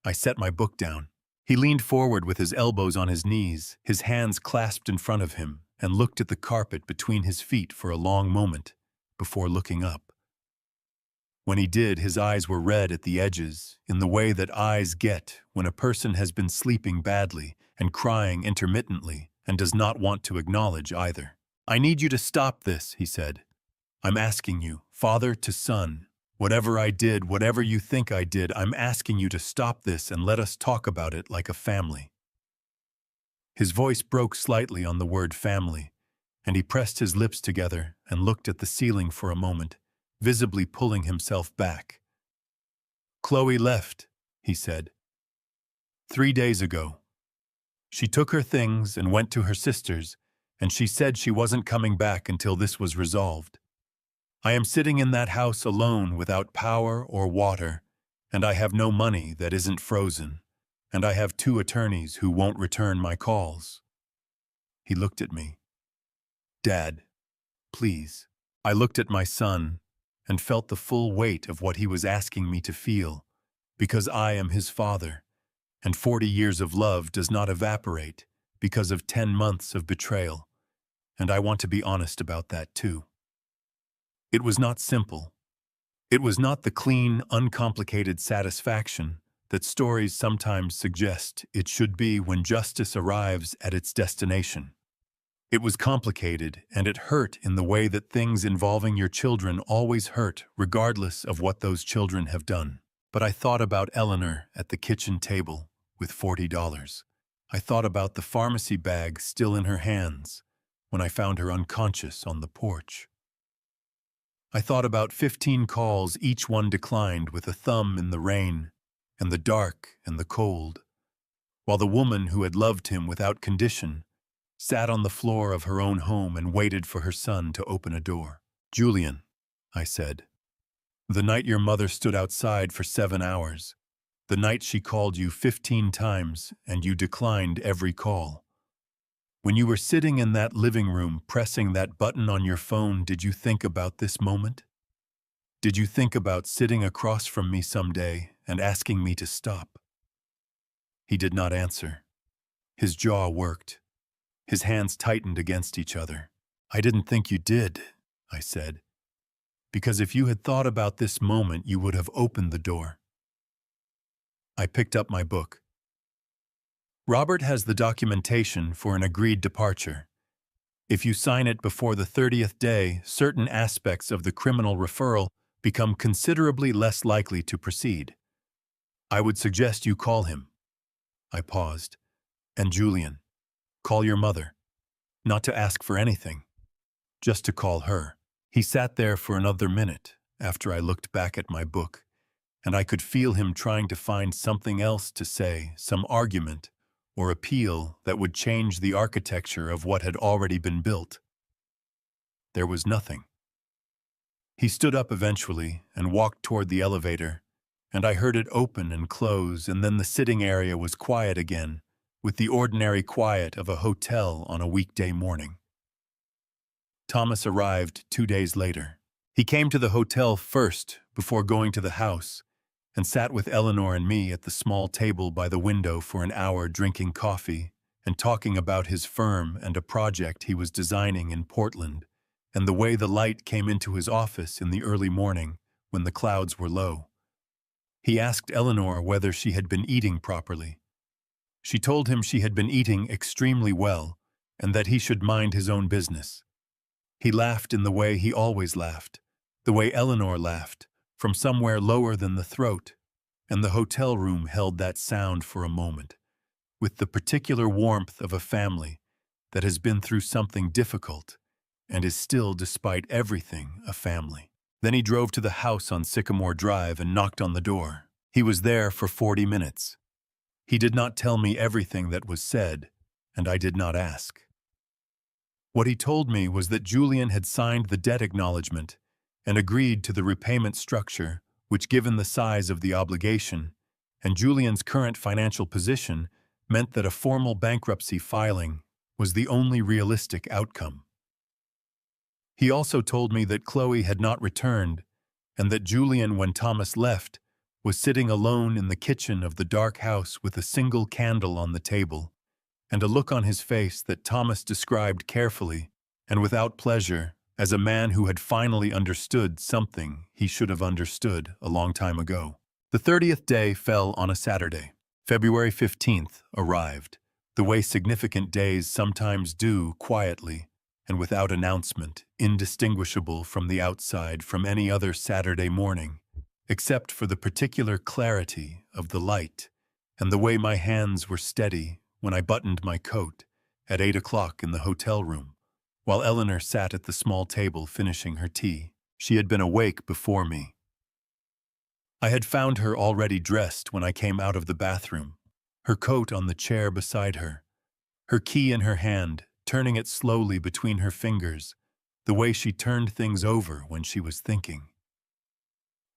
I set my book down. He leaned forward with his elbows on his knees, his hands clasped in front of him, and looked at the carpet between his feet for a long moment before looking up. When he did, his eyes were red at the edges, in the way that eyes get when a person has been sleeping badly and crying intermittently and does not want to acknowledge either. "I need you to stop this," he said. "I'm asking you, father to son, whatever I did, whatever you think I did, I'm asking you to stop this and let us talk about it like a family." His voice broke slightly on the word family, and he pressed his lips together and looked at the ceiling for a moment, visibly pulling himself back. "Chloe left," he said. "3 days ago. She took her things and went to her sister's, and she said she wasn't coming back until this was resolved. I am sitting in that house alone without power or water, and I have no money that isn't frozen, and I have 2 attorneys who won't return my calls." He looked at me. "Dad, please." I looked at my son and felt the full weight of what he was asking me to feel, because I am his father, and 40 years of love does not evaporate because of 10 months of betrayal, and I want to be honest about that too. It was not simple. It was not the clean, uncomplicated satisfaction that stories sometimes suggest it should be when justice arrives at its destination. It was complicated, and it hurt in the way that things involving your children always hurt, regardless of what those children have done. But I thought about Eleanor at the kitchen table with $40. I thought about the pharmacy bag still in her hands when I found her unconscious on the porch. I thought about 15 calls, each one declined with a thumb in the rain and the dark and the cold, while the woman who had loved him without condition sat on the floor of her own home and waited for her son to open a door. "Julian," I said, "the night your mother stood outside for 7 hours, the night she called you 15 times and you declined every call. When you were sitting in that living room pressing that button on your phone, did you think about this moment? Did you think about sitting across from me someday and asking me to stop?" He did not answer. His jaw worked. His hands tightened against each other. "I didn't think you did," I said, "because if you had thought about this moment, you would have opened the door." I picked up my book. Robert has the documentation for an agreed departure. If you sign it before the 30th day, certain aspects of the criminal referral become considerably less likely to proceed. I would suggest you call him. I paused. "And Julian, call your mother. Not to ask for anything, just to call her." He sat there for another minute after I looked back at my book, and I could feel him trying to find something else to say, some argument or appeal that would change the architecture of what had already been built. There was nothing. He stood up eventually and walked toward the elevator, and I heard it open and close, and then the sitting area was quiet again with the ordinary quiet of a hotel on a weekday morning. Thomas arrived 2 days later. He came to the hotel first before going to the house and sat with Eleanor and me at the small table by the window for an hour drinking coffee and talking about his firm and a project he was designing in Portland and the way the light came into his office in the early morning when the clouds were low. He asked Eleanor whether she had been eating properly. She told him she had been eating extremely well and that he should mind his own business. He laughed in the way he always laughed, the way Eleanor laughed, from somewhere lower than the throat, and the hotel room held that sound for a moment, with the particular warmth of a family that has been through something difficult and is still, despite everything, a family. Then he drove to the house on Sycamore Drive and knocked on the door. He was there for 40 minutes. He did not tell me everything that was said, and I did not ask. What he told me was that Julian had signed the debt acknowledgement and agreed to the repayment structure, which, given the size of the obligation and Julian's current financial position, meant that a formal bankruptcy filing was the only realistic outcome. He also told me that Chloe had not returned and that Julian, when Thomas left, was sitting alone in the kitchen of the dark house with a single candle on the table and a look on his face that Thomas described carefully and without pleasure as a man who had finally understood something he should have understood a long time ago. The 30th day fell on a Saturday. February 15th arrived, the way significant days sometimes do, quietly and without announcement, indistinguishable from the outside from any other Saturday morning, except for the particular clarity of the light and the way my hands were steady when I buttoned my coat at 8 o'clock in the hotel room, while Eleanor sat at the small table finishing her tea. She had been awake before me. I had found her already dressed when I came out of the bathroom, her coat on the chair beside her, her key in her hand, turning it slowly between her fingers, the way she turned things over when she was thinking.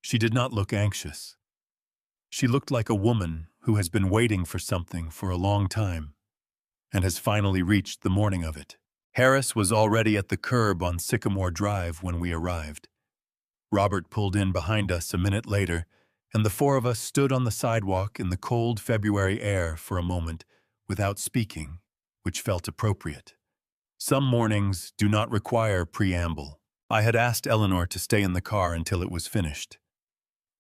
She did not look anxious. She looked like a woman who has been waiting for something for a long time and has finally reached the morning of it. Harris was already at the curb on Sycamore Drive when we arrived. Robert pulled in behind us a minute later, and the four of us stood on the sidewalk in the cold February air for a moment without speaking, which felt appropriate. Some mornings do not require preamble. I had asked Eleanor to stay in the car until it was finished.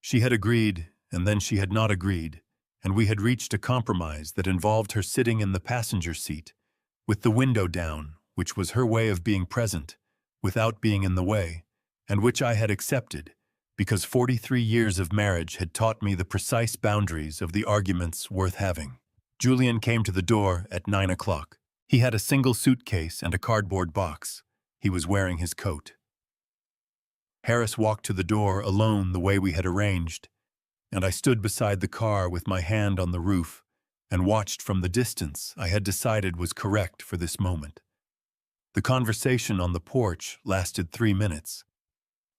She had agreed, and then she had not agreed, and we had reached a compromise that involved her sitting in the passenger seat, with the window down, which was her way of being present, without being in the way, and which I had accepted, because 43 years of marriage had taught me the precise boundaries of the arguments worth having. Julian came to the door at 9 o'clock. He had a single suitcase and a cardboard box. He was wearing his coat. Harris walked to the door alone the way we had arranged, and I stood beside the car with my hand on the roof and watched from the distance I had decided was correct for this moment. The conversation on the porch lasted 3 minutes.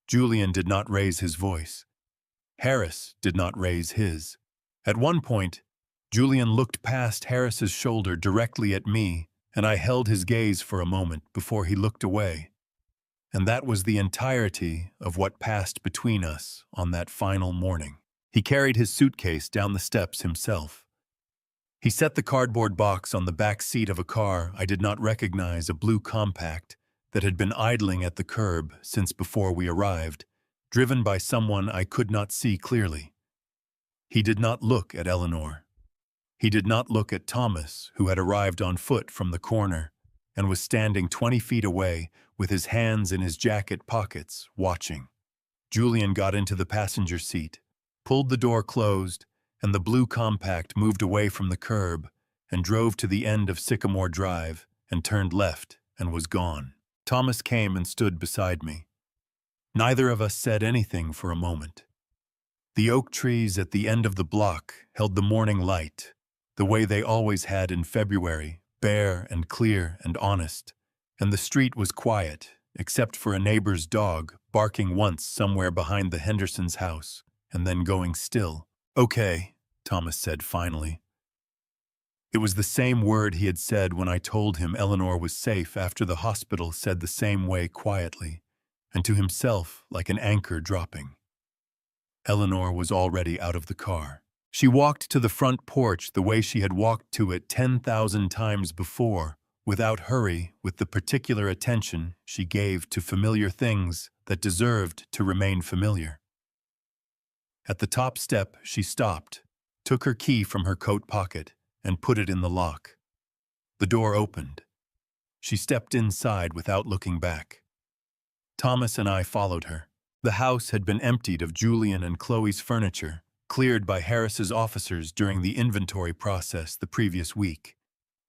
Julian did not raise his voice. Harris did not raise his. At one point, Julian looked past Harris's shoulder directly at me, and I held his gaze for a moment before he looked away. And that was the entirety of what passed between us on that final morning. He carried his suitcase down the steps himself. He set the cardboard box on the back seat of a car I did not recognize, a blue compact that had been idling at the curb since before we arrived, driven by someone I could not see clearly. He did not look at Eleanor. He did not look at Thomas, who had arrived on foot from the corner and was standing 20 feet away with his hands in his jacket pockets, watching. Julian got into the passenger seat, pulled the door closed, and the blue compact moved away from the curb and drove to the end of Sycamore Drive and turned left and was gone. Thomas came and stood beside me. Neither of us said anything for a moment. The oak trees at the end of the block held the morning light, the way they always had in February, bare and clear and honest, and the street was quiet, except for a neighbor's dog barking once somewhere behind the Hendersons' house and then going still. "Okay," Thomas said finally. It was the same word he had said when I told him Eleanor was safe after the hospital, said the same way quietly, and to himself like an anchor dropping. Eleanor was already out of the car. She walked to the front porch the way she had walked to it 10,000 times before, without hurry, with the particular attention she gave to familiar things that deserved to remain familiar. At the top step, she stopped, took her key from her coat pocket, and put it in the lock. The door opened. She stepped inside without looking back. Thomas and I followed her. The house had been emptied of Julian and Chloe's furniture, cleared by Harris's officers during the inventory process the previous week,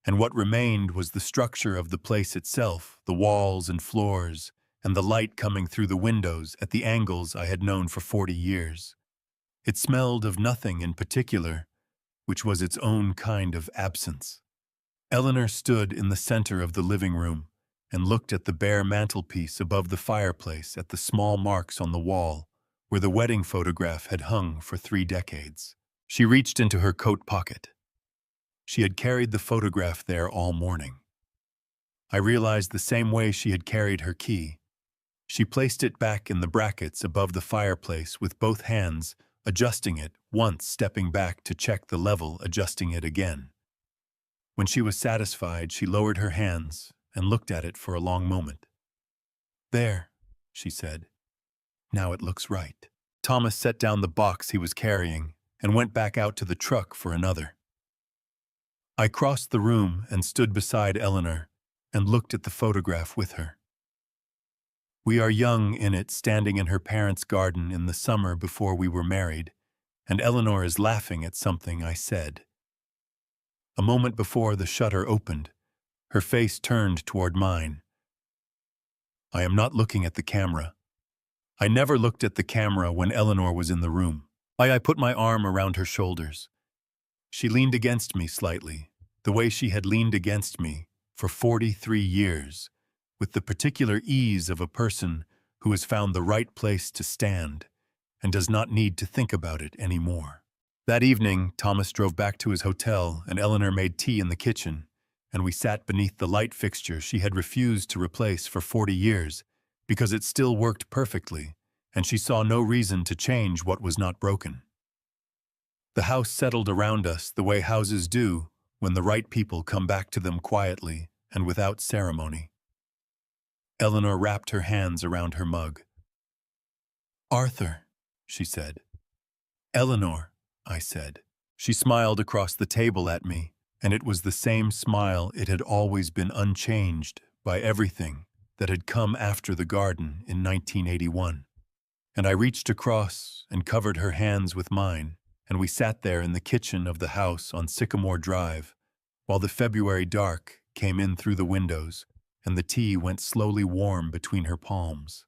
and what remained was the structure of the place itself, the walls and floors, and the light coming through the windows at the angles I had known for 40 years. It smelled of nothing in particular, which was its own kind of absence. Eleanor stood in the center of the living room and looked at the bare mantelpiece above the fireplace, at the small marks on the wall where the wedding photograph had hung for 3 decades. She reached into her coat pocket. She had carried the photograph there all morning. I realized the same way she had carried her key. She placed it back in the brackets above the fireplace with both hands, adjusting it, once stepping back to check the level, adjusting it again. When she was satisfied, she lowered her hands and looked at it for a long moment. "There," she said. "Now it looks right." Thomas set down the box he was carrying and went back out to the truck for another. I crossed the room and stood beside Eleanor and looked at the photograph with her. We are young in it, standing in her parents' garden in the summer before we were married, and Eleanor is laughing at something I said. A moment before the shutter opened, her face turned toward mine. I am not looking at the camera. I never looked at the camera when Eleanor was in the room. I put my arm around her shoulders. She leaned against me slightly, the way she had leaned against me for 43 years, with the particular ease of a person who has found the right place to stand and does not need to think about it anymore. That evening, Thomas drove back to his hotel and Eleanor made tea in the kitchen, and we sat beneath the light fixture she had refused to replace for 40 years because it still worked perfectly, and she saw no reason to change what was not broken. The house settled around us the way houses do when the right people come back to them quietly and without ceremony. Eleanor wrapped her hands around her mug. "Arthur," she said. "Eleanor," I said. She smiled across the table at me, and it was the same smile. It had always been unchanged by everything that had come after the garden in 1981. And I reached across and covered her hands with mine, and we sat there in the kitchen of the house on Sycamore Drive, while the February dark came in through the windows, and the tea went slowly warm between her palms.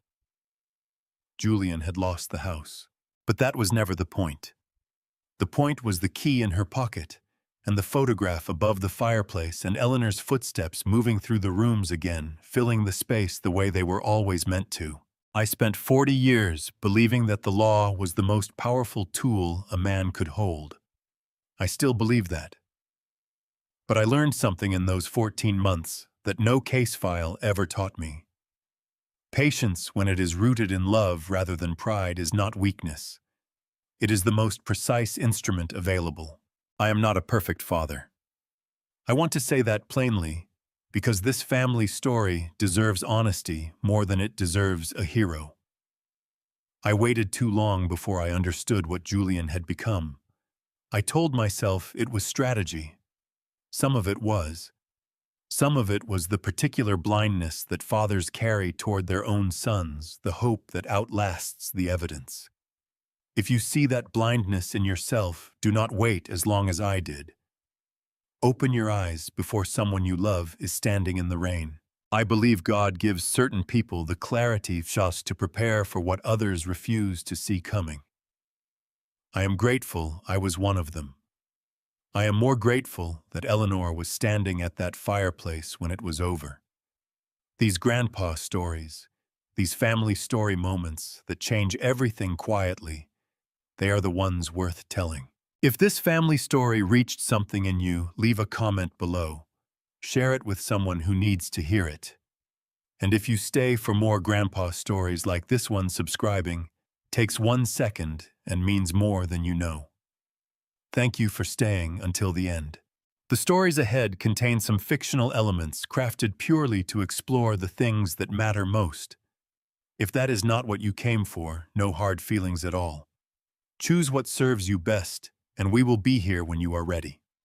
Julian had lost the house, but that was never the point. The point was the key in her pocket, and the photograph above the fireplace, and Eleanor's footsteps moving through the rooms again, filling the space the way they were always meant to. I spent 40 years believing that the law was the most powerful tool a man could hold. I still believe that. But I learned something in those 14 months that no case file ever taught me. Patience, when it is rooted in love rather than pride, is not weakness. It is the most precise instrument available. I am not a perfect father. I want to say that plainly, because this family story deserves honesty more than it deserves a hero. I waited too long before I understood what Julian had become. I told myself it was strategy. Some of it was. Some of it was the particular blindness that fathers carry toward their own sons, the hope that outlasts the evidence. If you see that blindness in yourself, do not wait as long as I did. Open your eyes before someone you love is standing in the rain. I believe God gives certain people the clarity just to prepare for what others refuse to see coming. I am grateful I was one of them. I am more grateful that Eleanor was standing at that fireplace when it was over. These grandpa stories, these family story moments that change everything quietly, they are the ones worth telling. If this family story reached something in you, leave a comment below. Share it with someone who needs to hear it. And if you stay for more grandpa stories like this one, subscribing takes 1 second and means more than you know. Thank you for staying until the end. The stories ahead contain some fictional elements crafted purely to explore the things that matter most. If that is not what you came for, no hard feelings at all. Choose what serves you best, and we will be here when you are ready.